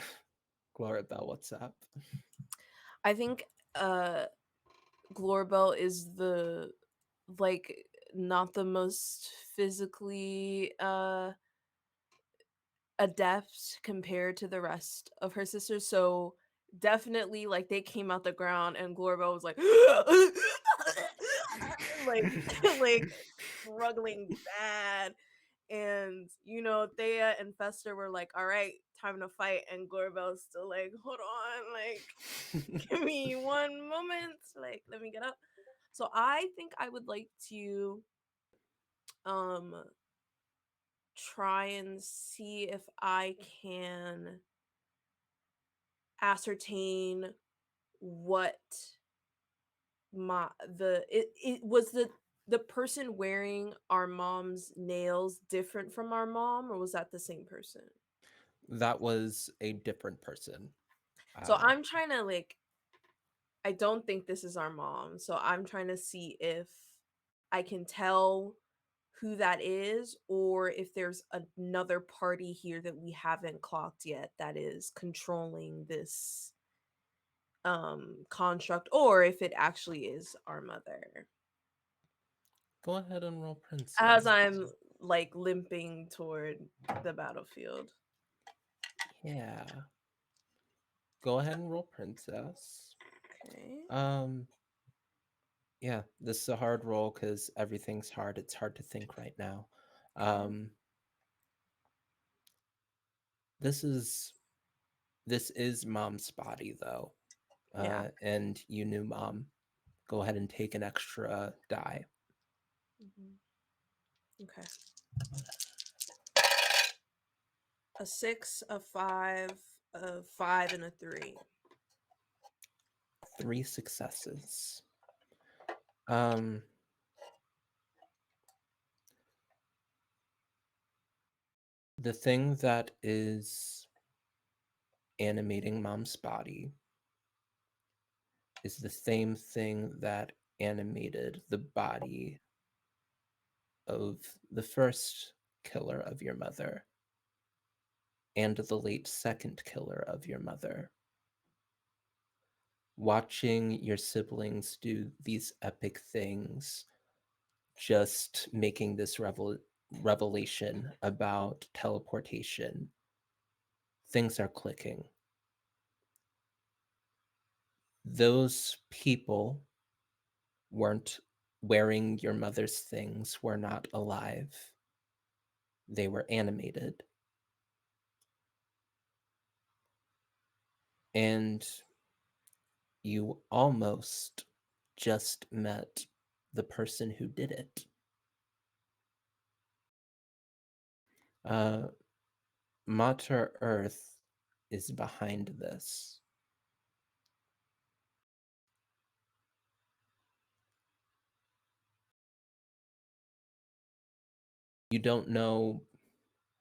Glorabelle, what's up? I think Glorabelle is the like not the most physically adept compared to the rest of her sisters. So definitely like they came out the ground and Glorabelle was like like like struggling bad. And Thea and Fester were like, all right, time to fight. And Glorabelle's still like, hold on, like give me one moment. Like, let me get up. So I think I would like to um try and see if I can ascertain what it was the person wearing our mom's nails different from our mom, or was that the same person? That was a different person. So Uh, I'm trying to like I don't think this is our mom. So I'm trying to see if I can tell who that is, or if there's another party here that we haven't clocked yet that is controlling this construct, or if it actually is our mother. Go ahead and roll As princess. I'm like limping toward the battlefield. Yeah. Go ahead and roll princess. Okay. Um, yeah, this is a hard roll because everything's hard. It's hard to think right now. Okay. Um, this is this is mom's body though. Yeah. And you knew mom. Go ahead and take an extra die. Okay. A 6, a 5, a 5, and a 3. 3 successes. Um, the thing that is animating mom's body is the same thing that animated the body of the first killer of your mother and the late second killer of your mother. Watching your siblings do these epic things, just making this revelation about teleportation, things are clicking. Those people weren't wearing your mother's things, were not alive. They were animated. And you almost just met the person who did it. Uh, Mater Earth is behind this. You don't know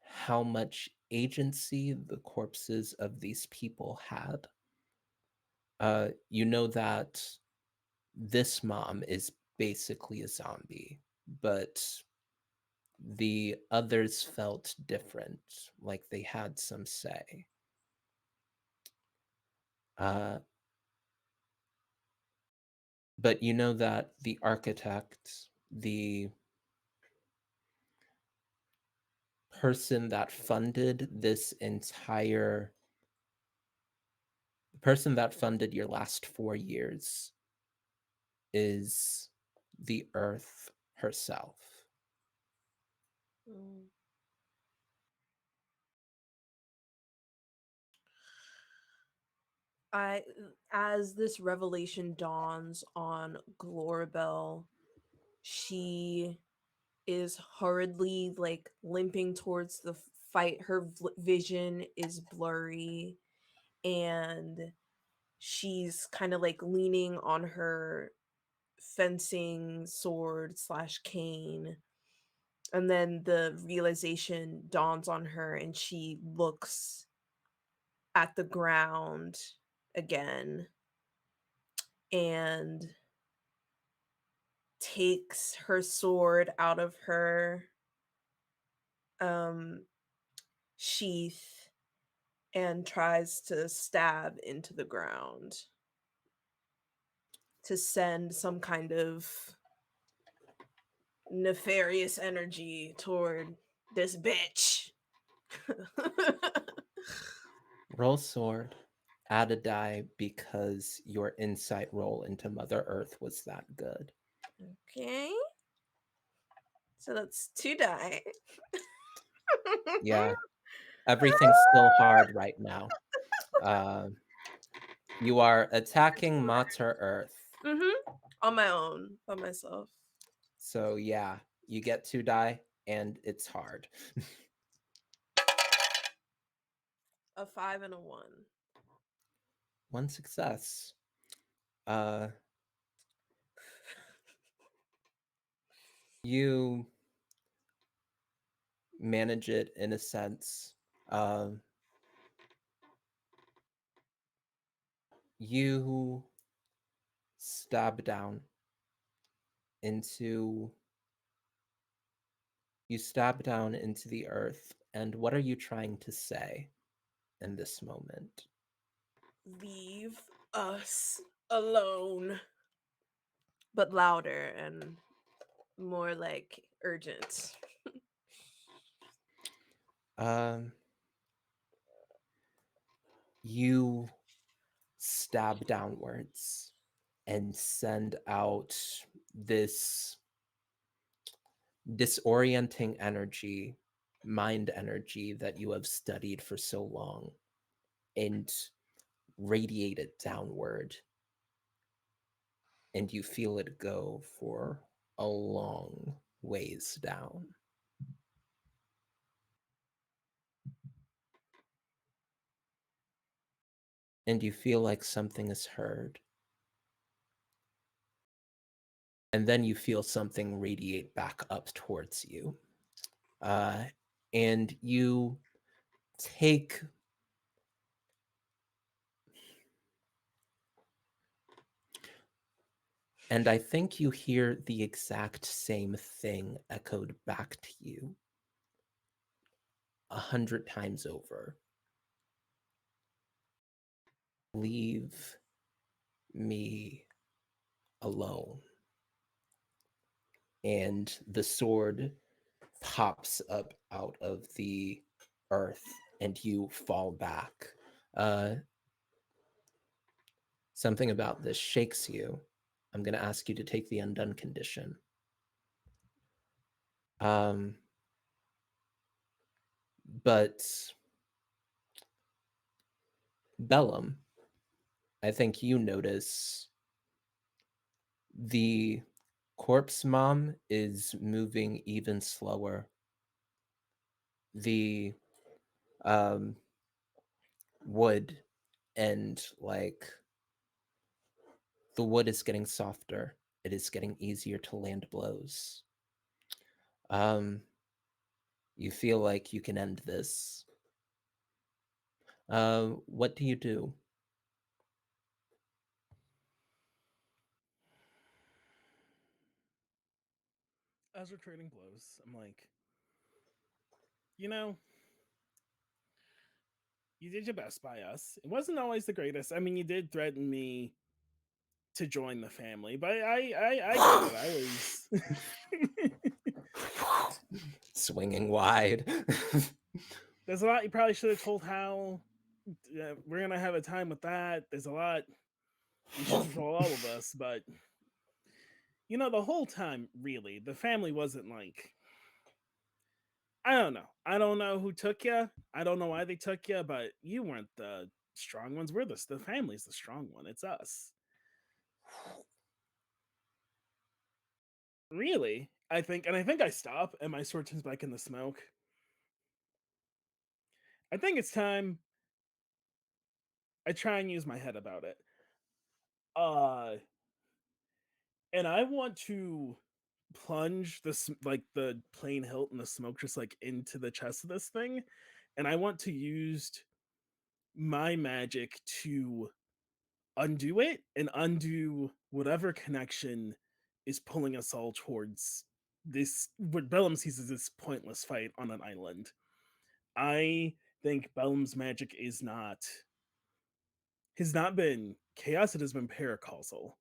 how much agency the corpses of these people had. You know that this mom is basically a zombie, but the others felt different, like they had some say. Uh, but you know that the architect, the person that funded this entire, the person that funded your last 4 years is the earth herself. Mm. I As this revelation dawns on Glorabelle, she is hurriedly like limping towards the fight. Her vision is blurry, and she's kind of like leaning on her fencing sword slash cane. And then the realization dawns on her, and she looks at the ground again and takes her sword out of her um sheath and tries to stab into the ground to send some kind of nefarious energy toward this bitch. Roll sword. Add a die because your insight roll into Mother Earth was that good. Okay. So that's 2 die. Yeah, everything's still hard right now. You are attacking Mater Earth. On my own, by myself. So yeah, you get 2 die and it's hard. A 5 and a 1. 1 success. You manage it in a sense. You stab down into the earth, and what are you trying to say in this moment? Leave us alone. But louder and more like urgent. You stab downwards and send out this disorienting energy, mind energy that you have studied for so long, and radiate it downward. And you feel it go for a long ways down. And you feel like something is heard. And then you feel something radiate back up towards you. And you take and I think you hear the exact same thing echoed back to you 100 times over. Leave me alone. And the sword pops up out of the earth and you fall back. Something about this shakes you. I'm going to ask you to take the undone condition. But Bellum, I think you notice the corpse mom is moving even slower. The wood and like the wood is getting softer. It is getting easier to land blows. You feel like you can end this. What do you do? As we're trading blows, I'm like, you know, you did your best by us. It wasn't always the greatest. I mean, you did threaten me to join the family, but I get it. I was Swinging wide. there's a lot you probably should have told Hal. We're gonna have a time with that. There's a lot you should have told all of us, but the whole time, really, the family wasn't like. I don't know. I don't know who took you. I don't know why they took you, but you weren't the strong ones. We're the family's the strong one. It's us. Really? I think I stop, and my sword turns back into smoke. I think it's time I try and use my head about it. Uh, and I want to plunge this like the plain hilt and the smoke just like into the chest of this thing, and I want to use my magic to undo it and undo whatever connection is pulling us all towards this what Bellum sees as this pointless fight on an island. I think Bellum's magic is not has not been chaos, it has been paracausal.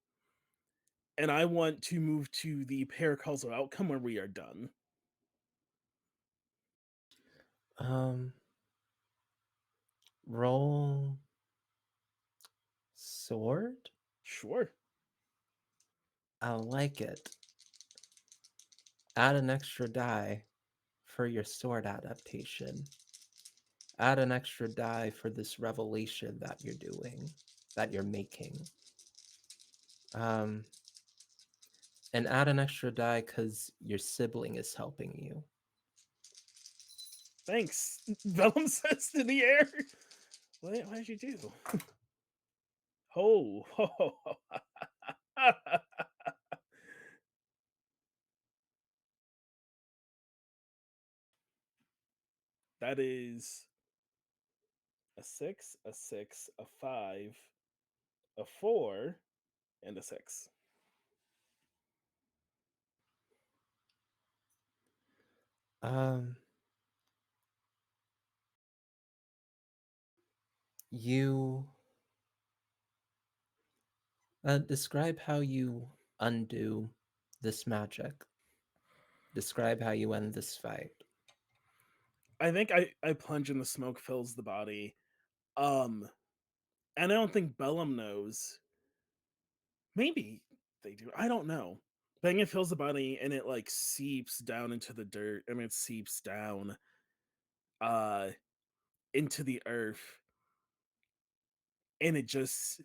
And I want to move to the paracausal outcome where we are done. Um, roll sword? Sure. I like it. Add an extra die for your sword adaptation. Add an extra die for this revelation that you're doing, that you're making. Um, and add an extra die because your sibling is helping you. Thanks. Vellum says to the air. What did you do? Oh, that is a 6, a 6, a 5, a 4, and a 6. Um, you describe how you undo this magic. Describe how you end this fight. I think I plunge and the smoke fills the body. Um, and I don't think Bellum knows. Maybe they do. I don't know. But I think it fills the body and it like seeps down into the dirt. I mean, it seeps down uh into the earth, and it just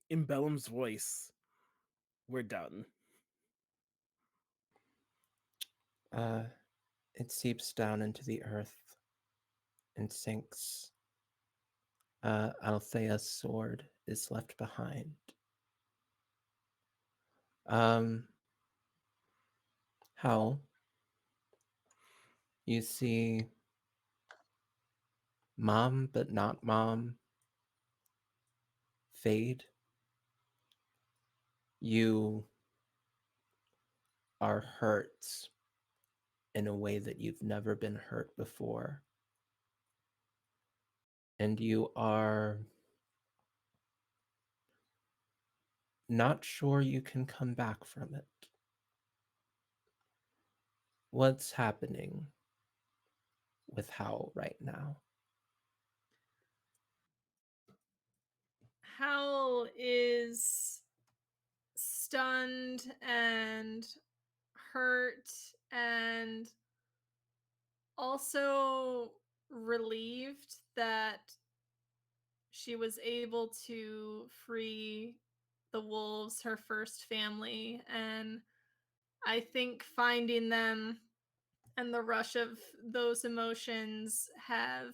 in Bellum's voice, we're done. Uh, it seeps down into the earth and sinks. Althea's sword is left behind. Um, how you see mom, but not mom, fade. You are hurt in a way that you've never been hurt before. And you are not sure you can come back from it. What's happening with Hal right now? Hal is stunned and hurt and also relieved that she was able to free the wolves, her first family. And I think finding them and the rush of those emotions have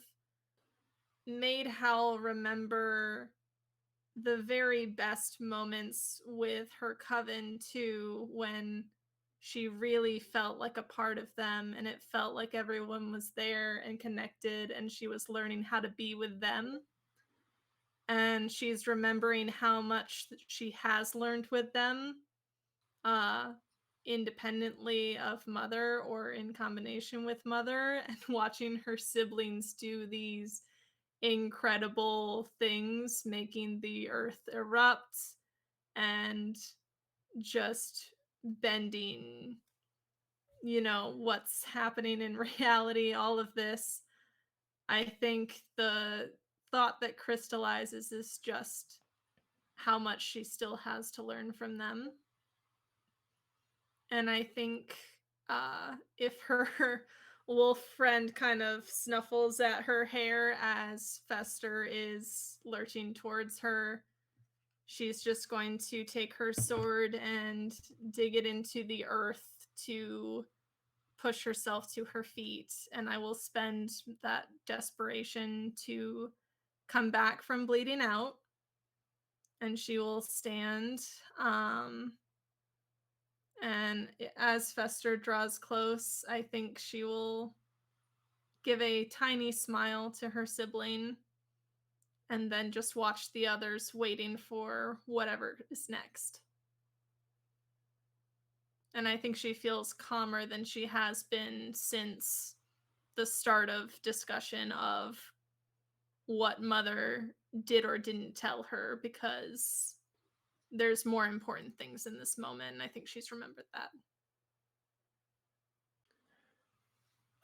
made Hal remember the very best moments with her coven too, when she really felt like a part of them and it felt like everyone was there and connected and she was learning how to be with them. And she's remembering how much she has learned with them, uh independently of mother or in combination with mother, and watching her siblings do these incredible things, making the earth erupt and just bending, what's happening in reality, all of this. I think the thought that crystallizes is just how much she still has to learn from them. And I think if her wolf friend kind of snuffles at her hair as Fester is lurching towards her, she's just going to take her sword and dig it into the earth to push herself to her feet, and I will spend that desperation to come back from bleeding out. And she will stand. And as Fester draws close, I think she will give a tiny smile to her sibling and then just watch the others waiting for whatever is next. And I think she feels calmer than she has been since the start of discussion of what Mother did or didn't tell her, because there's more important things in this moment, and I think she's remembered that.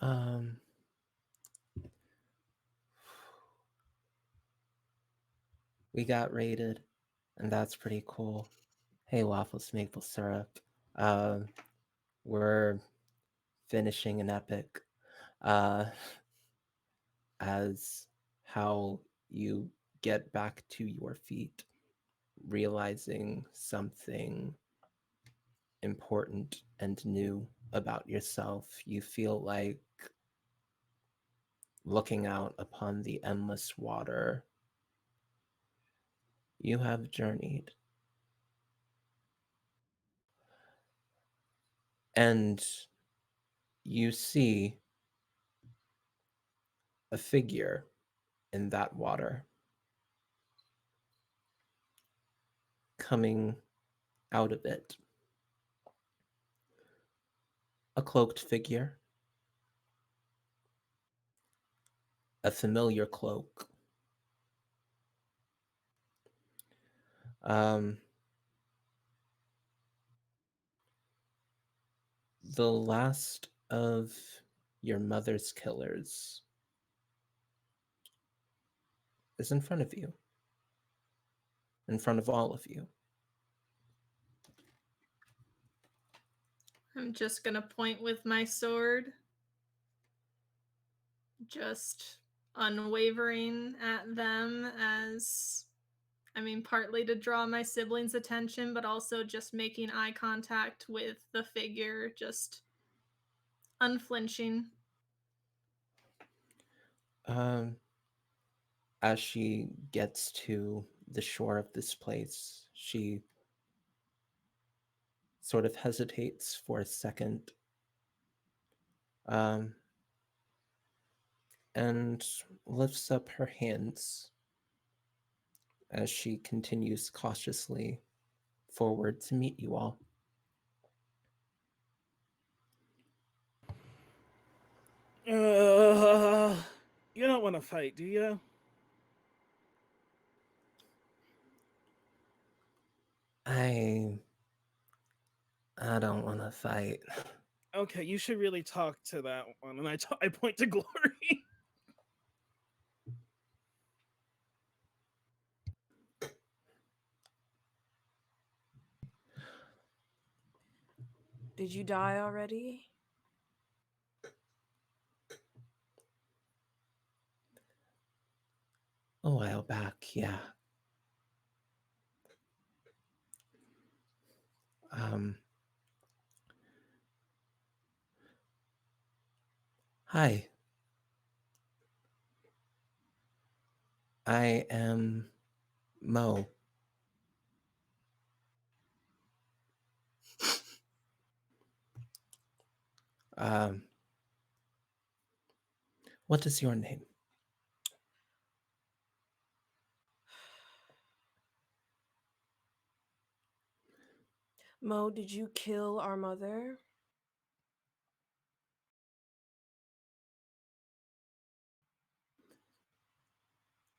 Um, we got raided, and that's pretty cool. Hey, Waffles Maple Syrup. Um, we're finishing an epic. Uh, as how you get back to your feet, realizing something important and new about yourself. You feel like looking out upon the endless water. You have journeyed. And you see a figure in that water coming out of it. A cloaked figure, a familiar cloak. Um, the last of your mother's killers is in front of you, in front of all of you. I'm just gonna point with my sword, just unwavering at them, as I mean, partly to draw my siblings' attention, but also just making eye contact with the figure, just unflinching. Um, as she gets to the shore of this place, she sort of hesitates for a second, um, and lifts up her hands as she continues cautiously forward to meet you all. You don't want to fight, do you? I don't want to fight. Okay, you should really talk to that one. And I point to Glory. Did you die already? A while back, yeah. Um, Hi. I am Mo. Um, what is your name? Mo, did you kill our mother?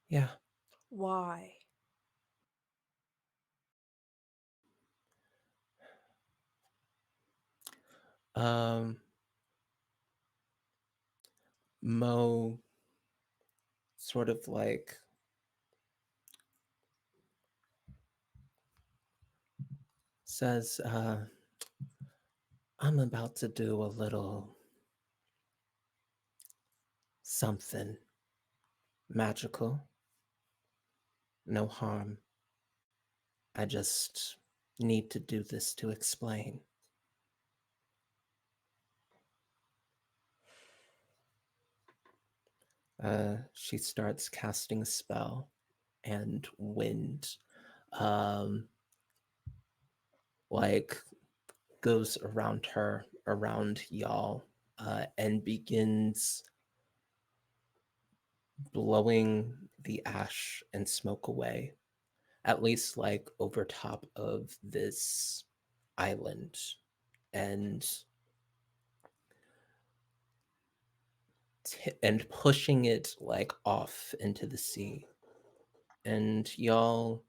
Yeah. Why? Um, Mo sort of like says, I'm about to do a little something magical. No harm. I just need to do this to explain. She starts casting a spell, and wind, um, like goes around her, around y'all, and begins blowing the ash and smoke away, at least like over top of this island, and and pushing it like off into the sea. And y'all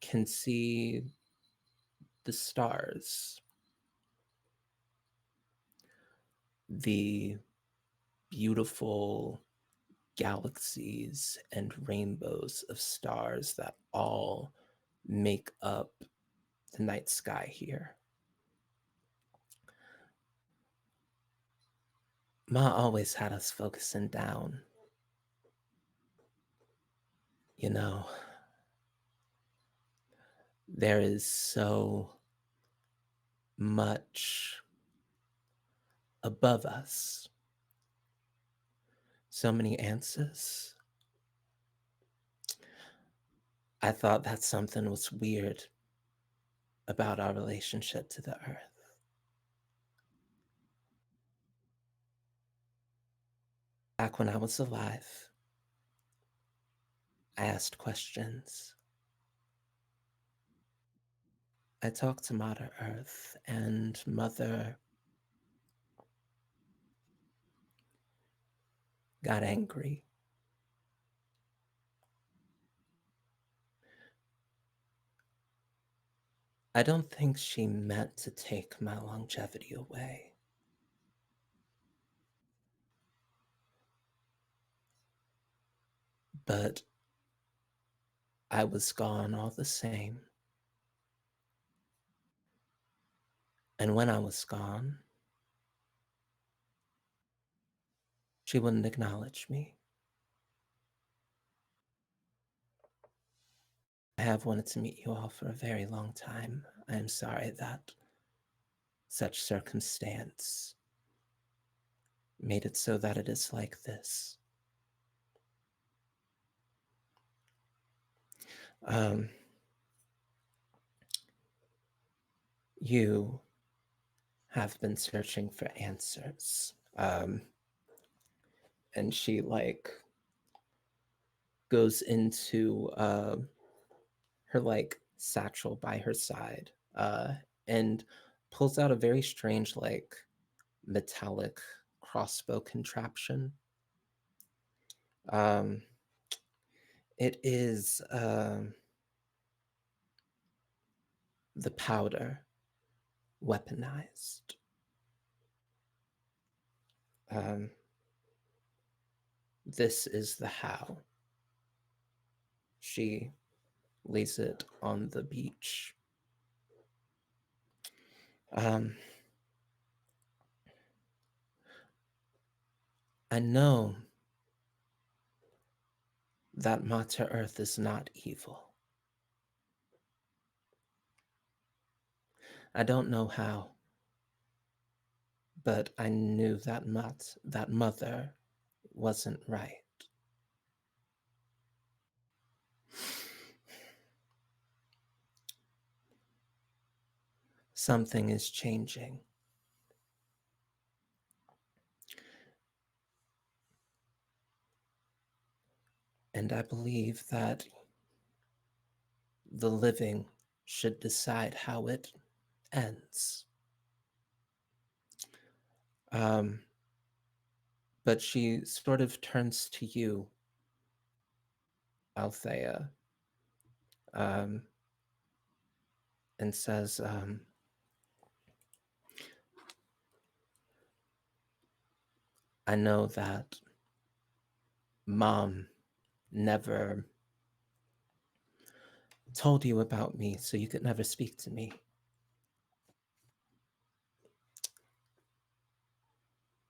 can see the stars, the beautiful galaxies and rainbows of stars that all make up the night sky here. Ma always had us focusing down. You know, there is so much above us, so many answers. I thought that something was weird about our relationship to the earth. Back when I was alive, I asked questions. I talked to Mother Earth, and Mother got angry. I don't think she meant to take my longevity away. But I was gone all the same. And when I was gone, she wouldn't acknowledge me. I have wanted to meet you all for a very long time. I am sorry that such circumstance made it so that it is like this. Um, you have been searching for answers. And she like goes into her like satchel by her side, and pulls out a very strange like metallic crossbow contraption. Um, it is the powder weaponized. Um, this is the how. She lays it on the beach. Um, I know that Mater Earth is not evil. I don't know how, but I knew that that mother wasn't right. Something is changing. And I believe that the living should decide how it ends. Um, but she sort of turns to you, Althea, um, and says, I know that Mom never told you about me, so you could never speak to me.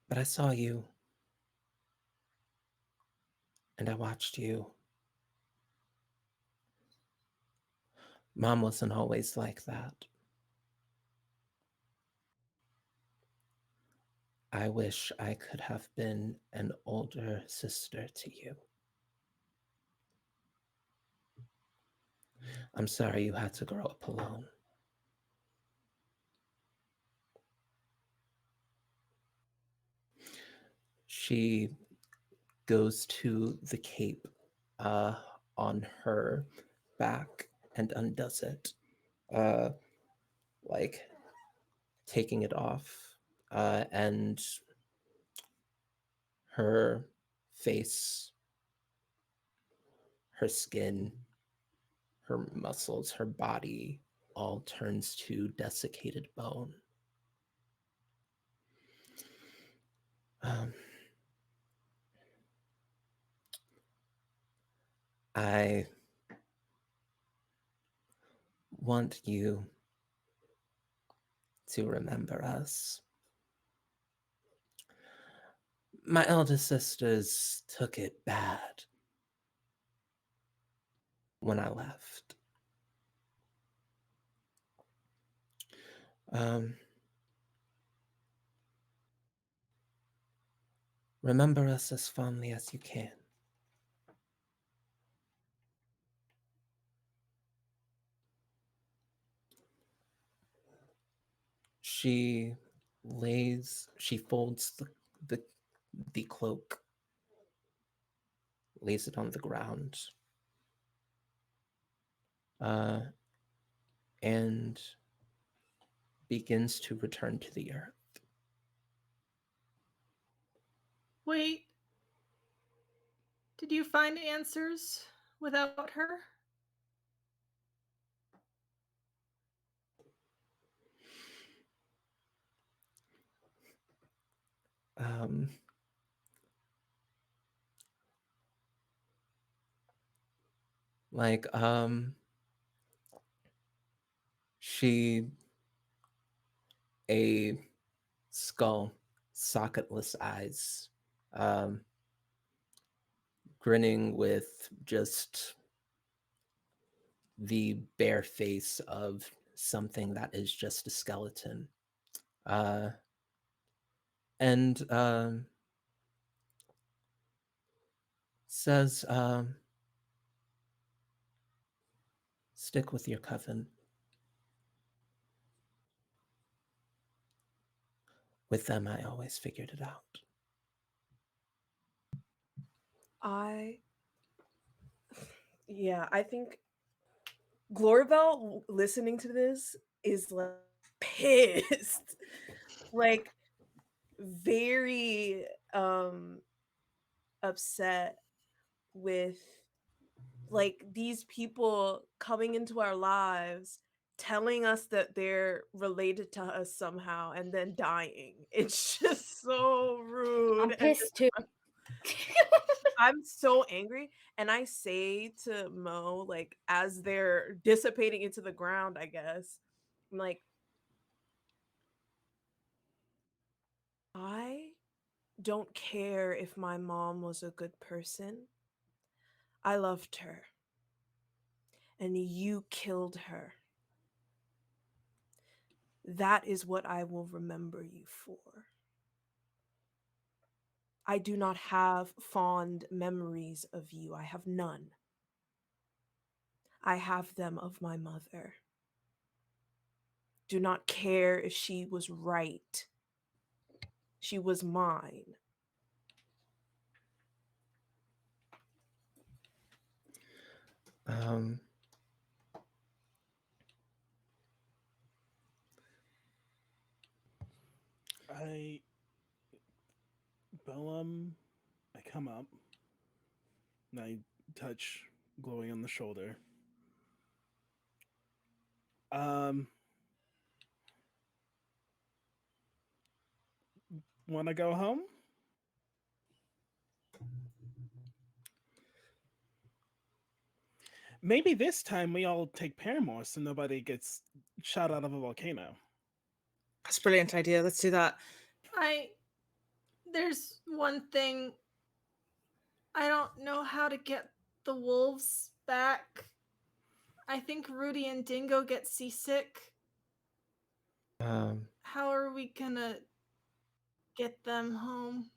But I saw you, and I watched you. Mom wasn't always like that. I wish I could have been an older sister to you. I'm sorry you had to grow up alone. She goes to the cape uh, on her back and undoes it, uh, like taking it off, and her face, her skin, her muscles, her body all turns to desiccated bone. Um, I want you to remember us. My elder sisters took it bad when I left. Um, remember us as fondly as you can. She she folds the, the cloak, lays it on the ground, uh, and begins to return to the earth. Wait, did you find answers without her? Um, like, she, a skull, socketless eyes, um, grinning with just the bare face of something that is just a skeleton. Uh, and says, stick with your coven. With them, I always figured it out. I yeah, I think Glorabelle listening to this is like pissed. Like very upset with like these people coming into our lives telling us that they're related to us somehow and then dying. It's just so rude I'm and pissed too. I'm so angry. And I say to Mo, like, as they're dissipating into the ground, I guess, I'm like, I don't care if my mom was a good person. I loved her. And you killed her. That is what I will remember you for. I do not have fond memories of you. I have none. I have them of my mother. Do not care if she was right. She was mine. Um, I Bellum, I come up and I touch Glowy on the shoulder. Um, want to go home? Maybe this time we all take Paramore so nobody gets shot out of a volcano. That's a brilliant idea. Let's do that. There's one thing. I don't know how to get the wolves back. I think Rudy and Dingo get seasick. um, How are we gonna get them home?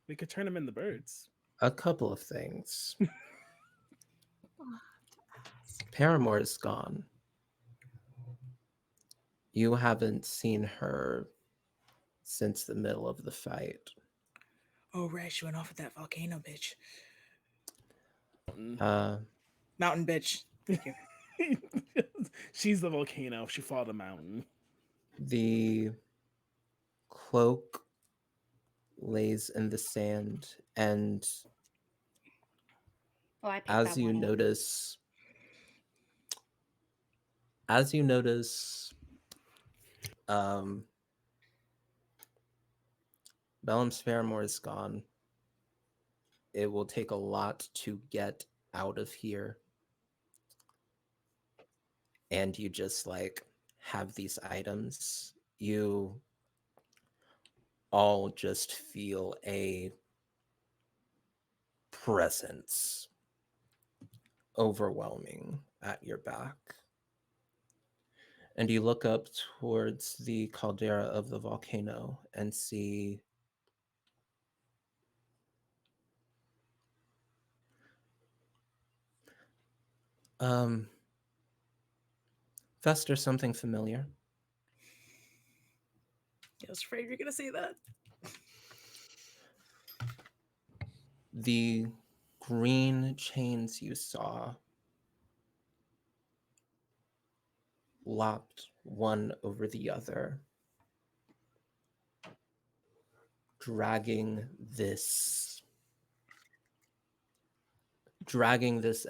We could turn them into birds. A couple of things. I'll have to ask. Paramore is gone. You haven't seen her since the middle of the fight. Oh, right. She went off with that volcano bitch. Uh, Mountain bitch. Thank you. She's the volcano. She fought a mountain. the cloak lays in the sand, and Oh, I picked as that you one up. notice, as you notice, um, Bellum's Fairmore is gone. It will take a lot to get out of here, and you just like have these items. You all just feel a presence overwhelming at your back. And you look up towards the caldera of the volcano and see um Fester, something familiar. I was afraid you're gonna say that. The green chains you saw lopped one over the other, dragging this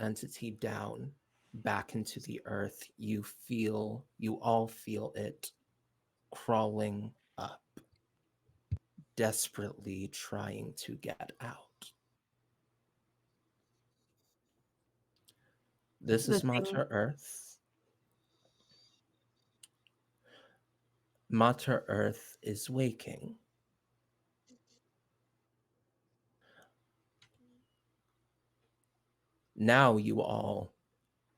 entity down back into the earth. You all feel it crawling up, desperately trying to get out. This The is thing. Mater Earth. Mater Earth is waking. Now you all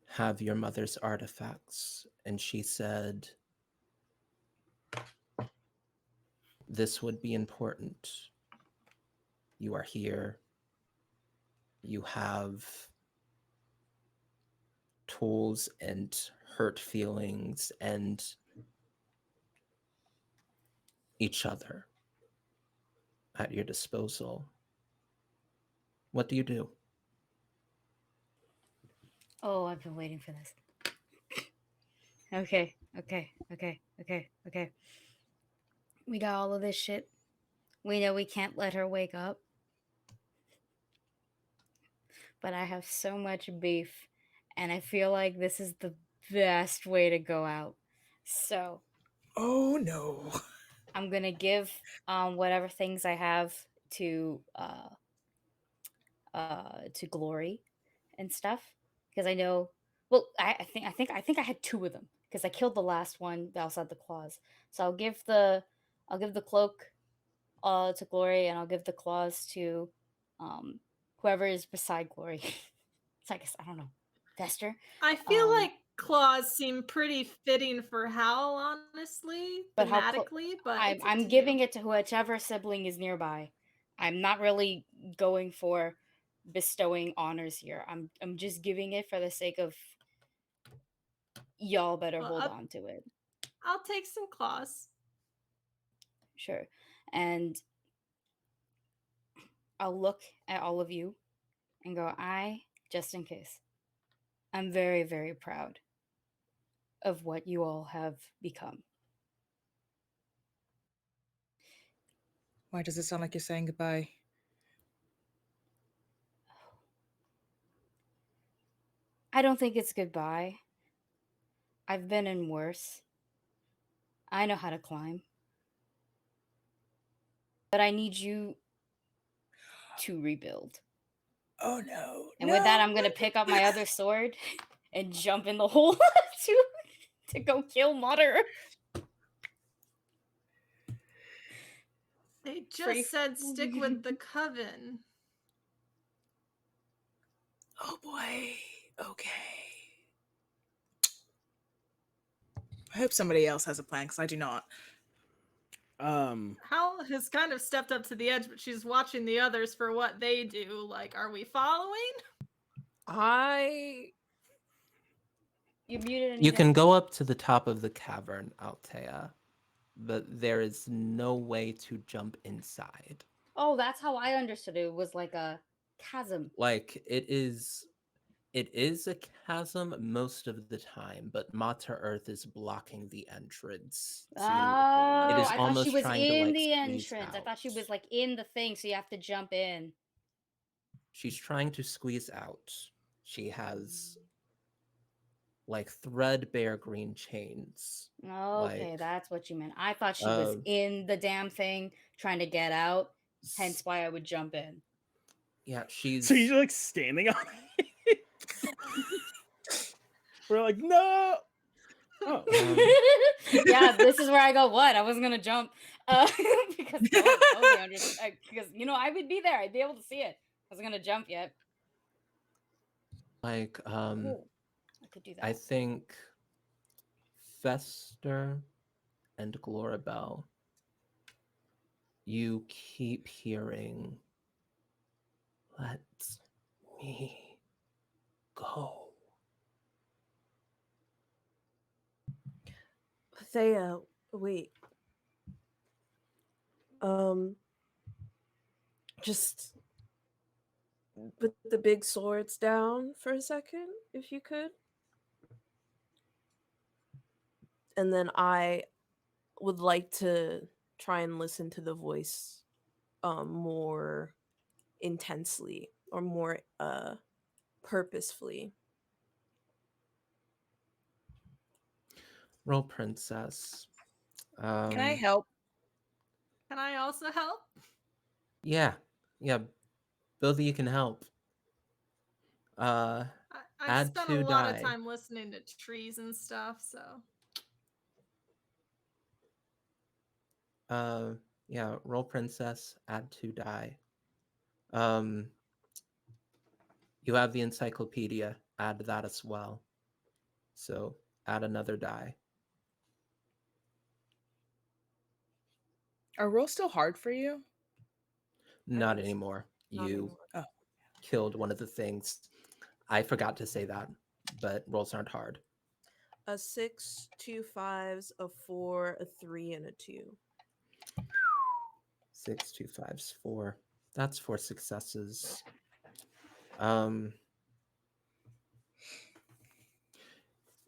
have your mother's artifacts. And she said, this would be important. You are here. You have tools and hurt feelings and each other at your disposal. What do you do? Oh, I've been waiting for this. Okay. We got all of this shit. We know we can't let her wake up. But I have so much beef, and I feel like this is the best way to go out. So Oh no. I'm gonna give whatever things I have to Glory and stuff, because I know. Well, I think I had two of them because I killed the last one that also had the claws. So I'll give the cloak to Glory, and I'll give the claws to um whoever is beside Glory. So I guess I don't know, Fester. I feel like claws seem pretty fitting for Hal, honestly, But thematically, but I'm it's up I'm to giving you. it to whichever sibling is nearby. I'm not really going for bestowing honors here. I'm just giving it for the sake of y'all better Well, hold on to it. I'll take some claws. Sure. And I'll look at all of you and go, just in case, I'm very, very proud of what you all have become. Why does it sound like you're saying goodbye? I don't think it's goodbye. I've been in worse. I know how to climb. But I need you to rebuild. Oh no. And with that, No. I'm gonna pick up my other sword and jump in the hole to go kill Mother. They Pretty just said stick with the coven. Oh boy. Okay. I hope somebody else has a plan because I do not. Hal has kind of stepped up to the edge, but she's watching the others for what they do. Like, are we following? I You muted and You you can didn't. go up to the top of the cavern, Altea, but there is no way to jump inside. Oh, that's how I understood it. It was like a chasm. Like it is a chasm most of the time, but Mater Earth is blocking the entrance to it Oh, is I thought she almost was trying to in like the squeeze entrance. I out. thought she was like in the thing, so you have to jump in. She's trying to squeeze out. She has like threadbare green chains. Okay, Like that's what you meant. I thought she was uh in the damn thing trying to get out, hence why I would jump in. yeah, So she's you're like standing on it. We're like, no. Oh, Yeah, this is where I go. What? I wasn't gonna jump because totally understand. Because I would be there. I'd be able to see it. I wasn't gonna jump yet. like Oh, I could do I that. think Fester and Glorabelle, you keep hearing, let me go. Thea, wait. Just put the big swords down for a second, if you could. And then I would like to try and listen to the voice more intensely or more purposefully. Roll princess. Can I help? Can I also help? Yeah. Yeah, both of you can help. Uh I've add spent a 2 lot of die. time listening to trees and stuff, so. Uh yeah, roll princess, add 2 die. Um you have the encyclopedia, add that as well. So add another die. Are rolls still hard for you? Not think so. anymore. Not You anymore. Oh. killed one of the things. I forgot to say that, but rolls aren't hard. A 6, 2 5s, a 4, a 3, and a 2. 6, 2, 5s, 4. That's 4 successes. Um,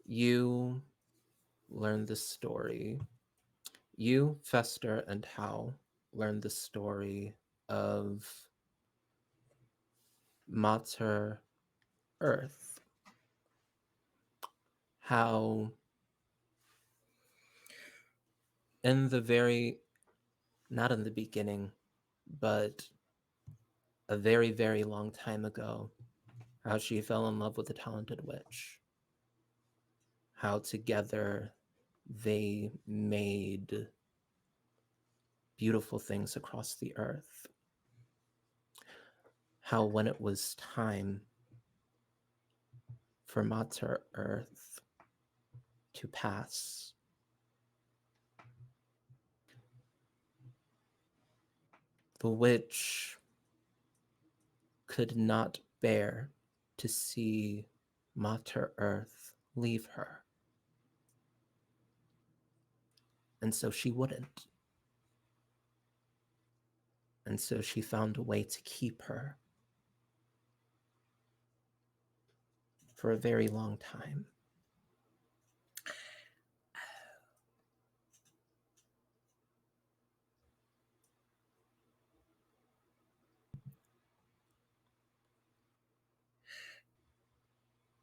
you learn the story. You, Fester, and Hal learn the story of Mater Earth. How in the very, not in the beginning, but a very, very long time ago, how she fell in love with a talented witch. How together they made beautiful things across the earth. How when it was time for Mater Earth to pass, the witch could not bear to see Mater Earth leave her. And so she wouldn't. And so she found a way to keep her for a very long time.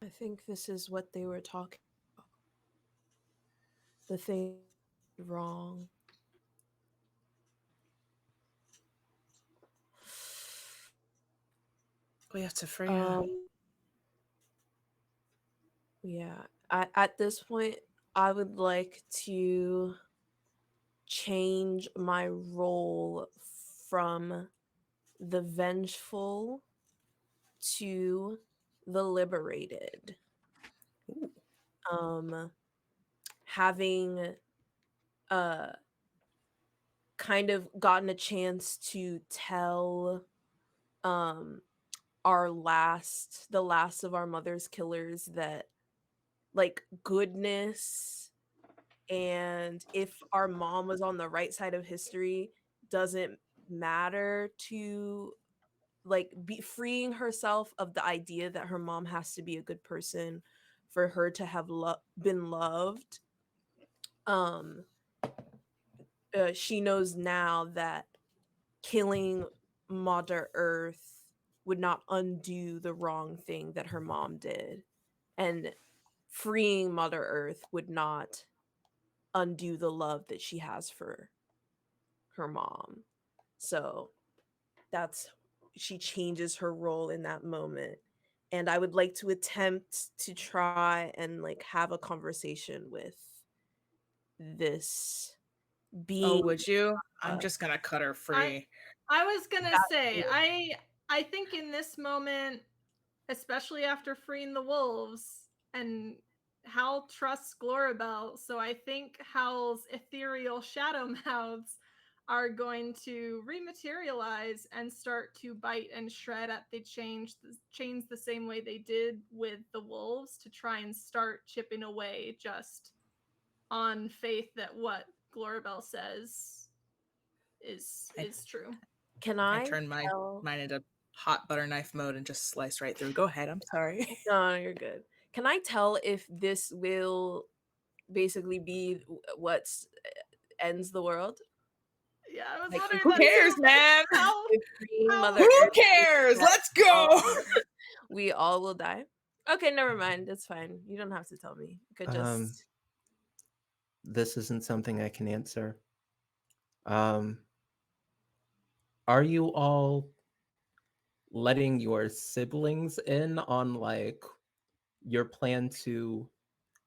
I think this is what they were talking about. The thing wrong. We have to Freya. Yeah. At this point, I would like to change my role from the vengeful to the liberated. Having kind of gotten a chance to tell um the last of our mother's killers that like goodness and if our mom was on the right side of history doesn't matter to like be freeing herself of the idea that her mom has to be a good person for her to have been loved. um she knows now that killing Mother Earth would not undo the wrong thing that her mom did, and freeing Mother Earth would not undo the love that she has for her mom. So that's she changes her role in that moment. And I would like to attempt to try and like have a conversation with this Oh, being. would you? I'm uh, just gonna cut her I free. I was gonna that say, being- I think in this moment, especially after freeing the wolves, and Hal trusts Glorabel, so I think Hal's ethereal shadow mouths are going to rematerialize and start to bite and shred at the chains the same way they did with the wolves to try and start chipping away just on faith that what Glorabel says I, is true. can I I turned tell? mine into hot butter knife mode and just sliced right through. Go ahead. I'm sorry. No, you're good. Can I tell if this will basically be what's ends the world? Yeah, I was Like, wondering who that cares, too. man? If freeing How- Mother Who Earth means cares? that Let's go. we all will die? Okay, never mind. It's fine. You don't have to tell me. You could Um, just. this isn't something I can answer. Um, are you all letting your siblings in on like your plan to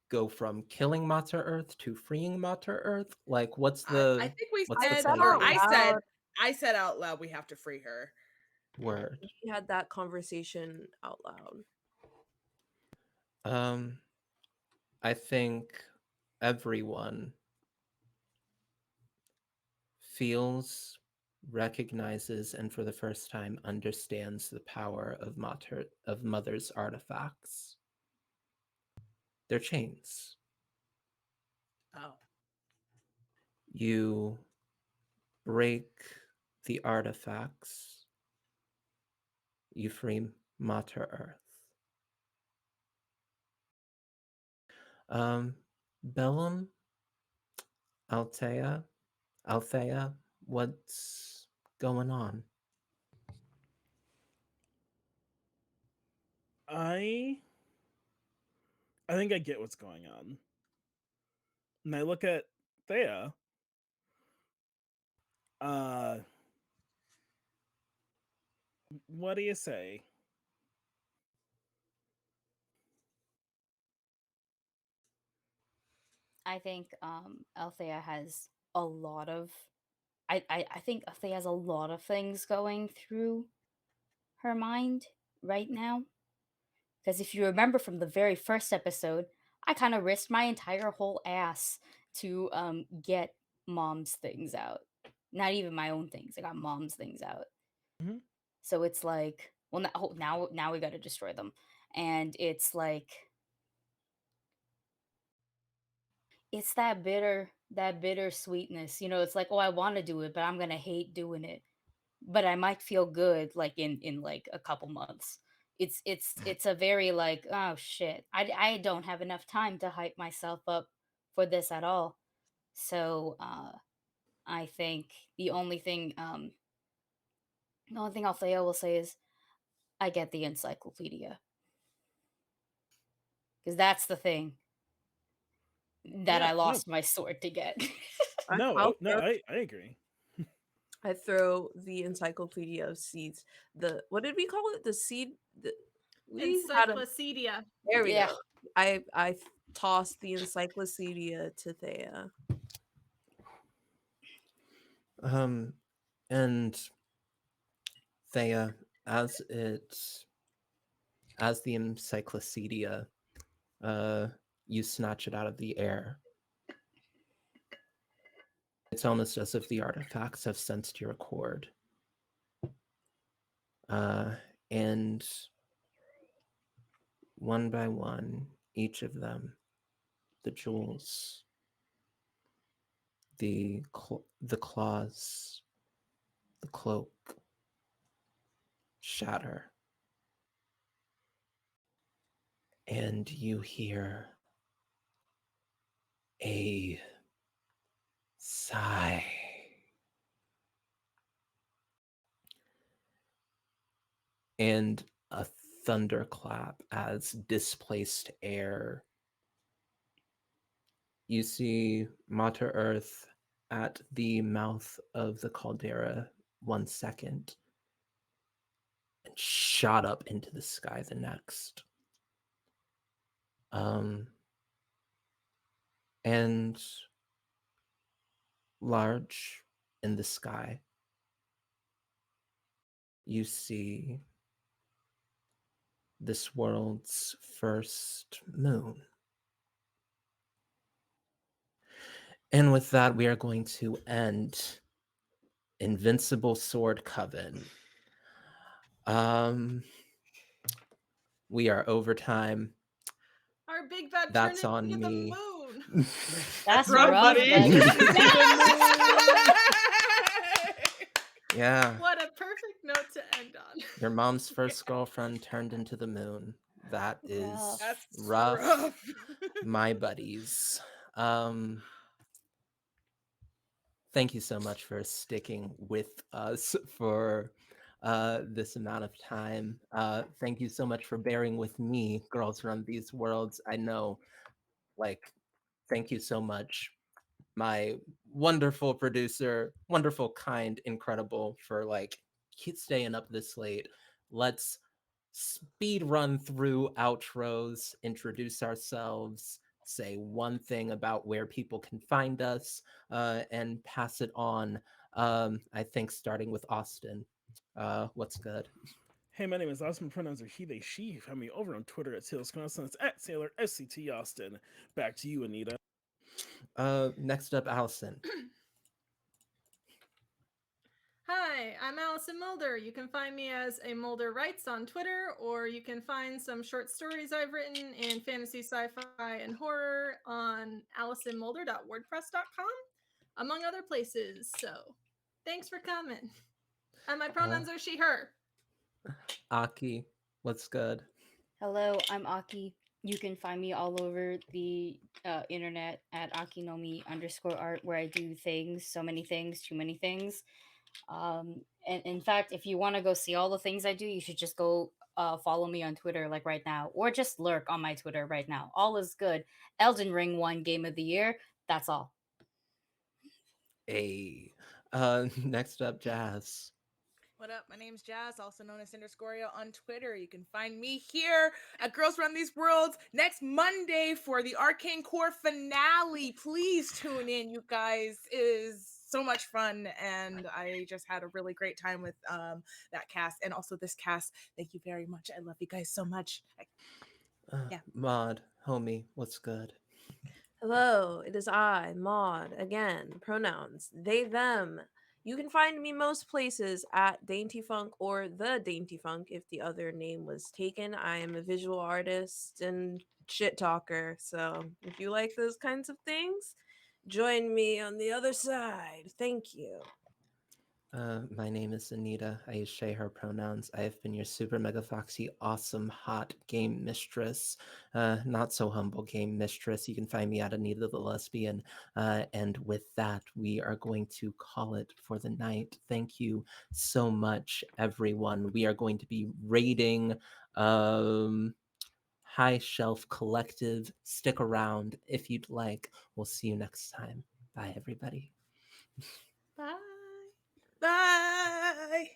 go from killing Mater Earth to freeing Mater Earth? Like, I think we what's the said, said plan or out here? I said out loud, we have to free her. Word. We had that conversation out loud. Um, I think everyone feels, recognizes, and for the first time understands the power of Mother's artifacts. They're chains. Oh. You break the artifacts, you free Mater Earth. Bellum, Althea, what's going on? I think I get what's going on. And I look at Thea. Uh, what do you say? I think Althea has a lot of I think Althea has a lot of things going through her mind right now. Because if you remember from the very first episode, I kind of risked my entire whole ass to get mom's things out. Not even my own things. I got mom's things out. Mhm. So it's like, well, now we got to destroy them, and it's like it's that bitter sweetness. You know, it's like, oh, I want to do it, but I'm gonna hate doing it. But I might feel good like in like a couple months. It's a very like, oh shit, I don't have enough time to hype myself up for this at all. So I think the only thing Althea will say is I get the encyclopedia, because that's the thing that I Yeah, no, lost my sword to get. no, I'll no. I agree. I throw the encyclopedia of seeds. The what did we call it? The seed. We had a. Encyclopedia. There we Yeah. go. I tossed the encyclopedia to Thea. And Thea, as the encyclopedia, uh, you snatch it out of the air. It's almost as if the artifacts have sensed your accord. And one by one, each of them, the jewels, the claws, the cloak, shatter. And you hear a sigh. And a thunderclap as displaced air. You see Mater Earth at the mouth of the caldera 1 second and shot up into the sky the next. And large in the sky, you see this world's first moon. And with that, we are going to end Invincible Sword Coven. We are over time. Our big bad That's turned on into me. the moon. That's rough, rough, buddy. buddy. Yeah. What a perfect note to end on. Your mom's first girlfriend turned into the moon. That is Rough. That's rough. My buddies. Thank you so much for sticking with us for this amount of time. Thank you so much for bearing with me, Girls Run These Worlds. I know, thank you so much. My wonderful producer, wonderful, kind, incredible for keep staying up this late. Let's speed run through outros, introduce ourselves, say one thing about where people can find us, and pass it on. I think starting with Austin. What's good? Hey, my name is Austin. My pronouns are he, they, she. You find me over on Twitter at Sailor Austin. It's at Sailor SCT Austin. Back to you, Anita. Next up, Allison. Hi, I'm Allison Mulder. You can find me as a Mulder Writes on Twitter, or you can find some short stories I've written in fantasy, sci-fi, and horror on AllisonMulder.wordpress.com, among other places. So, thanks for coming. And my pronouns are she, her. Aki, what's good? Hello, I'm Aki. You can find me all over the internet at akinomi_art, where I do things, so many things, too many things. And in fact, if you want to go see all the things I do, you should just go follow me on Twitter, like right now, or just lurk on my Twitter right now. All is good. Elden Ring won Game of the Year. That's all. Hey. Next up, Jazz. What up? My name's Jazz, also known as Cinderscoria on Twitter. You can find me here at Girls Run These Worlds next Monday for the Arcane Core finale. Please tune in, you guys. It is so much fun, and I just had a really great time with that cast and also this cast. Thank you very much. I love you guys so much. Yeah. Maud, homie, what's good? Hello, it is I, Maud, again, pronouns, they, them. You can find me most places at Dainty Funk or The Dainty Funk if the other name was taken. I am a visual artist and shit talker, so if you like those kinds of things, join me on the other side. Thank you. My name is Anita. I use she, her pronouns. I have been your super mega foxy, awesome, hot game mistress. Not so humble game mistress. You can find me at Anita the Lesbian. And with that, we are going to call it for the night. Thank you so much, everyone. We are going to be rating High Shelf Collective. Stick around if you'd like. We'll see you next time. Bye, everybody. Bye. Bye.